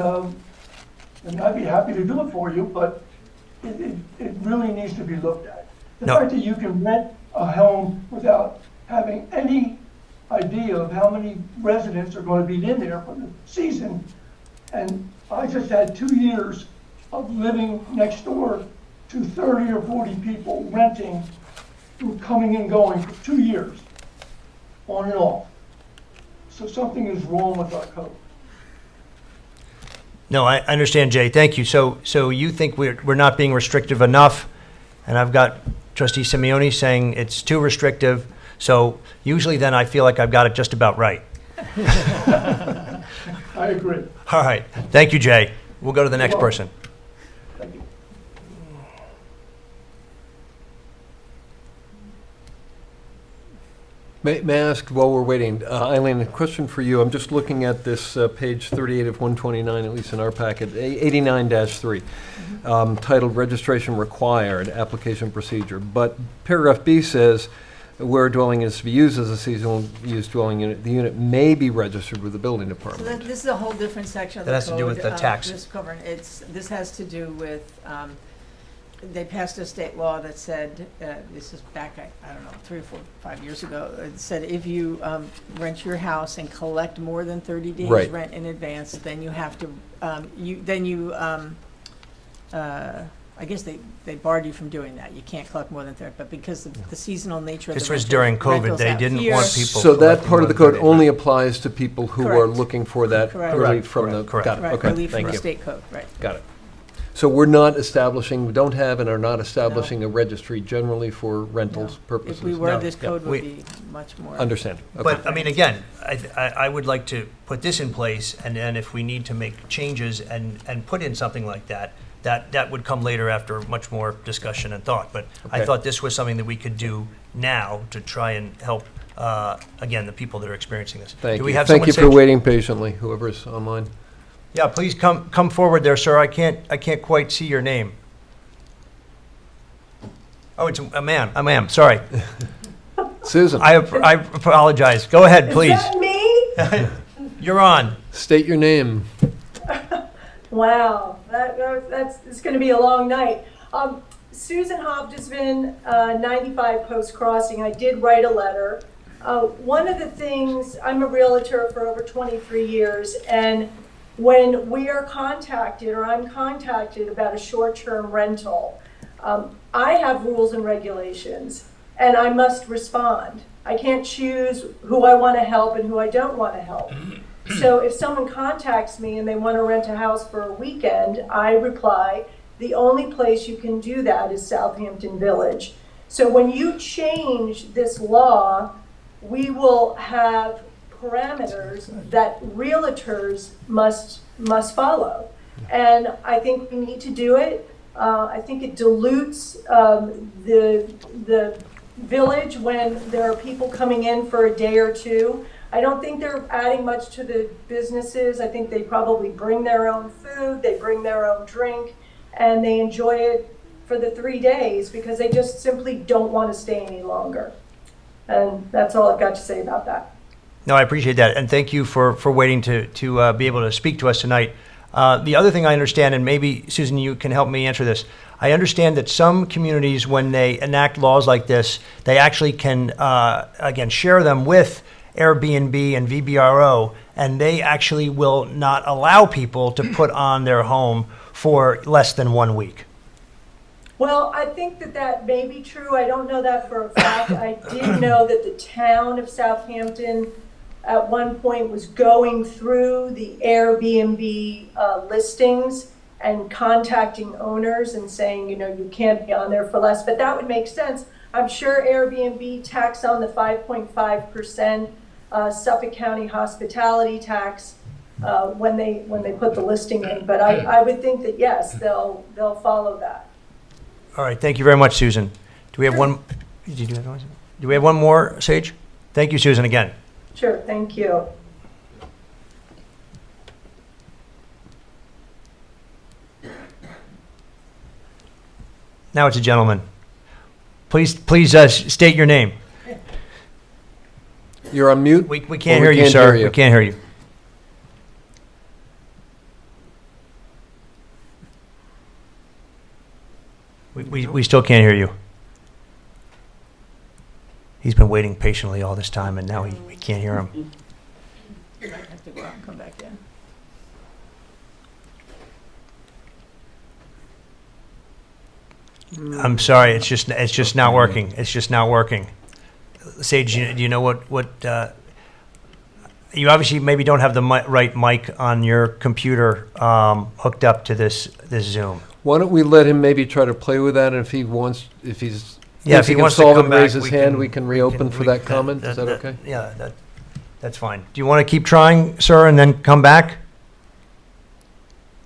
I'd be happy to do it for you, but it really needs to be looked at. The No. fact that you can rent a home without having any idea of how many residents are going to be in there for the season. And I just had 2 years of living next door to 30 or 40 people renting, coming and going for 2 years, on and off. So something is wrong with our code. No, I understand, Jay. Thank you. So you think we're not being restrictive enough, and I've got Trustee Simeone saying it's too restrictive. So usually then I feel like I've got it just about right. I agree. All right. Thank you, Jay. We'll go to the next person. Thank you. May I ask, while we're waiting, Eileen, a question for you. I'm just looking at this page 38 of 129, at least in our packet, 89-3, titled Registration Required, Application Procedure. But paragraph B says, where a dwelling is to be used as a seasonal use dwelling unit, the unit may be registered with the building So department. this is a whole different section of the That code. has to do with the tax. This has to do with, they passed a state law that said, this is back, I don't know, 3 or 4, 5 years ago. It said if you rent your house and collect more than 30 days Right. rent in advance, then you have to, I guess they barred you from doing that. You can't collect more than 30, but because of the seasonal nature of the This was rental- during COVID. rentals They out didn't here- want people. So that collecting part of the more than code 30 only applies to people who are Correct. looking for that Correct. relief from the, Correct. got it, Right, okay, relief from thank the you. state code, right. Got it. So we're not establishing, we don't have and are not establishing a registry generally for rentals purposes? If we were, No. this code would We- be much more. Understand, okay. But, I mean, again, I would like to put this in place, and then if we need to make changes and put in something like that, that would come later after much more discussion and thought. But I Okay. thought this was something that we could do now to try and help, again, the people that are experiencing this. Thank Do we you. have Thank someone you say- for waiting patiently, whoever's online. Yeah, please come forward there, sir. I can't quite see your name. Oh, it's a ma'am, sorry. Susan, I apologize. Go ahead, please. Is that me? You're on. state your name. Wow, that's it's going to be a long night. Susan Hobdesman, 95 Post Crossing. I did write a letter. One of the things, I'm a realtor for over 23 years, and when we are contacted or I'm contacted about a short-term rental, I have rules and regulations, and I must respond. I can't choose who I want to help and who I don't want to help. So if someone contacts me and they want to rent a house for a weekend, I reply, the only place you can do that is Southampton Village. So when you change this law, we will have parameters that realtors must follow. And I think we need to do it. I think it dilutes the village when there are people coming in for a day or two. I don't think they're adding much to the businesses. I think they probably bring their own food, they bring their own drink, and they enjoy it for the 3 days because they just simply don't want to stay any longer. And that's all I've got to say about that. No, I appreciate that, and thank you for waiting to be able to speak to us tonight. The other thing I understand, and maybe, Susan, you can help me answer this, I understand that some communities, when they enact laws like this, they actually can, again, share them with Airbnb and VBRO, and they actually will not allow people to put on their home for less than 1 week. Well, I think that may be true. I don't know that for a fact. I did know that the town of Southampton at one point was going through the Airbnb listings and contacting owners and saying, you can't be on there for less, but that would make sense. I'm sure Airbnb tax on the 5.5% Suffolk County hospitality tax when they put the listing in, but I would think that yes, they'll follow that. All right, thank you very much, Susan. Do we have one? Do we have one more, Sage? Thank you, Susan, again. Sure, thank you. Now it's a gentleman. Please state your name. You're on mute? We can't hear you, sir. We can't hear you. We still can't hear you. He's been waiting patiently all this time, and now we can't hear him. You're going to have to go out and come back in. I'm sorry, it's just not working. It's just not working. Sage, do you know what you obviously maybe don't have the right mic on your computer hooked up to this Zoom. Why don't we let him maybe try to play with that, and if he wants to can solve come it, back, raise his hand, we can reopen for that comment. Is that okay? Yeah, that's fine. Do you want to keep trying, sir, and then come back?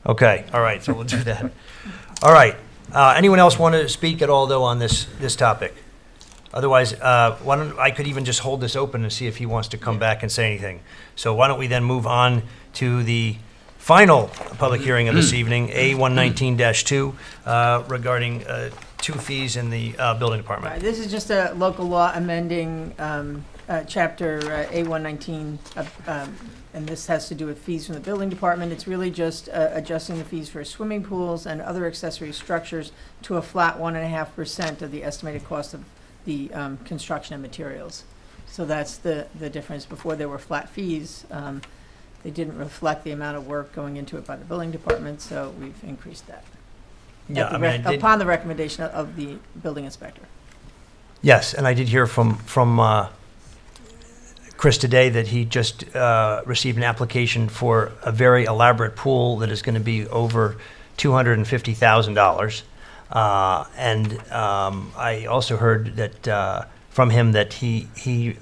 Okay, all right, so we'll do that. All right. Anyone else want to speak at all, though, on this topic? Otherwise, why don't I could even just hold this open and see if he wants to come back and say anything. So why don't we then move on to the final public hearing of this evening, A119-2, regarding 2 fees in the building department. Right, this is just a local law amending chapter A119, and this has to do with fees from the building department. It's really just adjusting the fees for swimming pools and other accessory structures to a flat 1.5% of the estimated cost of the construction and materials. So that's the difference. Before there were flat fees, they didn't reflect the amount of work going into it by the building department, so we've increased that. Yeah, Upon the recommendation of the building inspector. Yes, and I did hear from Chris today that he just received an application for a very elaborate pool that is going to be over $250,000. And I also heard that from him that he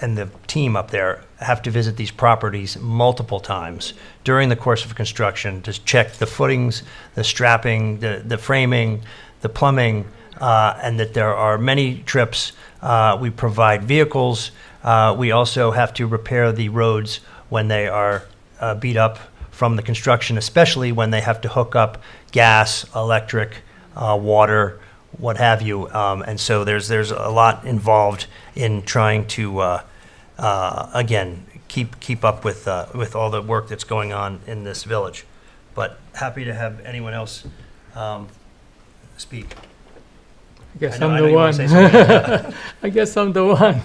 and the team up there have to visit these properties multiple times during the course of construction to check the footings, the strapping, the framing, the plumbing, and that there are many trips. We provide vehicles. We also have to repair the roads when they are beat up from the construction, especially when they have to hook up gas, electric, water, what have you. And so there's a lot involved in trying to, again, keep up with all the work that's going on in this village. But happy to have anyone else speak. I guess I know I'm the you wanna one. say something. I guess I'm the one.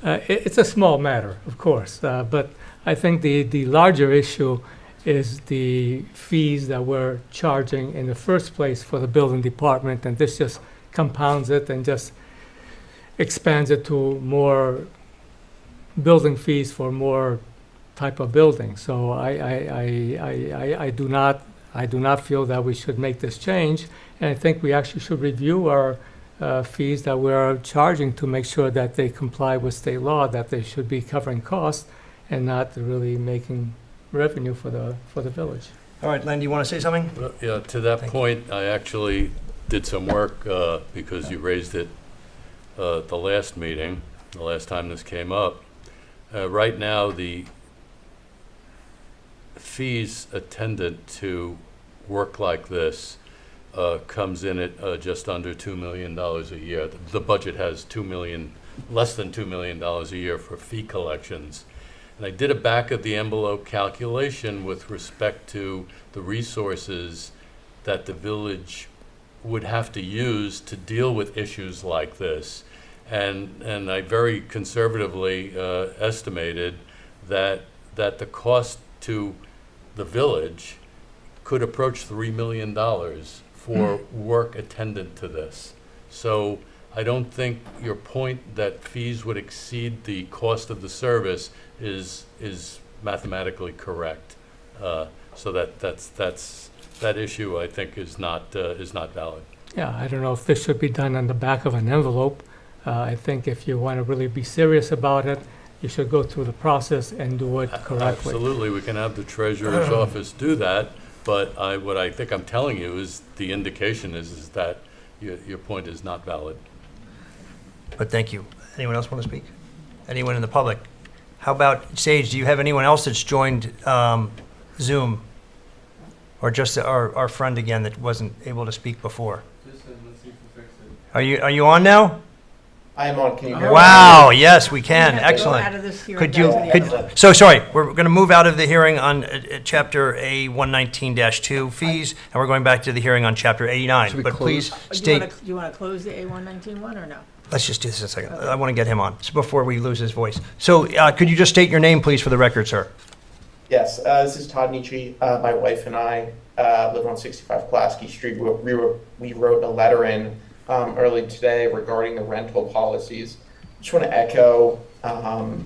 It's a small matter, of course, but I think the larger issue is the fees that we're charging in the first place for the building department, and this just compounds it and just expands it to more building fees for more type of building. So I do not feel that we should make this change, and I think we actually should review our fees that we're charging to make sure that they comply with state law, that they should be covering costs and not really making revenue for the village. All right, Len, do you want to say something? Well, yeah, to that point, I actually did some work because you raised it the last meeting, the last time this came up. Right now, the fees attendant to work like this comes in at just under $2 million a year. The budget has $2 million less than $2 million a year for fee collections. And I did a back-of-the-envelope calculation with respect to the resources that the village would have to use to deal with issues like this. And I very conservatively estimated that the cost to the village could approach $3 million for work attendant to this. So I don't think your point that fees would exceed the cost of the service is mathematically correct. So that issue, I think, is not valid. Yeah, I don't know if this should be done on the back of an envelope. I think if you want to really be serious about it, you should go through the process and do it correctly. Absolutely, we can have the treasurer's office do that, but what I think I'm telling you is the indication is that your point is not valid. But thank you. Anyone else want to speak? Anyone in the public? How about, Sage, do you have anyone else that's joined Zoom? Or just our friend again that wasn't able to speak before? Let's see if we fix it. Are you on now? I am on. Can you hear me? Wow, yes, we can. We have to go Excellent. out of this hearing Could back you, to the could, other one. so sorry, we're going to move out of the hearing on Chapter A119-2 fees, and we're going back to the hearing on Chapter 89. Should we But close? please Do state, you want to close the A119 one or no? let's just do this in a second. I want to get him on before we lose his voice. So could you just state your name, please, for the record, sir? Yes, this is Todd Nietzsche. My wife and I live on 65 Pulaski Street. We wrote a letter in early today regarding the rental policies. Just want to echo, how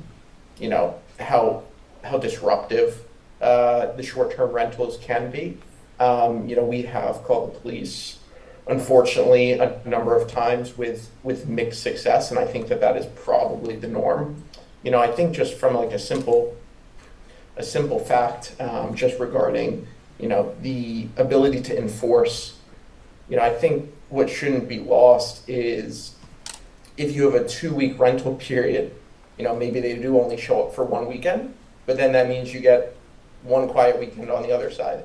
disruptive the short-term rentals can be. We have called the police, unfortunately, a number of times with mixed success, and I think that is probably the norm. I think just from like a simple fact, just regarding, the ability to enforce, I think what shouldn't be lost is if you have a 2-week rental period, maybe they do only show up for one weekend, but then that means you get one quiet weekend on the other side.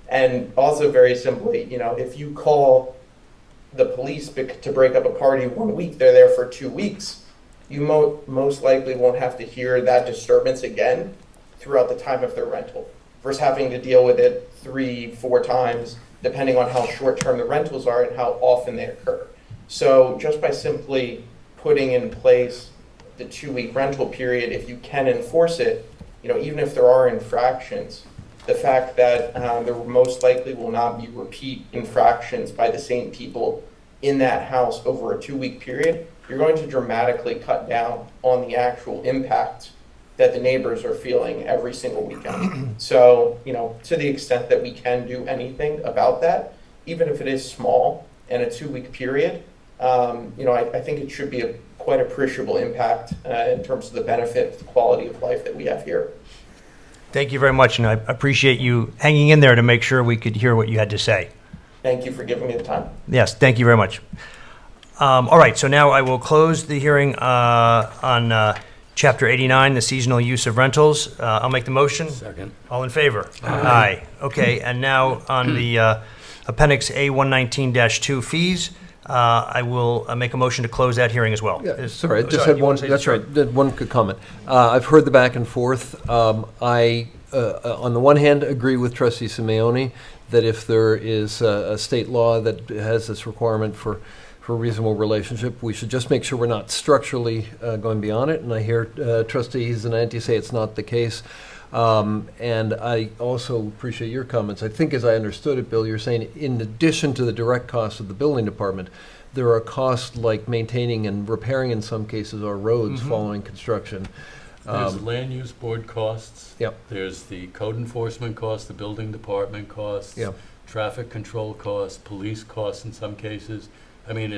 And also very simply, if you call the police to break up a party 1 week, they're there for 2 weeks, you most likely won't have to hear that disturbance again throughout the time of their rental, versus having to deal with it 3-4 times, depending on how short-term the rentals are and how often they occur. So just by simply putting in place the 2-week rental period, if you can enforce it, even if there are infractions, the fact that there most likely will not be repeat infractions by the same people in that house over a 2-week period, you're going to dramatically cut down on the actual impact that the neighbors are feeling every single weekend. So, to the extent that we can do anything about that, even if it is small and a 2-week period, I think it should be a quite appreciable impact in terms of the benefit of the quality of life that we have here. Thank you very much, and I appreciate you hanging in there to make sure we could hear what you had to say. Thank you for giving me the time. Yes, thank you very much. All right, so now I will close the hearing on Chapter 89, the seasonal use of rentals. I'll make the motion. Second. All in favor? Aye. Okay, and now on the Appendix A119-2 fees, I will make a motion to close that hearing as well. Yeah, sorry, I just had one, that's right, did one good comment. I've heard the back and forth. I, on the one hand, agree with Trustee Simeoni that if there is a state law that has this requirement for a reasonable relationship, we should just make sure we're not structurally going beyond it. And I hear Trustee Zananti say it's not the case. And I also appreciate your comments. I think as I understood it, Bill, you're saying in addition to the direct costs of the building department, there are costs like maintaining and repairing, in some cases, our roads following construction. There's land use board costs. Yep. There's the code enforcement costs, the building department costs. Yep. Traffic control costs, police costs in some cases. I mean,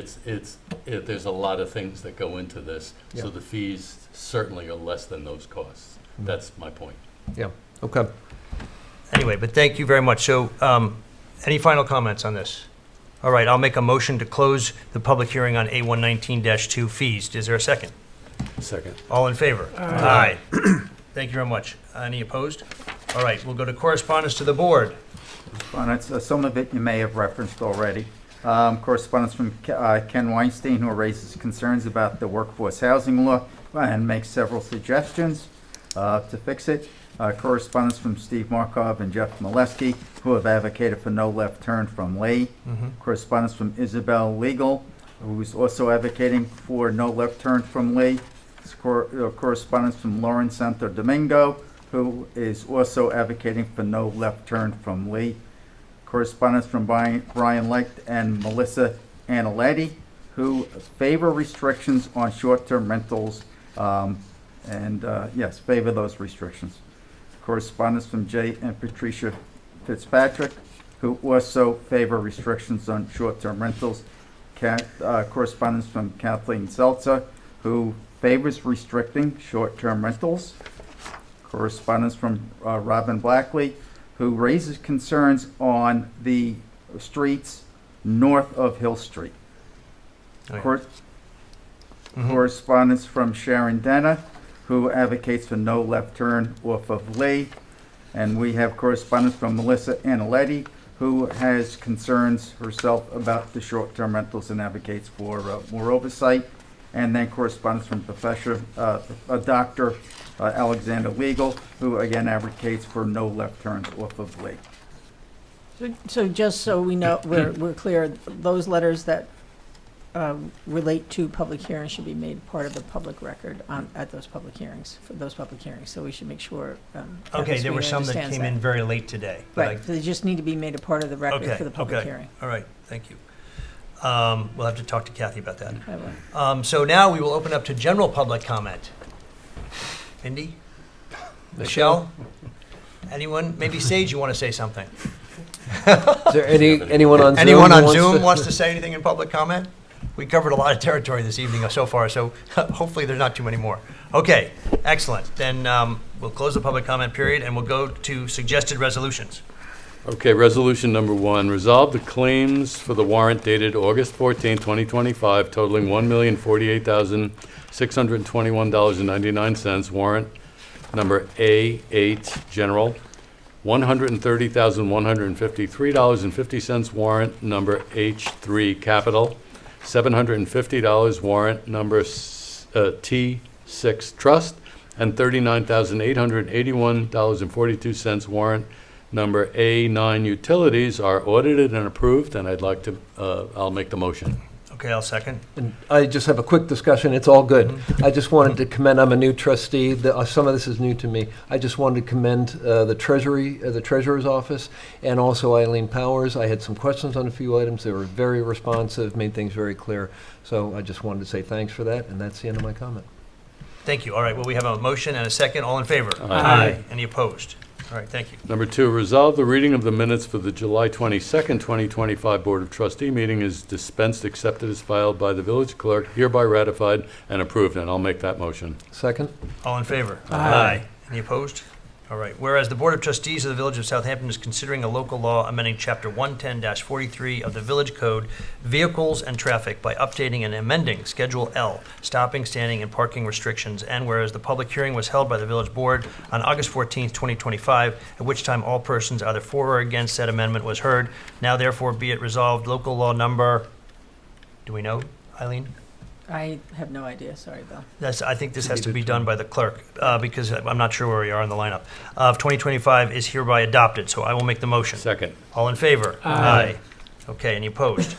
there's a lot of things that go into this. So Yep. the fees certainly are less than those costs. That's my point. Yeah, okay. Anyway, but thank you very much. So any final comments on this? All right, I'll make a motion to close the public hearing on A119-2 fees. Is there a second? Second. All in favor? Aye. Thank you very much. Any opposed? All right, we'll go to correspondence to the board. Some of it you may have referenced already. Correspondence from Ken Weinstein, who raises concerns about the workforce housing law and makes several suggestions to fix it. Correspondence from Steve Markov and Jeff Molesky, who have advocated for no left turn from Lee. Correspondence from Isabel Legal, who's also advocating for no left turn from Lee. Correspondence from Lauren Santo Domingo, who is also advocating for no left turn from Lee. Correspondence from Brian Licht and Melissa Analetti, who favor restrictions on short-term rentals, yes, favor those restrictions. Correspondence from Jay and Patricia Fitzpatrick, who also favor restrictions on short-term rentals. Correspondence from Kathleen Seltzer, who favors restricting short-term rentals. Correspondence from Robin Blackley, who raises concerns on the streets north of Hill Street. Correspondence from Sharon Denna, who advocates for no left turn off of Lee. And we have correspondence from Melissa Analetti, who has concerns herself about the short-term rentals and advocates for more oversight. And then correspondence from Dr. Alexander Legal, who again advocates for no left turns off of Lee. So just so we know, we're clear, those letters that relate to public hearings should be made part of the public record at those public hearings, for those public hearings. So we should make sure. Okay, there were some that came in very late today. Right, so they just need to be made a part of the record for the public hearing. All right, thank you. We'll have to talk to Kathy about that. I will. So now we will open up to general public comment. Mindy? Michelle? Anyone? Maybe Sage, you want to say something? Is there anyone on Zoom? Anyone on who Zoom wants to say anything in public comment? We covered a lot of territory this evening so far, so hopefully there's not too many more. Okay, excellent. Then we'll close the public comment period and we'll go to suggested resolutions. Okay, resolution number 1, resolve the claims for the warrant dated August 14, 2025, totaling $1,048,621.99, warrant number A8 General, $130,153.50, warrant number H3 Capital, $750, warrant number T6 Trust, and $39,881.42, warrant number A9 Utilities are audited and approved, and I'd like to, I'll make the motion. Okay, I'll second. And I just have a quick discussion. It's all good. I just wanted to commend, I'm a new trustee. Some of this is new to me. I just wanted to commend the Treasurer's Office, and also Eileen Powers. I had some questions on a few items. They were very responsive, made things very clear. So I just wanted to say thanks for that, and that's the end of my comment. Thank you. All right, well, we have a motion and a second. All in favor? Aye. Any opposed? All right, thank you. Number 2, resolve the reading of the minutes for the July 22nd, 2025 Board of Trustee meeting is dispensed, accepted as filed by the village clerk, hereby ratified and approved, and I'll make that motion. Second? All in favor? Aye. Any opposed? All right. Whereas the Board of Trustees of the Village of Southampton is considering a local law amending Chapter 110-43 of the Village Code, Vehicles and Traffic, by updating and amending Schedule L, stopping, standing, and parking restrictions, and whereas the public hearing was held by the Village Board on August 14th, 2025, at which time all persons either for or against said amendment was heard, now therefore be it resolved, local law number, do we know, Eileen? I have no idea, sorry, Bill. I think this has to be done by the clerk, because I'm not sure where we are in the lineup. Of 2025 is hereby adopted, so I will make the motion. Second. All in favor? Aye. Okay, any opposed?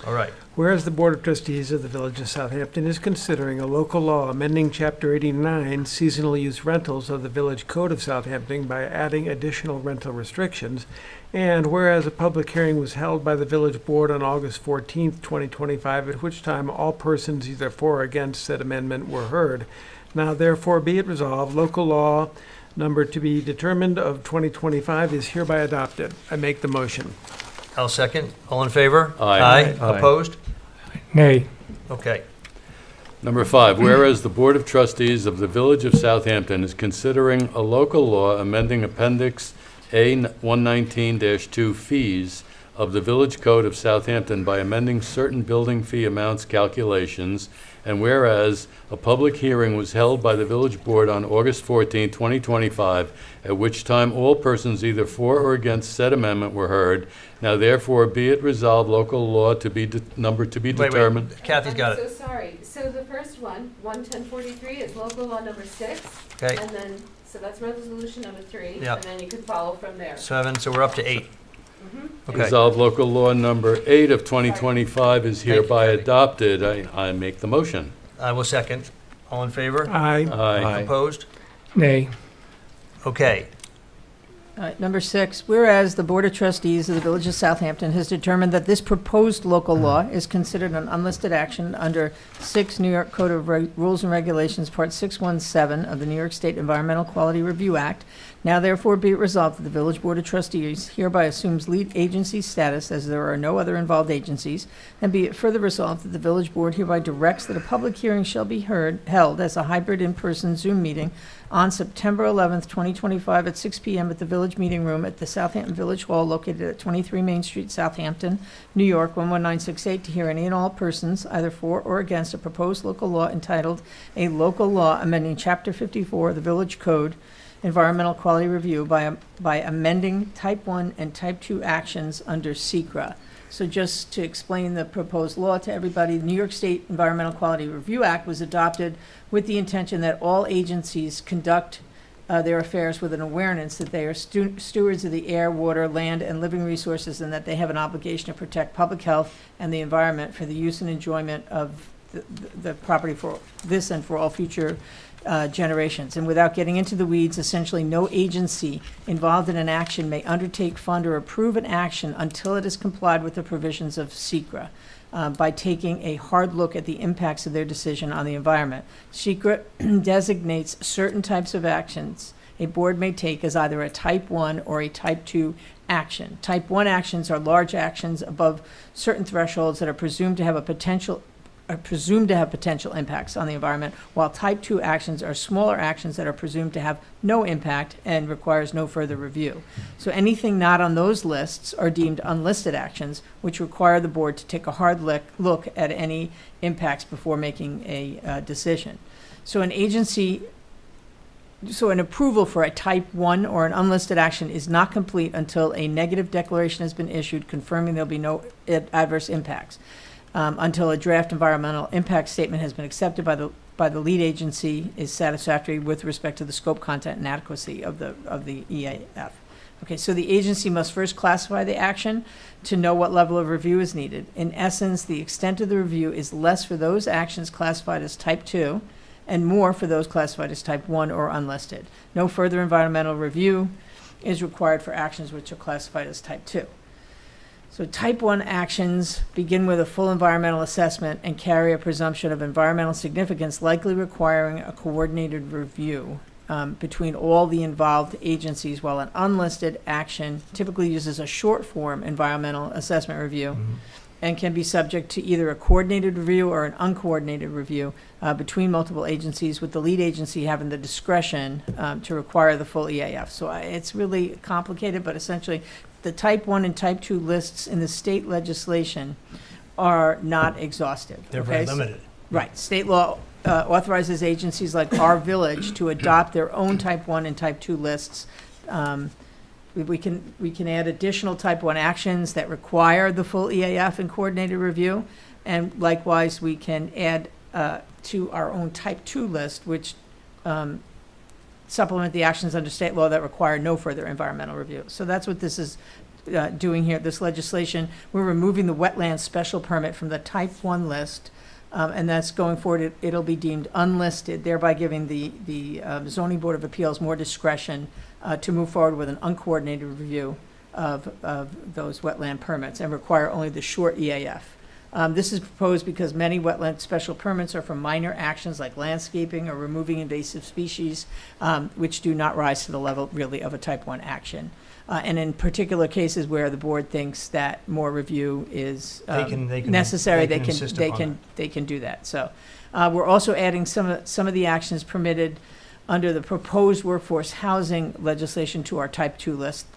All right. Whereas the Board of Trustees of the Village of Southampton is considering a local law amending Chapter 89 seasonal use rentals of the Village Code of Southampton by adding additional rental restrictions, and whereas a public hearing was held by the Village Board on August 14th, 2025, at which time all persons either for or against said amendment were heard, now therefore be it resolved, local law number to be determined of 2025 is hereby adopted. I make the motion. I'll second. All in favor? Aye. Aye. Opposed? Nay. Okay. Number 5, whereas the Board of Trustees of the Village of Southampton is considering a local law amending Appendix A119-2 fees of the Village Code of Southampton by amending certain building fee amounts calculations And whereas a public hearing was held by the village board on August 14, 2025, at which time all persons either for or against said amendment were heard. Now therefore be it resolved, local law to be number to be Wait, determined. Kathy's got I'm it. so sorry. So the first one, 11043, is local law number 6. Okay. And then, so that's resolution number 3. Yep. And then you could follow from there. 7, so we're up to 8. Okay. Resolved, local law number 8 of 2025 is hereby adopted. I make the motion. I will second. All in favor? Aye. Aye. Opposed? Nay. Okay. All right, number 6, whereas the Board of Trustees of the Village of Southampton has determined that this proposed local law is considered an unlisted action under 6 New York Code of Rules and Regulations, Part 617 of the New York State Environmental Quality Review Act, now therefore be it resolved that the Village Board of Trustees hereby assumes lead agency status as there are no other involved agencies, and be it further resolved that the Village Board hereby directs that a public hearing shall be held as a hybrid in-person Zoom meeting on September 11th, 2025 at 6 p.m. at the Village Meeting Room at the Southampton Village Hall located at 23 Main Street, Southampton, New York, 11968, to hear any and all persons, either for or against a proposed local law entitled A Local Law Amending Chapter 54 of the Village Code, Environmental Quality Review by amending Type 1 and Type 2 actions under SECRA. So just to explain the proposed law to everybody, the New York State Environmental Quality Review Act was adopted with the intention that all agencies conduct their affairs with an awareness that they are stewards of the air, water, land, and living resources, and that they have an obligation to protect public health and the environment for the use and enjoyment of the property for this and for all future generations. And without getting into the weeds, essentially no agency involved in an action may undertake, fund, or approve an action until it has complied with the provisions of SECRA by taking a hard look at the impacts of their decision on the environment. SECRA designates certain types of actions a board may take as either a Type 1 or a Type 2 action. Type 1 actions are large actions above certain thresholds that are presumed to have potential impacts on the environment, while Type 2 actions are smaller actions that are presumed to have no impact and requires no further review. So anything not on those lists are deemed unlisted actions, which require the board to take a hard look at any impacts before making a decision. So an approval for a Type 1 or an unlisted action is not complete until a negative declaration has been issued confirming there'll be no adverse impacts. Until a draft environmental impact statement has been accepted by the lead agency is satisfactory with respect to the scope, content, and adequacy of the EAF. Okay, so the agency must first classify the action to know what level of review is needed. In essence, the extent of the review is less for those actions classified as Type 2 and more for those classified as Type 1 or unlisted. No further environmental review is required for actions which are classified as Type 2. So Type 1 actions begin with a full environmental assessment and carry a presumption of environmental significance, likely requiring a coordinated review between all the involved agencies, while an unlisted action typically uses a short form environmental assessment review and can be subject to either a coordinated review or an uncoordinated review between multiple agencies, with the lead agency having the discretion to require the full EAF. So it's really complicated, but essentially the Type 1 and Type 2 lists in the state legislation are not exhaustive. They're very limited. Right. State law authorizes agencies like our village to adopt their own Type 1 and Type 2 lists. We can add additional Type 1 actions that require the full EAF and coordinated review. And likewise, we can add to our own Type 2 list, which supplement the actions under state law that require no further environmental review. So that's what this is doing here, this legislation. We're removing the wetland special permit from the Type 1 list, and that's going forward. It'll be deemed unlisted, thereby giving the Zoning Board of Appeals more discretion to move forward with an uncoordinated review of those wetland permits and require only the short EAF. This is proposed because many wetland special permits are for minor actions like landscaping or removing invasive species, which do not rise to the level really of a Type 1 action. And in particular cases where the board thinks that more review is necessary, they can do that. So we're also adding some of the actions permitted under the proposed workforce housing legislation to our type 2 list.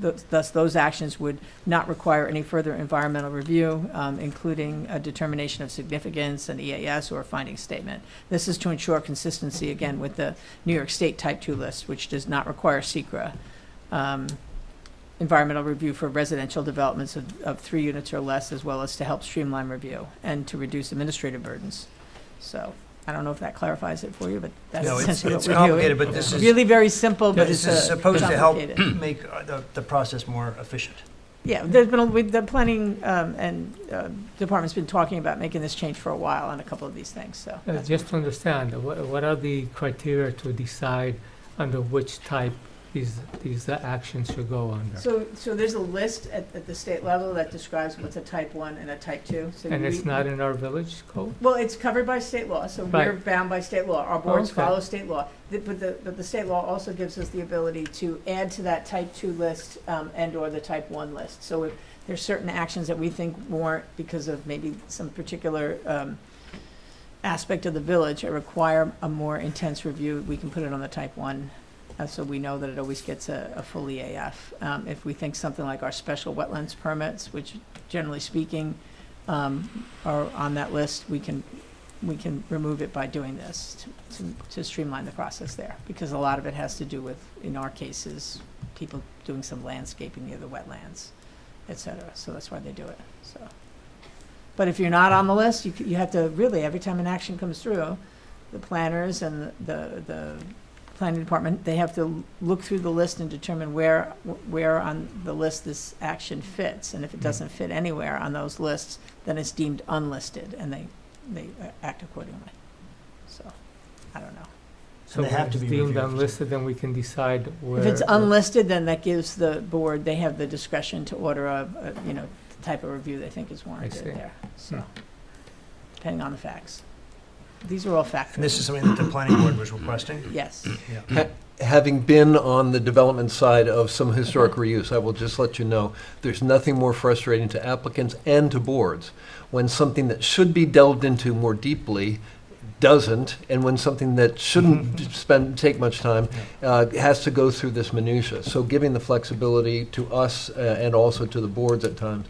Thus, those actions would not require any further environmental review, including a determination of significance, an EAS, or a finding statement. This is to ensure consistency, again, with the New York State type 2 list, which does not require SECRA environmental review for residential developments of 3 units or less, as well as to help streamline review and to reduce administrative burdens. So I don't know if that clarifies it for you, but that's No, essentially it's what we're doing. complicated, but this is. Really very simple, but This it's is supposed to help complicated. make the process more efficient. Yeah, there's been, the planning and department's been talking about making this change for a while on a couple of these things, so. that's Just to understand, what are the criteria to decide under which type these actions should go under? So there's a list at the state level that describes what's a type 1 and a type 2. So And it's not in our village code? Well, it's covered by state law, so we're Right. bound by state law. Our boards Okay. follow state law. But the state law also gives us the ability to add to that type 2 list and/or the type 1 list. So if there's certain actions that we think warrant, because of maybe some particular aspect of the village, that require a more intense review, we can put it on the type 1. So we know that it always gets a full EAF. If we think something like our special wetlands permits, which generally speaking are on that list, we can remove it by doing this to streamline the process there. Because a lot of it has to do with, in our cases, people doing some landscaping near the wetlands, et cetera. So that's why they do it, so. But if you're not on the list, you have to really, every time an action comes through, the planners and the planning department, they have to look through the list and determine where on the list this action fits. And if it doesn't fit anywhere on those lists, then it's deemed unlisted, and they act accordingly. So, I don't know. So they have to when be it's deemed reviewed. unlisted, then we can decide where. If it's unlisted, then that gives the board, they have the discretion to order the type of review they think is warranted see. there. So, depending on the facts. These are all facts. And this is something that the planning board was requesting? Yes. Yeah. Having been on the development side of some historic reuse, I will just let you know, there's nothing more frustrating to applicants and to boards when something that should be delved into more deeply doesn't, and when something that shouldn't take much time has to go through this minutia. So giving the flexibility to us and also to the boards at times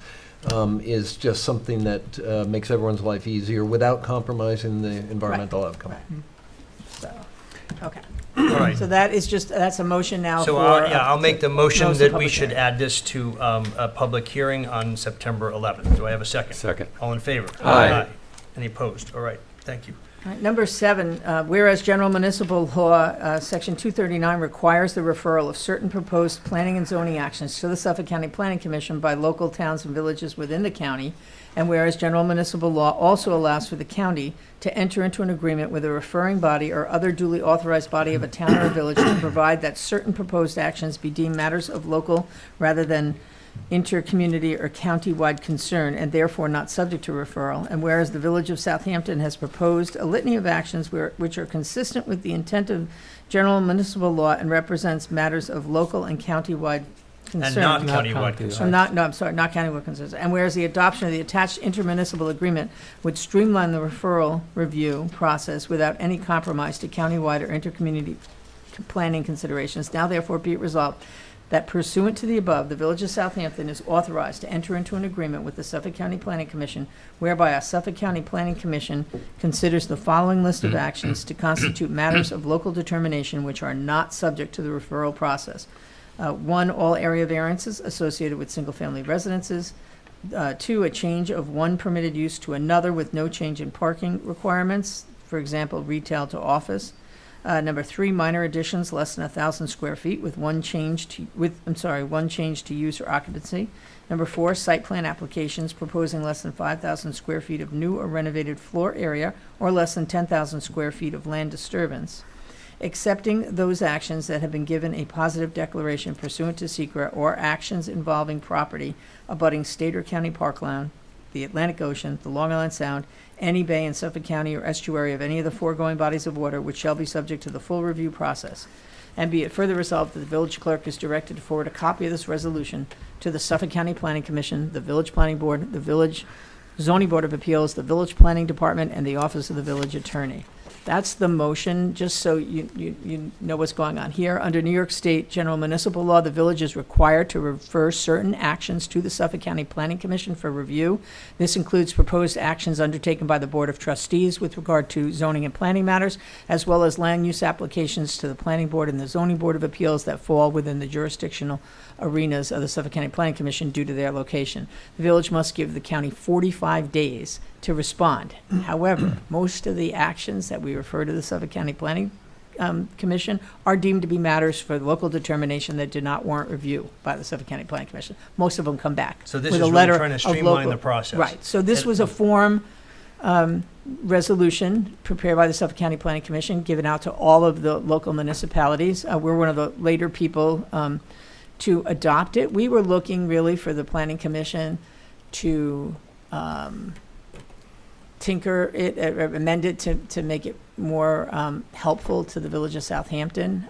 is just something that makes everyone's life easier without compromising the environmental outcome. Right. So, okay. All right. So that's a motion now for. So, I'll make the motion notice of that we public should hearing. add this to a public hearing on September 11th. Do I have a second? Second. All in favor? Aye. Any opposed? All right, thank you. All right, number 7, whereas general municipal law, section 239 requires the referral of certain proposed planning and zoning actions to the Suffolk County Planning Commission by local towns and villages within the county, and whereas general municipal law also allows for the county to enter into an agreement with a referring body or other duly authorized body of a town or a village to provide that certain proposed actions be deemed matters of local rather than inter-community or county-wide concern, and therefore not subject to referral. And whereas the Village of Southampton has proposed a litany of actions which are consistent with the intent of general municipal law and represents matters of local and county-wide concern. And not Not countywide county-wide. concern. Not countywide concerns. And whereas the adoption of the attached intermunicipal agreement would streamline the referral review process without any compromise to countywide or intercommunity planning considerations, now therefore be it resolved that pursuant to the above, the Village of Southampton is authorized to enter into an agreement with the Suffolk County Planning Commission whereby a Suffolk County Planning Commission considers the following list of actions to constitute matters of local determination which are not subject to the referral process. 1, all area variances associated with single-family residences. 2, a change of one permitted use to another with no change in parking requirements, for example, retail to office. Number 3, minor additions less than 1,000 square feet with one change to use or occupancy. Number 4, site plan applications proposing less than 5,000 square feet of new or renovated floor area or less than 10,000 square feet of land disturbance. Accepting those actions that have been given a positive declaration pursuant to SECRA or actions involving property abutting state or county parkland, the Atlantic Ocean, the Long Island Sound, any bay in Suffolk County or estuary of any of the foregoing bodies of water, which shall be subject to the full review process. And be it further resolved that the village clerk is directed to forward a copy of this resolution to the Suffolk County Planning Commission, the Village Planning Board, the Village Zoning Board of Appeals, the Village Planning Department, and the Office of the Village Attorney. That's the motion, just so you know what's going on here. Under New York State General Municipal Law, the village is required to refer certain actions to the Suffolk County Planning Commission for review. This includes proposed actions undertaken by the Board of Trustees with regard to zoning and planning matters, as well as land use applications to the Planning Board and the Zoning Board of Appeals that fall within the jurisdictional arenas of the Suffolk County Planning Commission due to their location. The village must give the county 45 days to respond. However, most of the actions that we refer to the Suffolk County Planning Commission are deemed to be matters for local determination that do not warrant review by the Suffolk County Planning Commission. Most of them come back So this with is a really letter trying to of streamline local- the process. Right. So this was a form resolution prepared by the Suffolk County Planning Commission, given out to all of the local municipalities. We're one of the later people to adopt it. We were looking really for the Planning Commission to tinker it, amend it to make it more helpful to the village of Southampton.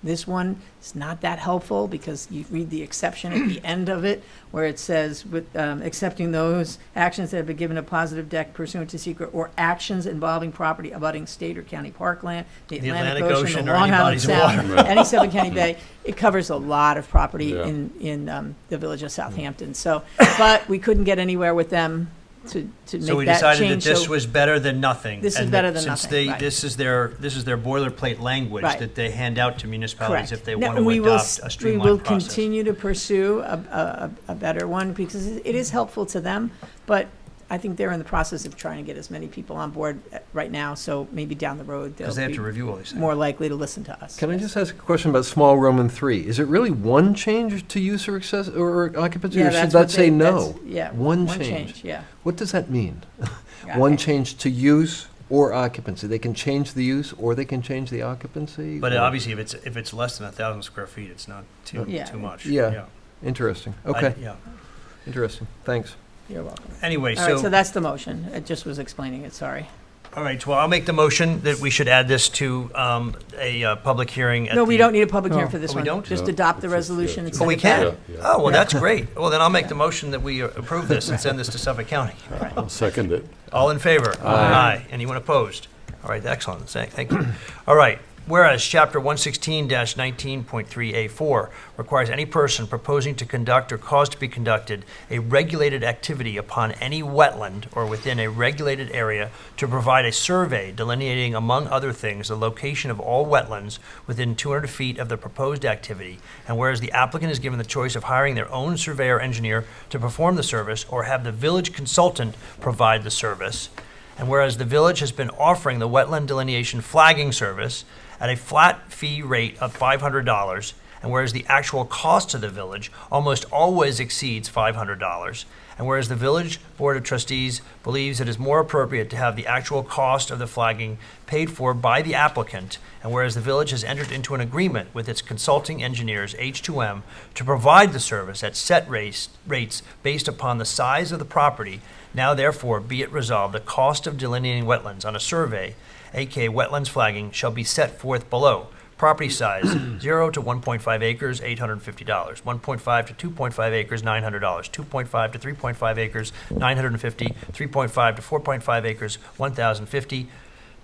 This one is not that helpful because you read the exception at the end of it where it says, with accepting those actions that have been given a positive deck pursuant to secret or actions involving property abutting state or county parkland, the Atlantic Ocean, the or Long any Island bodies of Sound, water. any Suffolk County Bay. It covers a lot of property Yeah. in the village of Southampton. So, but we couldn't get anywhere with them to make that change. So we decided that this so- was better than nothing. This is and better that than since nothing, they, right. this is their boilerplate language Right. that they hand out to municipalities if they Now, want to we will adopt a we will streamlined process. continue to pursue a better one because it is helpful to them, but I think they're in the process of trying to get as many people on board right now, so maybe down the road they'll Because they have be to review all these things. more likely to listen to us. Can I just ask a question about small Roman 3? Is it really one change to use or access or occupancy, Yeah, or should that's that what say they- no? that's- yeah, One one change. change, yeah. What does that mean? Yeah, One I- change to use or occupancy. They can change the use or they can change the occupancy? But or- obviously, if it's less than 1,000 square feet, it's not too Yeah. much. Yeah. Interesting. I- Okay. Yeah. Interesting. Thanks. You're welcome. Anyway, All right, so so, that's the motion. It just was explaining it, sorry. all right, well, I'll make the motion that we should add this to a public hearing at No, we the- don't need a public hearing Oh. for this Oh, we one. don't? Just No, adopt the it's just, resolution and Oh, send we it back. can? Yeah. Oh, well, that's great. Well, then I'll make the motion that we approve this and send this to Suffolk County. I'll second it. All in favor? Aye. Anyone opposed? All right, excellent. Thank you. All right. Whereas Chapter 116-19.3A4 requires any person proposing to conduct or cause to be conducted a regulated activity upon any wetland or within a regulated area to provide a survey delineating, among other things, the location of all wetlands within 200 feet of the proposed activity, and whereas the applicant is given the choice of hiring their own surveyor engineer to perform the service or have the village consultant provide the service, and whereas the village has been offering the wetland delineation flagging service at a flat fee rate of $500, and whereas the actual cost to the village almost always exceeds $500, and whereas the village board of trustees believes it is more appropriate to have the actual cost of the flagging paid for by the applicant, and whereas the village has entered into an agreement with its consulting engineers, H2M, to provide the service at set rates based upon the size of the property, now therefore be it resolved, the cost of delineating wetlands on a survey, aka wetlands flagging, shall be set forth below. Property size, 0 to 1.5 acres, $850. 1.5 to 2.5 acres, $900. 2.5 to 3.5 acres, $950. 3.5 to 4.5 acres, $1,050.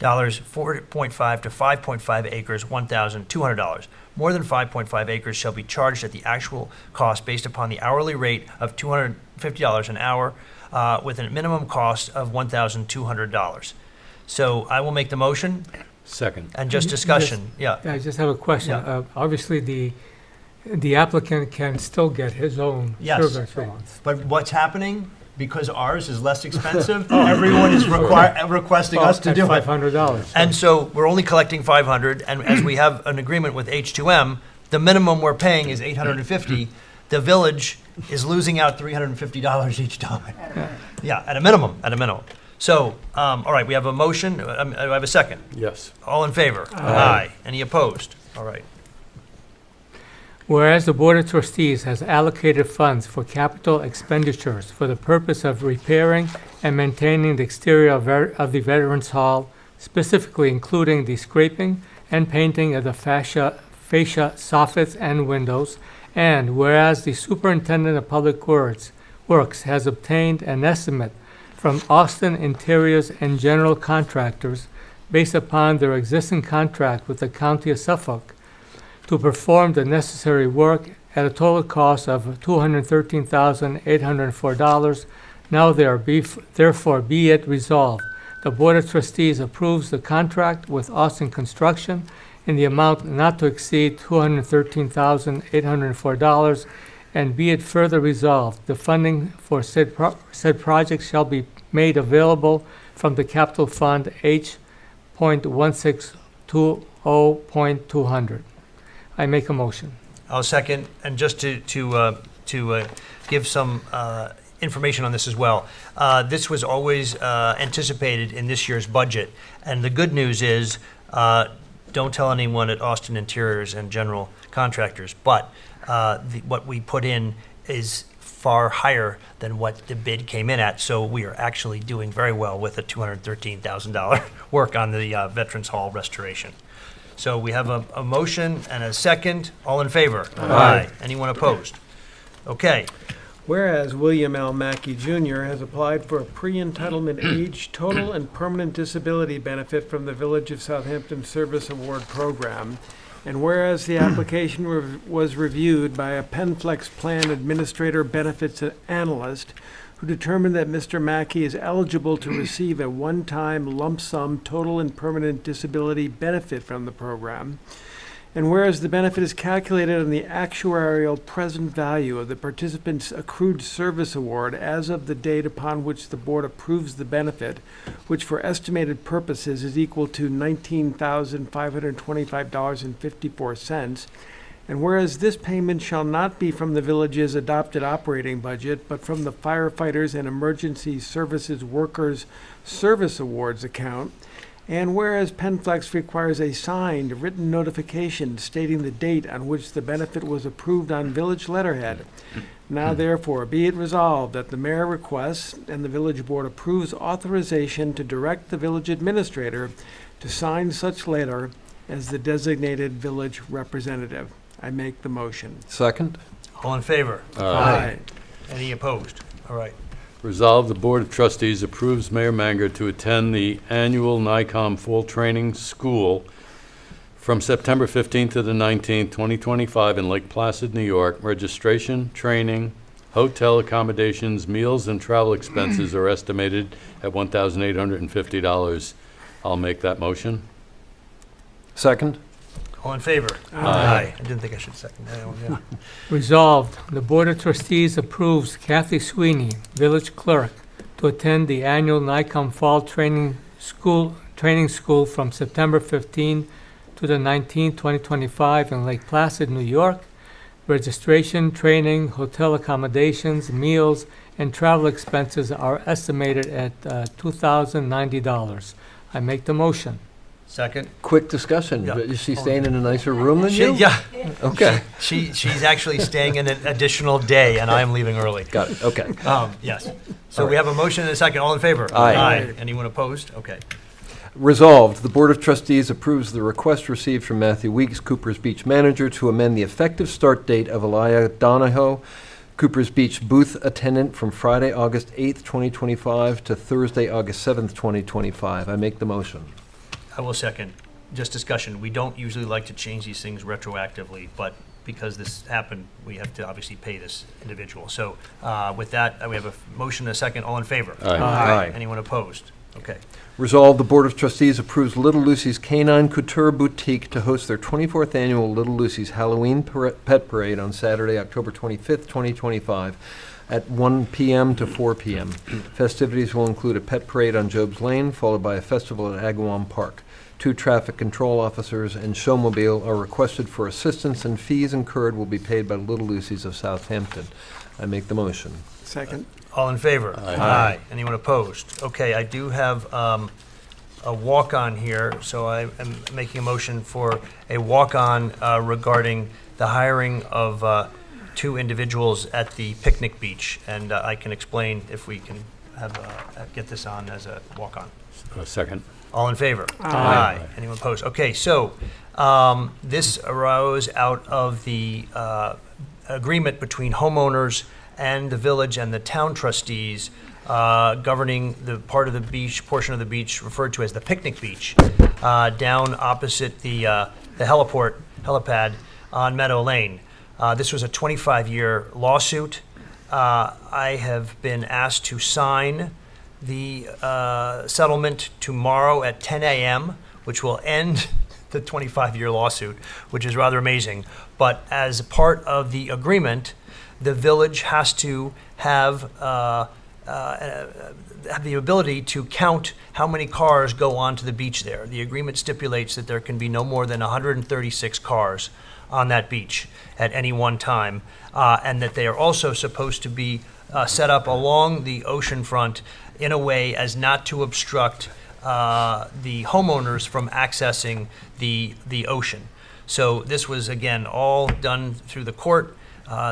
4.5 to 5.5 acres, $1,200. More than 5.5 acres shall be charged at the actual cost based upon the hourly rate of $250 an hour, with a minimum cost of $1,200. So I will make the motion Second. and just discussion. Yeah. I just have a question. Yeah. Obviously, the applicant can still get his own Yes. survey from us. But what's happening, because ours is less expensive, everyone is requesting us to do it. $500. And so we're only collecting 500, and as we have an agreement with H2M, the minimum we're paying is 850. The village is losing out $350 each time. Yeah, at a minimum, So, all right, we have a motion. Do I have a second? Yes. All in favor? Aye. Any opposed? All right. Whereas the Board of Trustees has allocated funds for capital expenditures for the purpose of repairing and maintaining the exterior of the Veterans Hall, specifically including the scraping and painting of the fascia, soffits, and windows, and whereas the Superintendent of Public Works has obtained an estimate from Austin Interiors and General Contractors based upon their existing contract with the County of Suffolk to perform the necessary work at a total cost of $213,804. Now therefore be it resolved. The Board of Trustees approves the contract with Austin Construction in the amount not to exceed $213,804, and be it further resolved, the funding for said project shall be made available from the Capital Fund H.1620.200. I make a motion. I'll second, and just to give some information on this as well. This was always anticipated in this year's budget, and the good news is, don't tell anyone at Austin Interiors and General Contractors, but what we put in is far higher than what the bid came in at, so we are actually doing very well with a $213,000 work on the Veterans Hall restoration. So we have a motion and a second. All in favor? Aye. Anyone opposed? Okay. Whereas William L. Mackey Jr. has applied for a pre-entitlement age total and permanent disability benefit from the Village of Southampton Service Award Program, and whereas the application was reviewed by a PenFlex Plan Administrator Benefits Analyst who determined that Mr. Mackey is eligible to receive a one-time lump sum total and permanent disability benefit from the program, and whereas the benefit is calculated on the actuarial present value of the participant's accrued service award as of the date upon which the board approves the benefit, which for estimated purposes is equal to $19,525.54, and whereas this payment shall not be from the village's adopted operating budget, but from the Firefighters and Emergency Services Workers Service Awards account, and whereas PenFlex requires a signed written notification stating the date on which the benefit was approved on village letterhead, now therefore be it resolved that the mayor requests and the village board approves authorization to direct the village administrator to sign such letter as the designated village representative. I make the motion. Second? All in favor? Aye. Any opposed? All right. Resolved, the Board of Trustees approves Mayor Manger to attend the annual NICOM Fall Training School from September 15th to the 19th, 2025 in Lake Placid, New York. Registration, training, hotel accommodations, meals, and travel expenses are estimated at $1,850. I'll make that motion. Second? All in favor? Aye. I didn't think I should second that one, yeah. Resolved, the Board of Trustees approves Kathy Sweeney, Village Clerk, to attend the annual NICOM Fall Training School from September 15 to the 19th, 2025 in Lake Placid, New York. Registration, training, hotel accommodations, meals, and travel expenses are estimated at $2,090. I make the motion. Second? Quick discussion. Yeah. Is she staying in a nicer room than you? Yeah. Okay. She's actually staying in an additional day, and I am leaving early. Got it. Okay. Yes. So we have a motion and a second. All in favor? Aye. Anyone opposed? Okay. Resolved, the Board of Trustees approves the request received from Matthew Weeks, Cooper's Beach manager, to amend the effective start date of Elia Donahoe, Cooper's Beach booth attendant, from Friday, August 8th, 2025 to Thursday, August 7th, 2025. I make the motion. I will second. Just discussion. We don't usually like to change these things retroactively, but because this happened, we have to obviously pay this individual. So with that, we have a motion and a second. All in favor? Aye. Aye. Anyone opposed? Okay. Resolved, the Board of Trustees approves Little Lucy's Canine Couture Boutique to host their 24th annual Little Lucy's Halloween Pet Parade on Saturday, October 25th, 2025 at 1 p.m. to 4 p.m. Festivities will include a pet parade on Job's Lane, followed by a festival at Agawam Park. 2 traffic control officers and showmobile are requested for assistance, and fees incurred will be paid by Little Lucy's of Southampton. I make the motion. Second. All in favor? Aye. Anyone opposed? Okay, I do have a walk-on here, so I am making a motion for a walk-on regarding the hiring of 2 individuals at the picnic beach, and I can explain if we can have get this on as a walk-on. Second. All in favor? Aye. Anyone opposed? Okay, so this arose out of the agreement between homeowners and the village and the town trustees governing the part of the beach, portion of the beach referred to as the picnic beach, down opposite the helipad on Meadow Lane. This was a 25-year lawsuit. I have been asked to sign the settlement tomorrow at 10 a.m., which will end the 25-year lawsuit, which is rather amazing. But as part of the agreement, the village has to have the ability to count how many cars go onto the beach there. The agreement stipulates that there can be no more than 136 cars on that beach at any one time, and that they are also supposed to be set up along the ocean front in a way as not to obstruct the homeowners from accessing the ocean. So this was, again, all done through the court.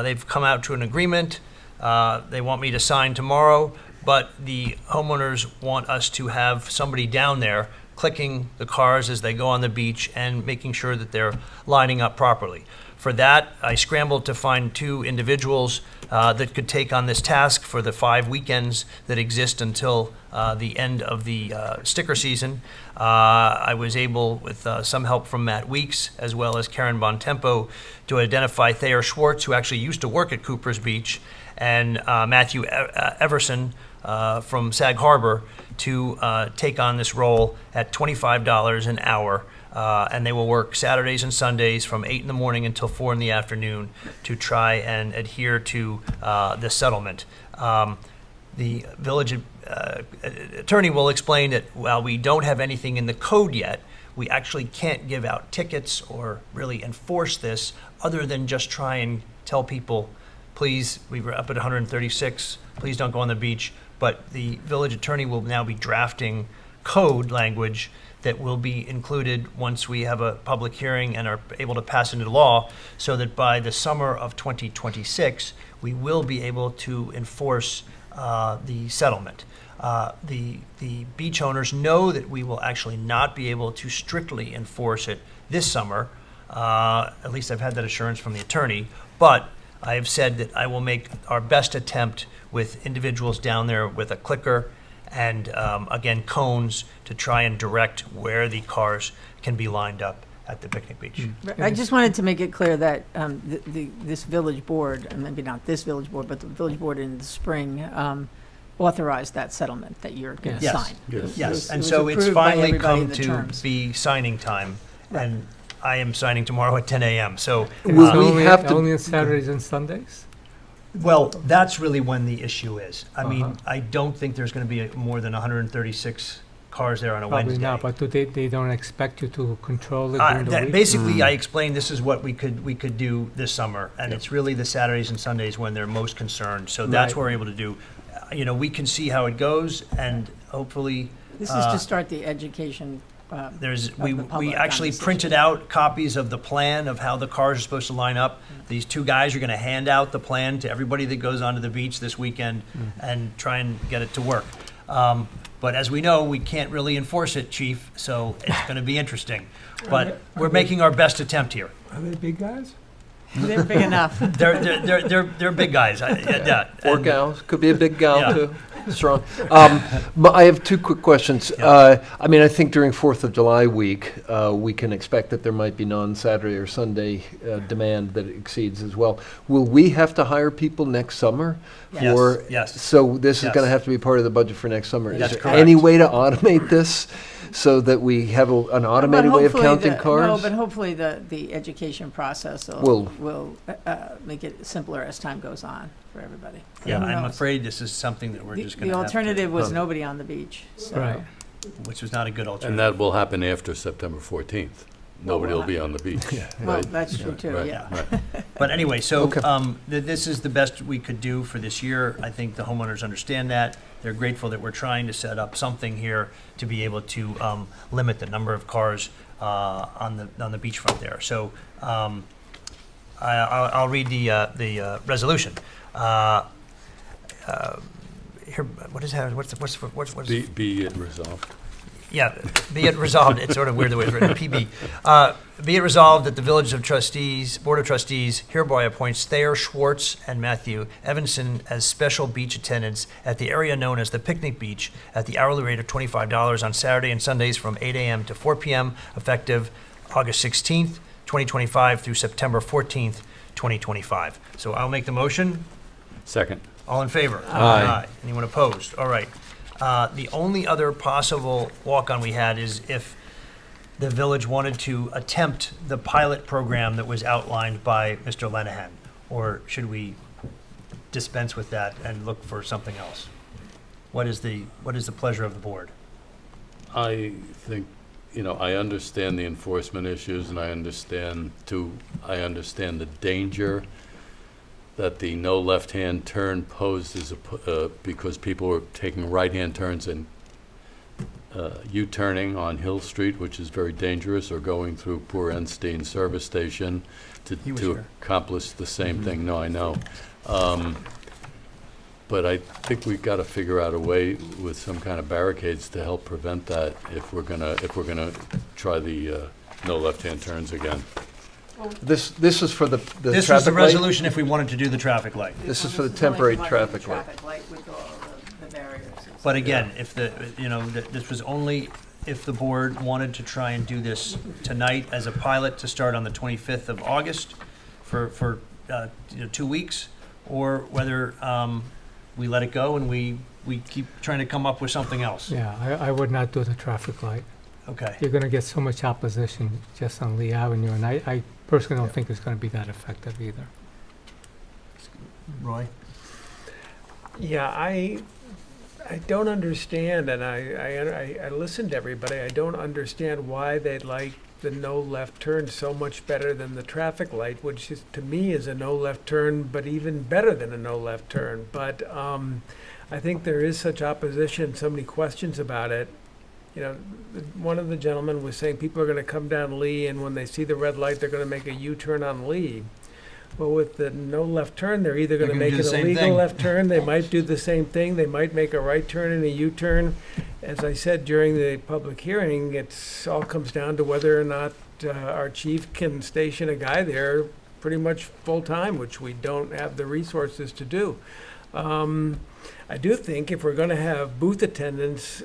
They've come out to an agreement. They want me to sign tomorrow, but the homeowners want us to have somebody down there clicking the cars as they go on the beach and making sure that they're lining up properly. For that, I scrambled to find 2 individuals that could take on this task for the 5 weekends that exist until the end of the sticker season. I was able, with some help from Matt Weeks, as well as Karen Bontempo, to identify Thayer Schwartz, who actually used to work at Cooper's Beach, and Matthew Everson from Sag Harbor, to take on this role at $25 an hour. And they will work Saturdays and Sundays from 8 in the morning until 4 in the afternoon to try and adhere to this settlement. The village attorney will explain that while we don't have anything in the code yet, we actually can't give out tickets or really enforce this other than just try and tell people, please, we were up at 136, please don't go on the beach. But the village attorney will now be drafting code language that will be included once we have a public hearing and are able to pass into law, so that by the summer of 2026, we will be able to enforce the settlement. The beach owners know that we will actually not be able to strictly enforce it this summer. At least I've had that assurance from the attorney, but I have said that I will make our best attempt with individuals down there with a clicker and, again, cones to try and direct where the cars can be lined up at the picnic beach. I just wanted to make it clear that this village board, maybe not this village board, but the village board in the spring authorized that settlement that you're going to sign. Yes, and so it's finally come to be signing time, and I am signing tomorrow at 10 a.m. So will we have to only on Saturdays and Sundays? Well, that's really when the issue is. I mean, I don't think there's going to be more than 136 cars there on a Probably Wednesday. not, but they don't expect you to control it during the week? Basically, I explained this is what we could do this summer, and it's really the Saturdays and Sundays when they're most concerned. So that's what we're able to do. We can see how it goes, and hopefully. This is to start the education. We actually printed out copies of the plan of how the cars are supposed to line up. These 2 guys are going to hand out the plan to everybody that goes onto the beach this weekend and try and get it to work. But as we know, we can't really enforce it, Chief, so it's going to be interesting. But we're making our best attempt here. Are they big guys? They're big enough. They're big guys. Or gals, could be a big gal too. Strong. But I have 2 quick questions. I think during 4th of July week, we can expect that there might be non-Saturday or Sunday demand that exceeds as well. Will we have to hire people next summer? Yes. So this is going to have to be part of the budget for next summer. That's Is there correct. any way to automate this so that we have an automated way of counting cars? No, but hopefully the education process will make it simpler as time goes on for everybody. Yeah, Who I'm knows? afraid this is something that we're just going to have to. The alternative was nobody on the beach. So. Right. Which was not a good alternative. And that will happen after September 14th. Nobody will be on the beach. Well, right? that's true too, Right, yeah. right. But anyway, so this is the best we could do for this year. I think the homeowners understand that. They're grateful that we're trying to set up something here to be able to limit the number of cars on the beachfront there. So I'll read the resolution. Here, what is that? What's Be it resolved. Yeah, be it resolved, it's sort of weird the way it's written, PB. Be it resolved that the Board of Trustees hereby appoints Thayer, Schwartz, and Matthew Evanson as special beach attendants at the area known as the Picnic Beach at the hourly rate of $25 on Saturday and Sundays from 8 a.m. to 4 p.m., effective August 16th, 2025 through September 14th, 2025. So I'll make the motion. Second. All in favor? Aye. Anyone opposed? All right. The only other possible walk-on we had is if the village wanted to attempt the pilot program that was outlined by Mr. Lenahan, or should we dispense with that and look for something else? What is the pleasure of the board? I think, I understand the enforcement issues, and I understand the danger that the no left-hand turn posed because people were taking right-hand turns and U-turning on Hill Street, which is very dangerous, or going through Poor Enstein service station to accomplish the same thing. No, I know. But I think we've got to figure out a way with some kind of barricades to help prevent that if we're gonna try the no left-hand turns again. This is for the traffic light? This was the resolution if we wanted to do the traffic light. This is for the temporary traffic light. Traffic light with all the barriers. But again, if this was only if the board wanted to try and do this tonight as a pilot to start on the 25th of August for 2 weeks, or whether we let it go and we keep trying to come up with something else. Yeah, I would not do the traffic light. Okay. You're going to get so much opposition just on Lee Avenue, and I personally don't think it's going to be that effective either. Roy? Yeah, I don't understand, and I listened to everybody. I don't understand why they'd like the no left turn so much better than the traffic light, which is, to me, is a no left turn, but even better than a no left turn. But I think there is such opposition, so many questions about it. One of the gentlemen was saying people are going to come down Lee, and when they see the red light, they're going to make a U-turn on Lee. Well, with the no left turn, they're either going to make an illegal left turn, they might do the same thing, they might make a right turn and a U-turn. As I said during the public hearing, it all comes down to whether or not our chief can station a guy there pretty much full-time, which we don't have the resources to do. I do think if we're going to have booth attendants,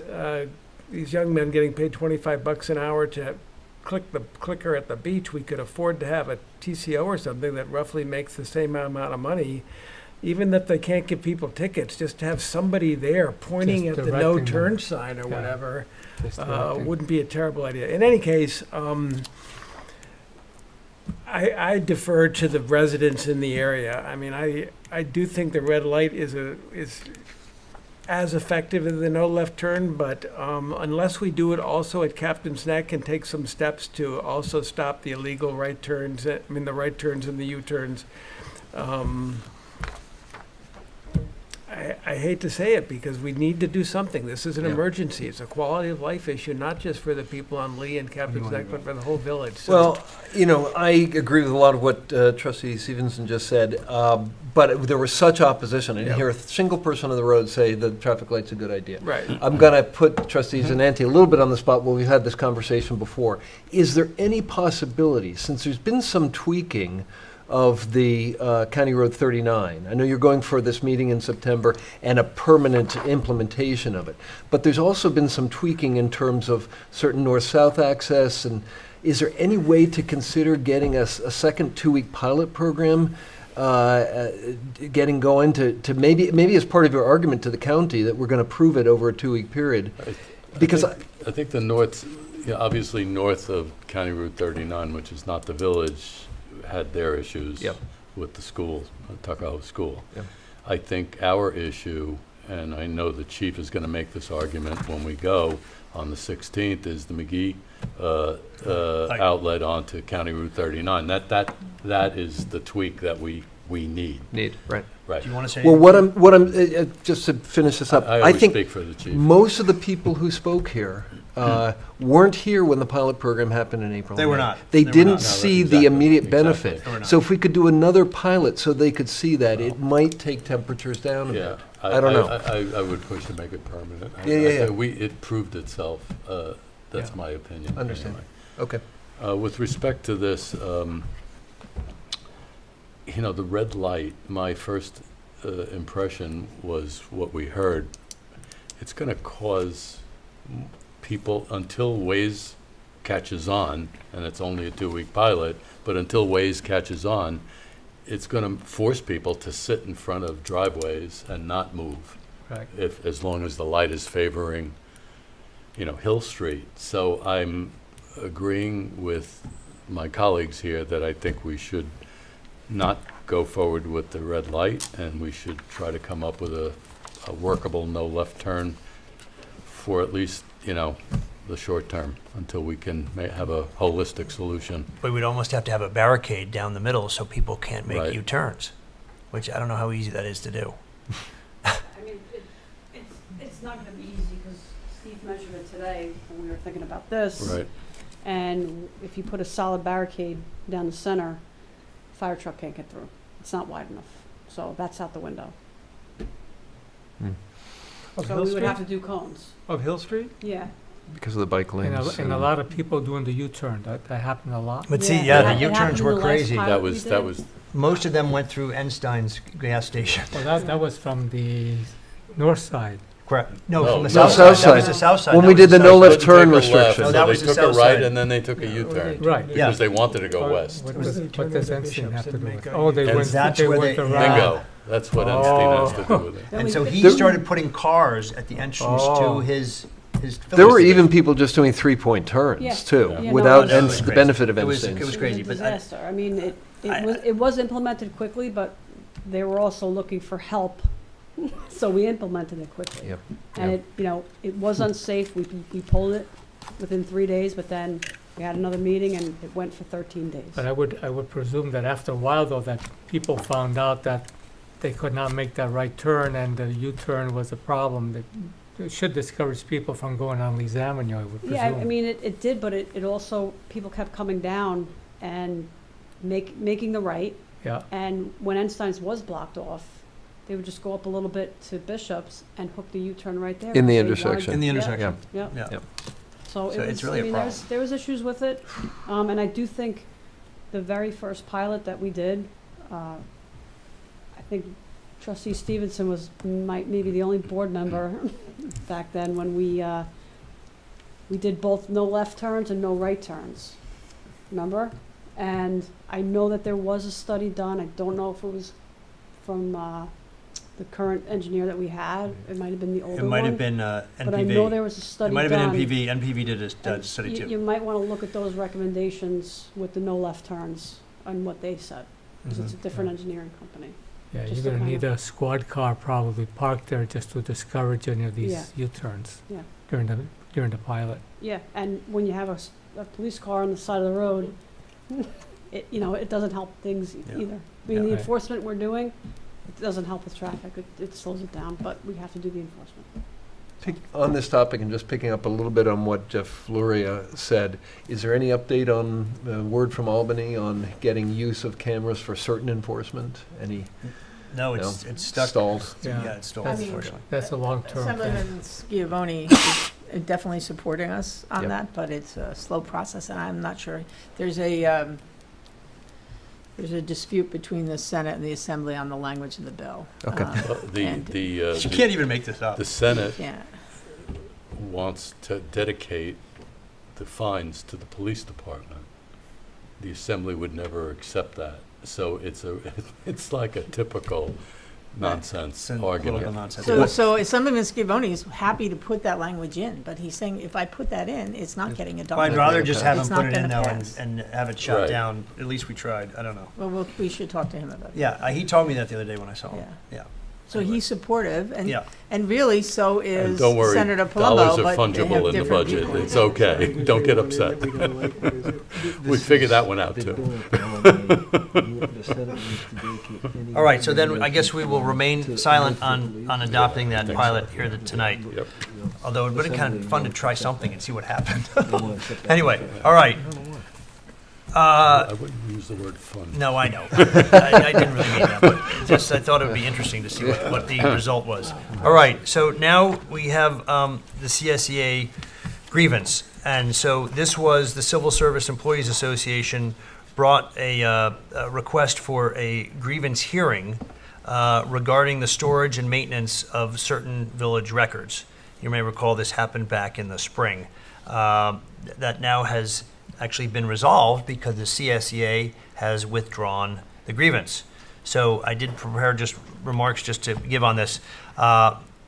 these young men getting paid $25 an hour to click the clicker at the beach, we could afford to have a TCO or something that roughly makes the same amount of money. Even if they can't give people tickets, just to have somebody there pointing at the no turn sign or whatever wouldn't be a terrible idea. In any case, I defer to the residents in the area. I mean, I do think the red light is as effective as the no left turn, but unless we do it also at Captain's Neck and take some steps to also stop the illegal right turns, the right turns and the U-turns, I hate to say it because we need to do something. This is an emergency. It's a quality of life issue, not just for the people on Lee and Captain's Neck, but for the whole village. So. Well, I agree with a lot of what Trustee Stevenson just said, but there was such opposition. I didn't hear a single person on the road say the traffic light's a good idea. Right. I'm going to put Trustee Zananti a little bit on the spot. Well, we've had this conversation before. Is there any possibility, since there's been some tweaking of the County Road 39. I know you're going for this meeting in September and a permanent implementation of it, but there's also been some tweaking in terms of certain north-south access, and is there any way to consider getting a second 2-week pilot program getting going to maybe as part of your argument to the county that we're going to prove it over a 2-week period? Because I think the north, obviously north of County Route 39, which is not the village, had their issues with the school, Tuckahoe School. Yep. I think our issue, and I know the chief is going to make this argument when we go on the 16th, is the McGee outlet onto County Route 39. That is the tweak that we need. Right. Right. Do you want to say? Well, what I'm just to finish this up, I I always think speak for the chief. most of the people who spoke here weren't here when the pilot program happened in April. They and were May. not. They They were didn't not. No, see the exactly, immediate exactly. benefit. They were not. So if we could do another pilot so they could see that, it might take temperatures down a Yeah, bit. I don't know. I would push to make it permanent. Yeah. It proved itself. That's my opinion. Understand. anyway. Okay. With respect to this, the red light, my first impression was what we heard. It's going to cause people, until Waze catches on, and it's only a 2-week pilot, but until Waze catches on, it's going to force people to sit in front of driveways and not move. Right. As long as the light is favoring, Hill Street. So I'm agreeing with my colleagues here that I think we should not go forward with the red light, and we should try to come up with a workable no left turn for at least, the short term, until we can have a holistic solution. But we'd almost have to have a barricade down the middle so people can't make Right. U-turns, which I don't know how easy that is to do. I mean, it's not going to be easy because Steve measured it today when we were thinking about this. Right. And if you put a solid barricade down the center, fire truck can't get through. It's not wide enough. So that's out the window. Of So Hill we would have to Street? do cones. Of Hill Street? Yeah. Because of the bike lanes. And a lot of people doing the U-turn, that happened a lot. But see, Yeah, the it U-turns happened were the last crazy. pilot That we was, did. that was, Most of them went through Einstein's gas station. Well, that was from the north side. Correct. No, No, from the no, south side. south That was side. the south side. When That we was did the south no side. left turn couldn't take a left, restriction. No, so that they was the took a south right side. and then they took a U-turn. Right. Yeah. Because they wanted to go west. What was does the Ensign have to do with it? And Oh, they went, that's they where went they- the Bingo. right. That's what Enstein has to do with it. And so he There- started putting cars at the entrance to Oh. his There were facility. even people just doing 3-point turns, Yeah. too, Yeah, no, without it was the crazy. benefit of It was- Ensign. it was crazy, a but I- disaster. I mean, it was implemented quickly, but they were also looking for help, so we implemented it quickly. Yep. And Yep. it was unsafe. We pulled it within 3 days, but then we had another meeting and it went for 13 days. But I would presume that after a while, though, that people found out that they could not make that right turn and the U-turn was a problem. That it should discourage people from going on Lee's Avenue, I would presume. Yeah, I mean, it did, but it also, people kept coming down and making the right. Yeah. And when Einstein's was blocked off, they would just go up a little bit to Bishop's and hook the U-turn right there. In the They wanted intersection. In the yeah, intersection. Yeah. Yeah. Yep. So So it it's was, really I a mean, problem. there was issues with it. And I do think the very first pilot that we did, I think Trustee Stevenson was maybe the only board member back then when we did both no left turns and no right turns. Remember? And I know that there was a study done. I don't know if it was from the current engineer that we had. It might have been the older It one. might have been NPV. But I know there was a study It might have done. been NPV. NPV did a And study you too. might want to look at those recommendations with the no left turns and what they said, because it's a different engineering company. Yeah, just you're to gonna kind need of- a squad car probably parked there just to discourage any of Yeah. these U-turns Yeah. during the pilot. Yeah, and when you have a police car on the side of the road, it doesn't help things Yeah. either. I mean, the Right. enforcement we're doing, it doesn't help with traffic. It slows it down, but we have to do the enforcement. On this topic, and just picking up a little bit on what Jeff Luria said, is there any update on, word from Albany on getting use of cameras for certain enforcement? Any? No, it's stuck. Stalled? Yeah, it's stalled, I mean, unfortunately. That's a long-term thing. Assemblyman Schiavone is definitely supporting us on Yep. that, but it's a slow process, and I'm not sure. There's a dispute between the Senate and the Assembly on the language of the bill. Okay. You can't even make this up. The Senate Yeah. wants to dedicate the fines to the police department. The Assembly would never accept that. So it's like a typical nonsense argument. nonsense. So Assemblyman Schiavone is happy to put that language in, but he's saying if I put that in, it's not getting adopted. I'd rather just have him It's put not it in gonna though pass. and have it shut Right. down. At least we tried. I don't know. Well, we should talk to him about it. Yeah, he told me that the other day when I saw him. Yeah. So he's supportive, and Yeah. and really, so And is don't worry, Senator Palumbo. dollars are but they have fungible in the different budget. viewpoints. It's okay. Don't get upset. We figured that one out too. All right, so then I guess we will remain silent on adopting that pilot here tonight. Yep. Although it would have been kind of fun to try something and see what happened. Anyway, all right. I wouldn't use the word fun. No, I know. I didn't really mean that, but just I thought it would be interesting to see what the result was. All right, so now we have the CSEA grievance. And so this was the Civil Service Employees Association brought a request for a grievance hearing regarding the storage and maintenance of certain village records. You may recall this happened back in the spring. That now has actually been resolved because the CSEA has withdrawn the grievance. So I did prepare just remarks just to give on this.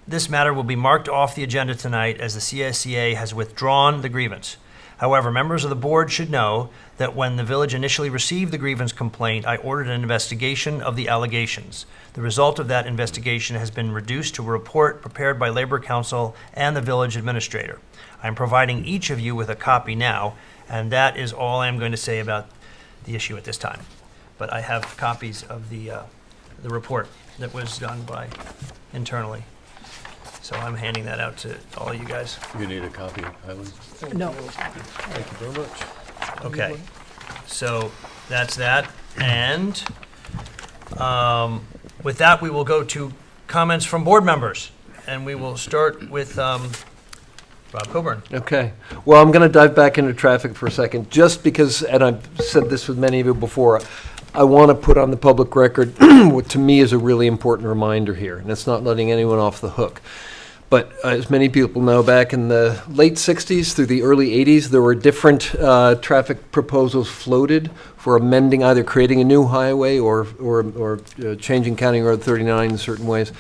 This matter will be marked off the agenda tonight as the CSEA has withdrawn the grievance. However, members of the board should know that when the village initially received the grievance complaint, I ordered an investigation of the allegations. The result of that investigation has been reduced to a report prepared by Labor Council and the village administrator. I'm providing each of you with a copy now, and that is all I'm going to say about the issue at this time. But I have copies of the report that was done by internally. So I'm handing that out to all you guys. You need a copy, Eileen? No. Thank you very much. Okay, so that's that. And with that, we will go to comments from board members. And we will start with Rob Coburn. Okay. Well, I'm going to dive back into traffic for a second, just because, and I've said this with many of you before, I want to put on the public record what to me is a really important reminder here, and it's not letting anyone off the hook. But as many people know, back in the late 60s through the early 80s, there were different traffic proposals floated for amending, either creating a new highway or changing County Road 39 in certain ways.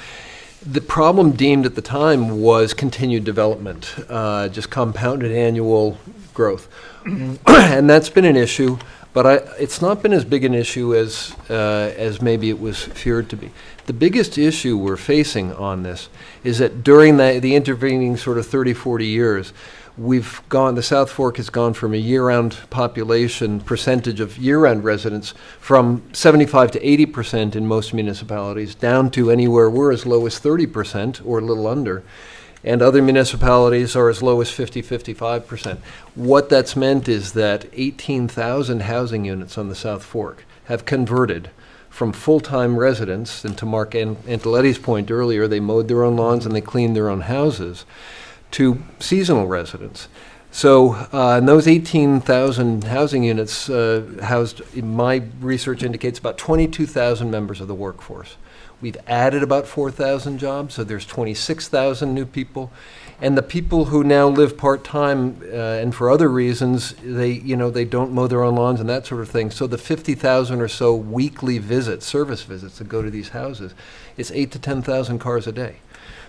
The problem deemed at the time was continued development, just compounded annual growth. And that's been an issue, but it's not been as big an issue as maybe it was feared to be. The biggest issue we're facing on this is that during the intervening sort of 30, 40 years, the South Fork has gone from a year-round population percentage of year-round residents from 75 to 80% in most municipalities down to anywhere we're as low as 30% or a little under. And other municipalities are as low as 50, 55%. What that's meant is that 18,000 housing units on the South Fork have converted from full-time residents, and to Mark Antoletti's point earlier, they mowed their own lawns and they cleaned their own houses, to seasonal residents. So and those 18,000 housing units housed, my research indicates, about 22,000 members of the workforce. We've added about 4,000 jobs, so there's 26,000 new people. And the people who now live part-time and for other reasons, they don't mow their own lawns and that sort of thing. So the 50,000 or so weekly visits, service visits that go to these houses, it's 8,000 to 10,000 cars a day.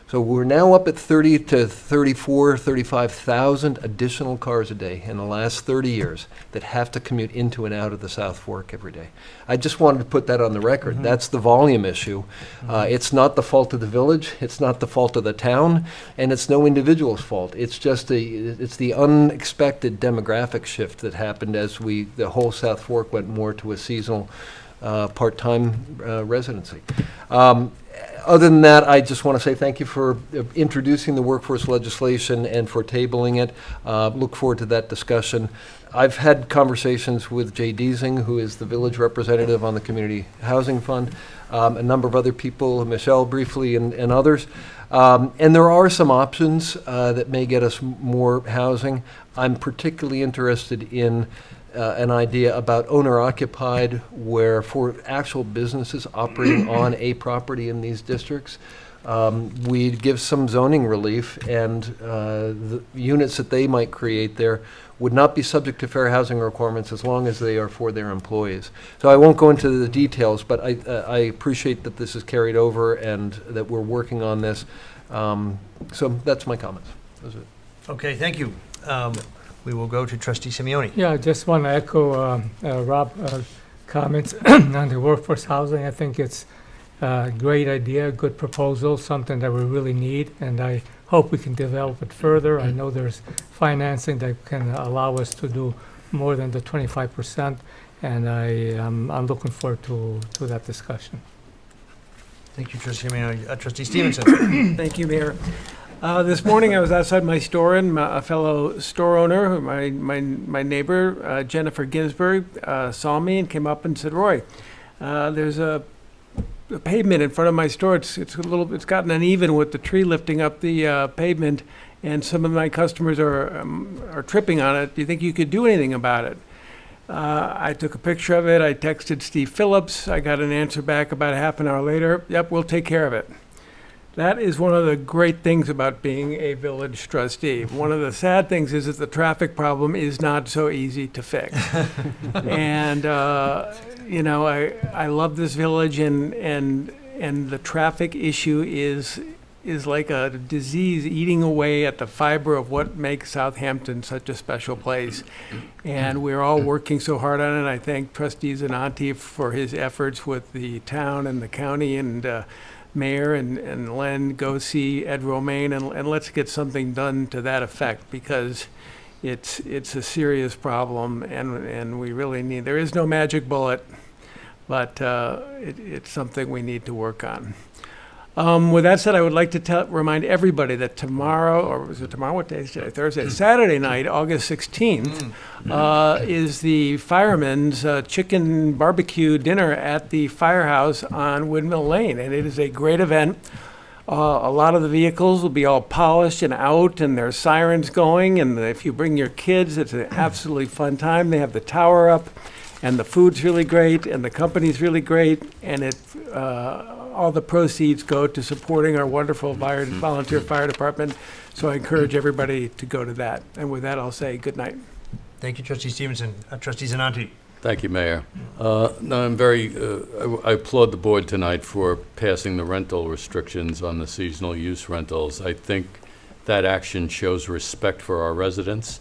So we're now up at 30 to 34, 35,000 additional cars a day in the last 30 years that have to commute into and out of the South Fork every day. I just wanted to put that on the record. Mm-hmm. That's the volume issue. It's not the fault of the village, it's not the fault of the town, and it's no individual's fault. It's just it's the unexpected demographic shift that happened as the whole South Fork went more to a seasonal part-time residency. Other than that, I just want to say thank you for introducing the workforce legislation and for tabling it. Look forward to that discussion. I've had conversations with Jay Deasing, who is the village representative on the Community Housing Fund, a number of other people, Michelle briefly, and others. And there are some options that may get us more housing. I'm particularly interested in an idea about owner-occupied, where for actual businesses operating on a property in these districts, we'd give some zoning relief, and the units that they might create there would not be subject to fair housing requirements as long as they are for their employees. So I won't go into the details, but I appreciate that this is carried over and that we're working on this. So that's my comments. That's it. Okay, thank you. We will go to Trustee Simeoni. Yeah, I just want to echo Rob's comments on the workforce housing. I think it's a great idea, good proposal, something that we really need, and I hope we can develop it further. I know there's financing that can allow us to do more than the 25%, and I'm looking forward to that discussion. Thank you, Trustee Simeoni. Trustee Stevenson. Thank you, Mayor. This morning I was outside my store and a fellow store owner, my neighbor, Jennifer Ginsburg, saw me and came up and said, "Roy, there's a pavement in front of my store. It's gotten uneven with the tree lifting up the pavement, and some of my customers are tripping on it. Do you think you could do anything about it?" I took a picture of it. I texted Steve Phillips. I got an answer back about a half an hour later. "Yep, we'll take care of it." That is one of the great things about being a village trustee. One of the sad things is that the traffic problem is not so easy to fix. And, you know, I love this village, and the traffic issue is like a disease eating away at the fiber of what makes Southampton such a special place. And we're all working so hard on it. I thank Trustee Zananti for his efforts with the town and the county and Mayor and Len. Go see Ed Romaine and let's get something done to that effect, because it's a serious problem, and we really need, there is no magic bullet, but it's something we need to work on. With that said, I would like to remind everybody that tomorrow, or is it tomorrow? What day is today? Thursday. Saturday night, August 16th, is the Firemen's Chicken Barbecue Dinner at the Firehouse on Windmill Lane, and it is a great event. A lot of the vehicles will be all polished and out, and there's sirens going, and if you bring your kids, it's an absolutely fun time. They have the tower up, and the food's really great, and the company's really great, and all the proceeds go to supporting our wonderful volunteer fire department. So I encourage everybody to go to that. And with that, I'll say good night. Thank you, Trustee Stevenson. Trustee Zananti. Thank you, Mayor. No, I applaud the board tonight for passing the rental restrictions on the seasonal use rentals. I think that action shows respect for our residents,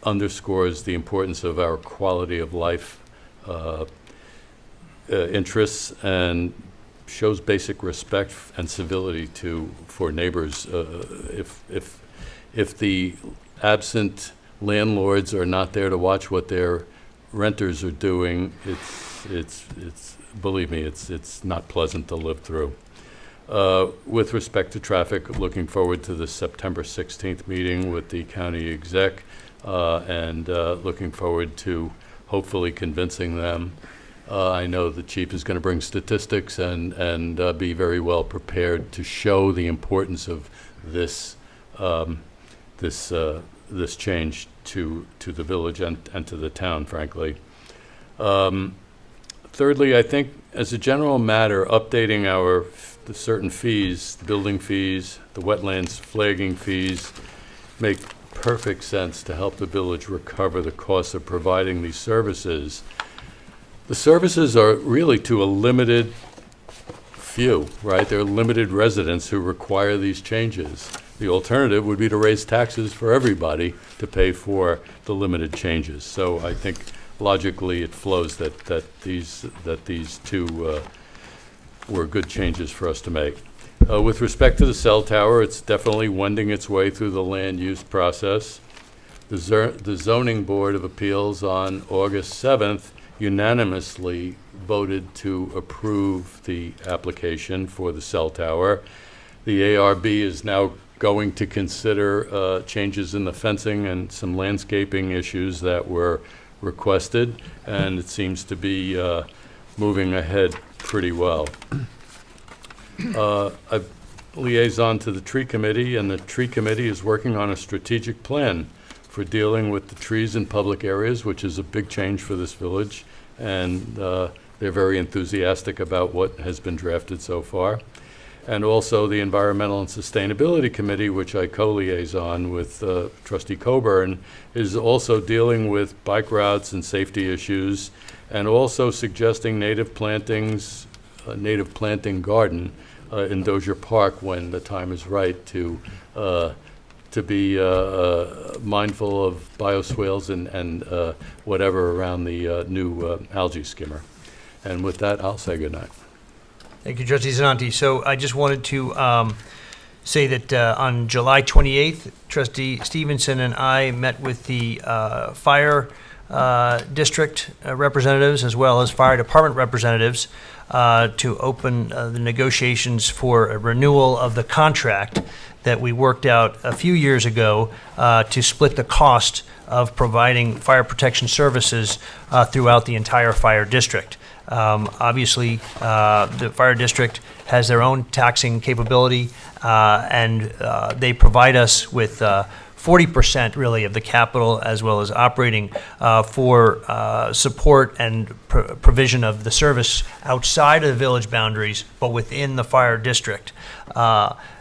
underscores the importance of our quality of life interests, and shows basic respect and civility for neighbors. If the absent landlords are not there to watch what their renters are doing, it's believe me, it's not pleasant to live through. With respect to traffic, looking forward to the September 16th meeting with the county exec, and looking forward to hopefully convincing them. I know the chief is going to bring statistics and be very well prepared to show the importance of this this change to the village and to the town, frankly. Thirdly, I think as a general matter, updating the certain fees, the building fees, the wetlands flagging fees, make perfect sense to help the village recover the cost of providing these services. The services are really to a limited few, right? There are limited residents who require these changes. The alternative would be to raise taxes for everybody to pay for the limited changes. So I think logically it flows that these two were good changes for us to make. With respect to the cell tower, it's definitely wending its way through the land use process. The Zoning Board of Appeals on August 7th unanimously voted to approve the application for the cell tower. The ARB is now going to consider changes in the fencing and some landscaping issues that were requested, and it seems to be moving ahead pretty well. I've liaison to the tree committee, and the tree committee is working on a strategic plan for dealing with the trees in public areas, which is a big change for this village, and they're very enthusiastic about what has been drafted so far. And also the Environmental and Sustainability Committee, which I co-liaison with Trustee Coburn, is also dealing with bike routes and safety issues, and also suggesting native plantings, native planting garden in Dozier Park when the time is right to be mindful of bioswales and whatever around the new algae skimmer. And with that, I'll say good night. Thank you, Trustee Zananti. So I just wanted to say that on July 28th, Trustee Stevenson and I met with the fire district representatives as well as fire department representatives to open the negotiations for a renewal of the contract that we worked out a few years ago to split the cost of providing fire protection services throughout the entire fire district. Obviously, the fire district has their own taxing capability, and they provide us with 40% really of the capital as well as operating for support and provision of the service outside of the village boundaries, but within the fire district.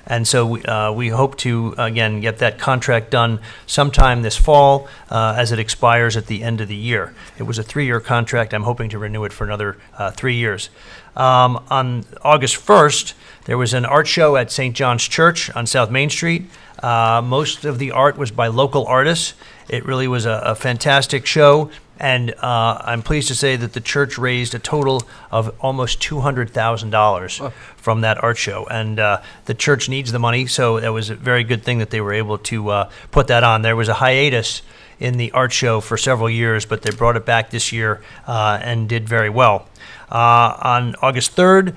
And so we hope to, again, get that contract done sometime this fall as it expires at the end of the year. It was a 3-year contract. I'm hoping to renew it for another 3 years. On August 1st, there was an art show at St. John's Church on South Main Street. Most of the art was by local artists. It really was a fantastic show, and I'm pleased to say that the church raised a total of almost $200,000 from that art show, and the church needs the money, so that was a very good thing that they were able to put that on. There was a hiatus in the art show for several years, but they brought it back this year and did very well. On August 3rd,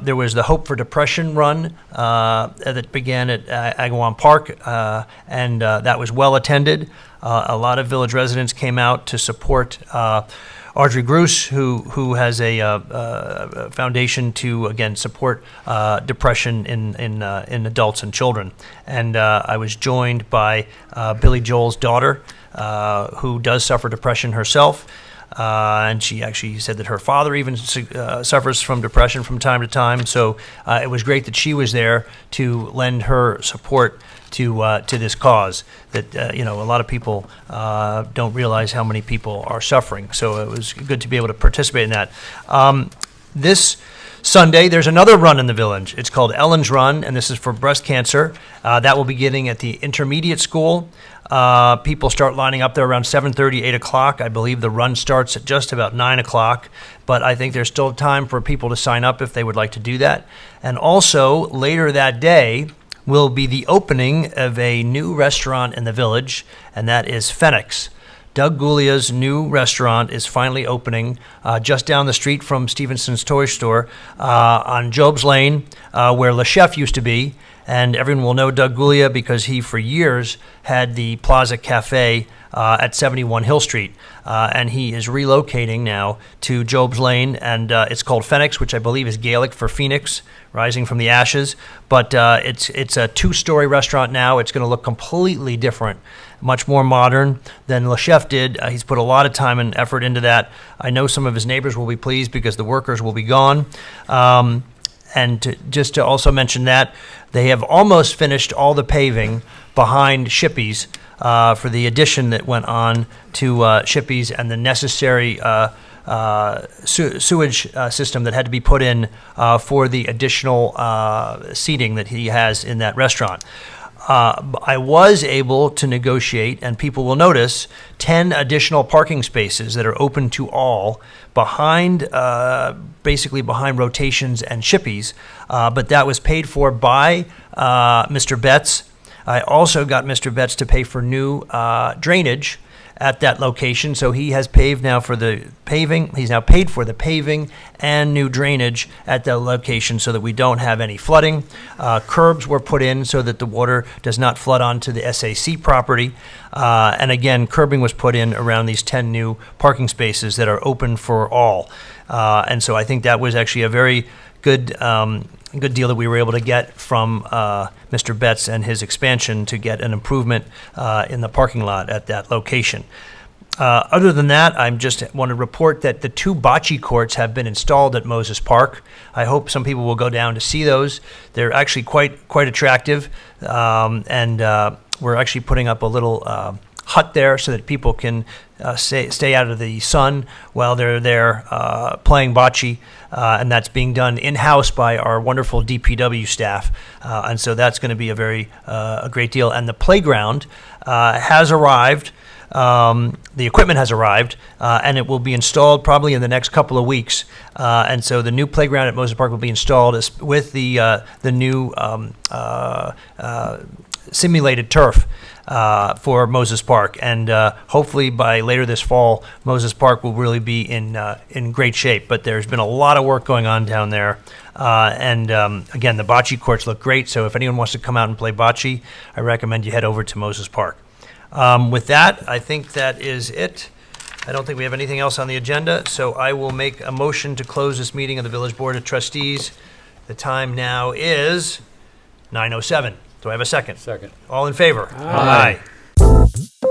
there was the Hope for Depression run that began at Agawam Park, and that was well attended. A lot of village residents came out to support Audrey Gruss, who has a foundation to, again, support depression in adults and children. And I was joined by Billy Joel's daughter, who does suffer depression herself. And she actually said that her father even suffers from depression from time to time. So it was great that she was there to lend her support to this cause. That a lot of people don't realize how many people are suffering. So it was good to be able to participate in that. This Sunday, there's another run in the village. It's called Ellen's Run, and this is for breast cancer. That will be beginning at the intermediate school. People start lining up there around 7:30, 8 o'clock. I believe the run starts at just about 9 o'clock, but I think there's still time for people to sign up if they would like to do that. And also, later that day will be the opening of a new restaurant in the village, and that is Phoenix. Doug Guglia's new restaurant is finally opening just down the street from Stevenson's Toy Store on Job's Lane, where Le Chef used to be. And everyone will know Doug Guglia because he, for years, had the Plaza Cafe at 71 Hill Street. And he is relocating now to Job's Lane, and it's called Phoenix, which I believe is Gaelic for Phoenix, rising from the ashes. But it's a 2-story restaurant now. It's going to look completely different, much more modern than Le Chef did. He's put a lot of time and effort into that. I know some of his neighbors will be pleased because the workers will be gone. And just to also mention that, they have almost finished all the paving behind Shippey's for the addition that went on to Shippey's and the necessary sewage system that had to be put in for the additional seating that he has in that restaurant. I was able to negotiate, and people will notice, 10 additional parking spaces that are open to all behind, basically behind Rotations and Shippey's, but that was paid for by Mr. Betts. I also got Mr. Betts to pay for new drainage at that location, so he has paved now for the paving. He's now paid for the paving and new drainage at that location so that we don't have any flooding. Curbs were put in so that the water does not flood onto the SAC property. And again, curbing was put in around these 10 new parking spaces that are open for all. And so I think that was actually a very good deal that we were able to get from Mr. Betts and his expansion to get an improvement in the parking lot at that location. Other than that, I just want to report that the 2 bocce courts have been installed at Moses Park. I hope some people will go down to see those. They're actually quite attractive, and we're actually putting up a little hut there so that people can stay out of the sun while they're there playing bocce, and that's being done in-house by our wonderful DPW staff, and so that's going to be a great deal. And the playground has arrived. The equipment has arrived, and it will be installed probably in the next couple of weeks. And so the new playground at Moses Park will be installed with the new simulated turf for Moses Park, and hopefully by later this fall, Moses Park will really be in great shape. But there's been a lot of work going on down there, and again, the bocce courts look great. So if anyone wants to come out and play bocce, I recommend you head over to Moses Park. With that, I think that is it. I don't think we have anything else on the agenda, so I will make a motion to close this meeting of the Village Board of Trustees. The time now is 9:07. Do I have a second? Second. All in favor? Aye. Aye.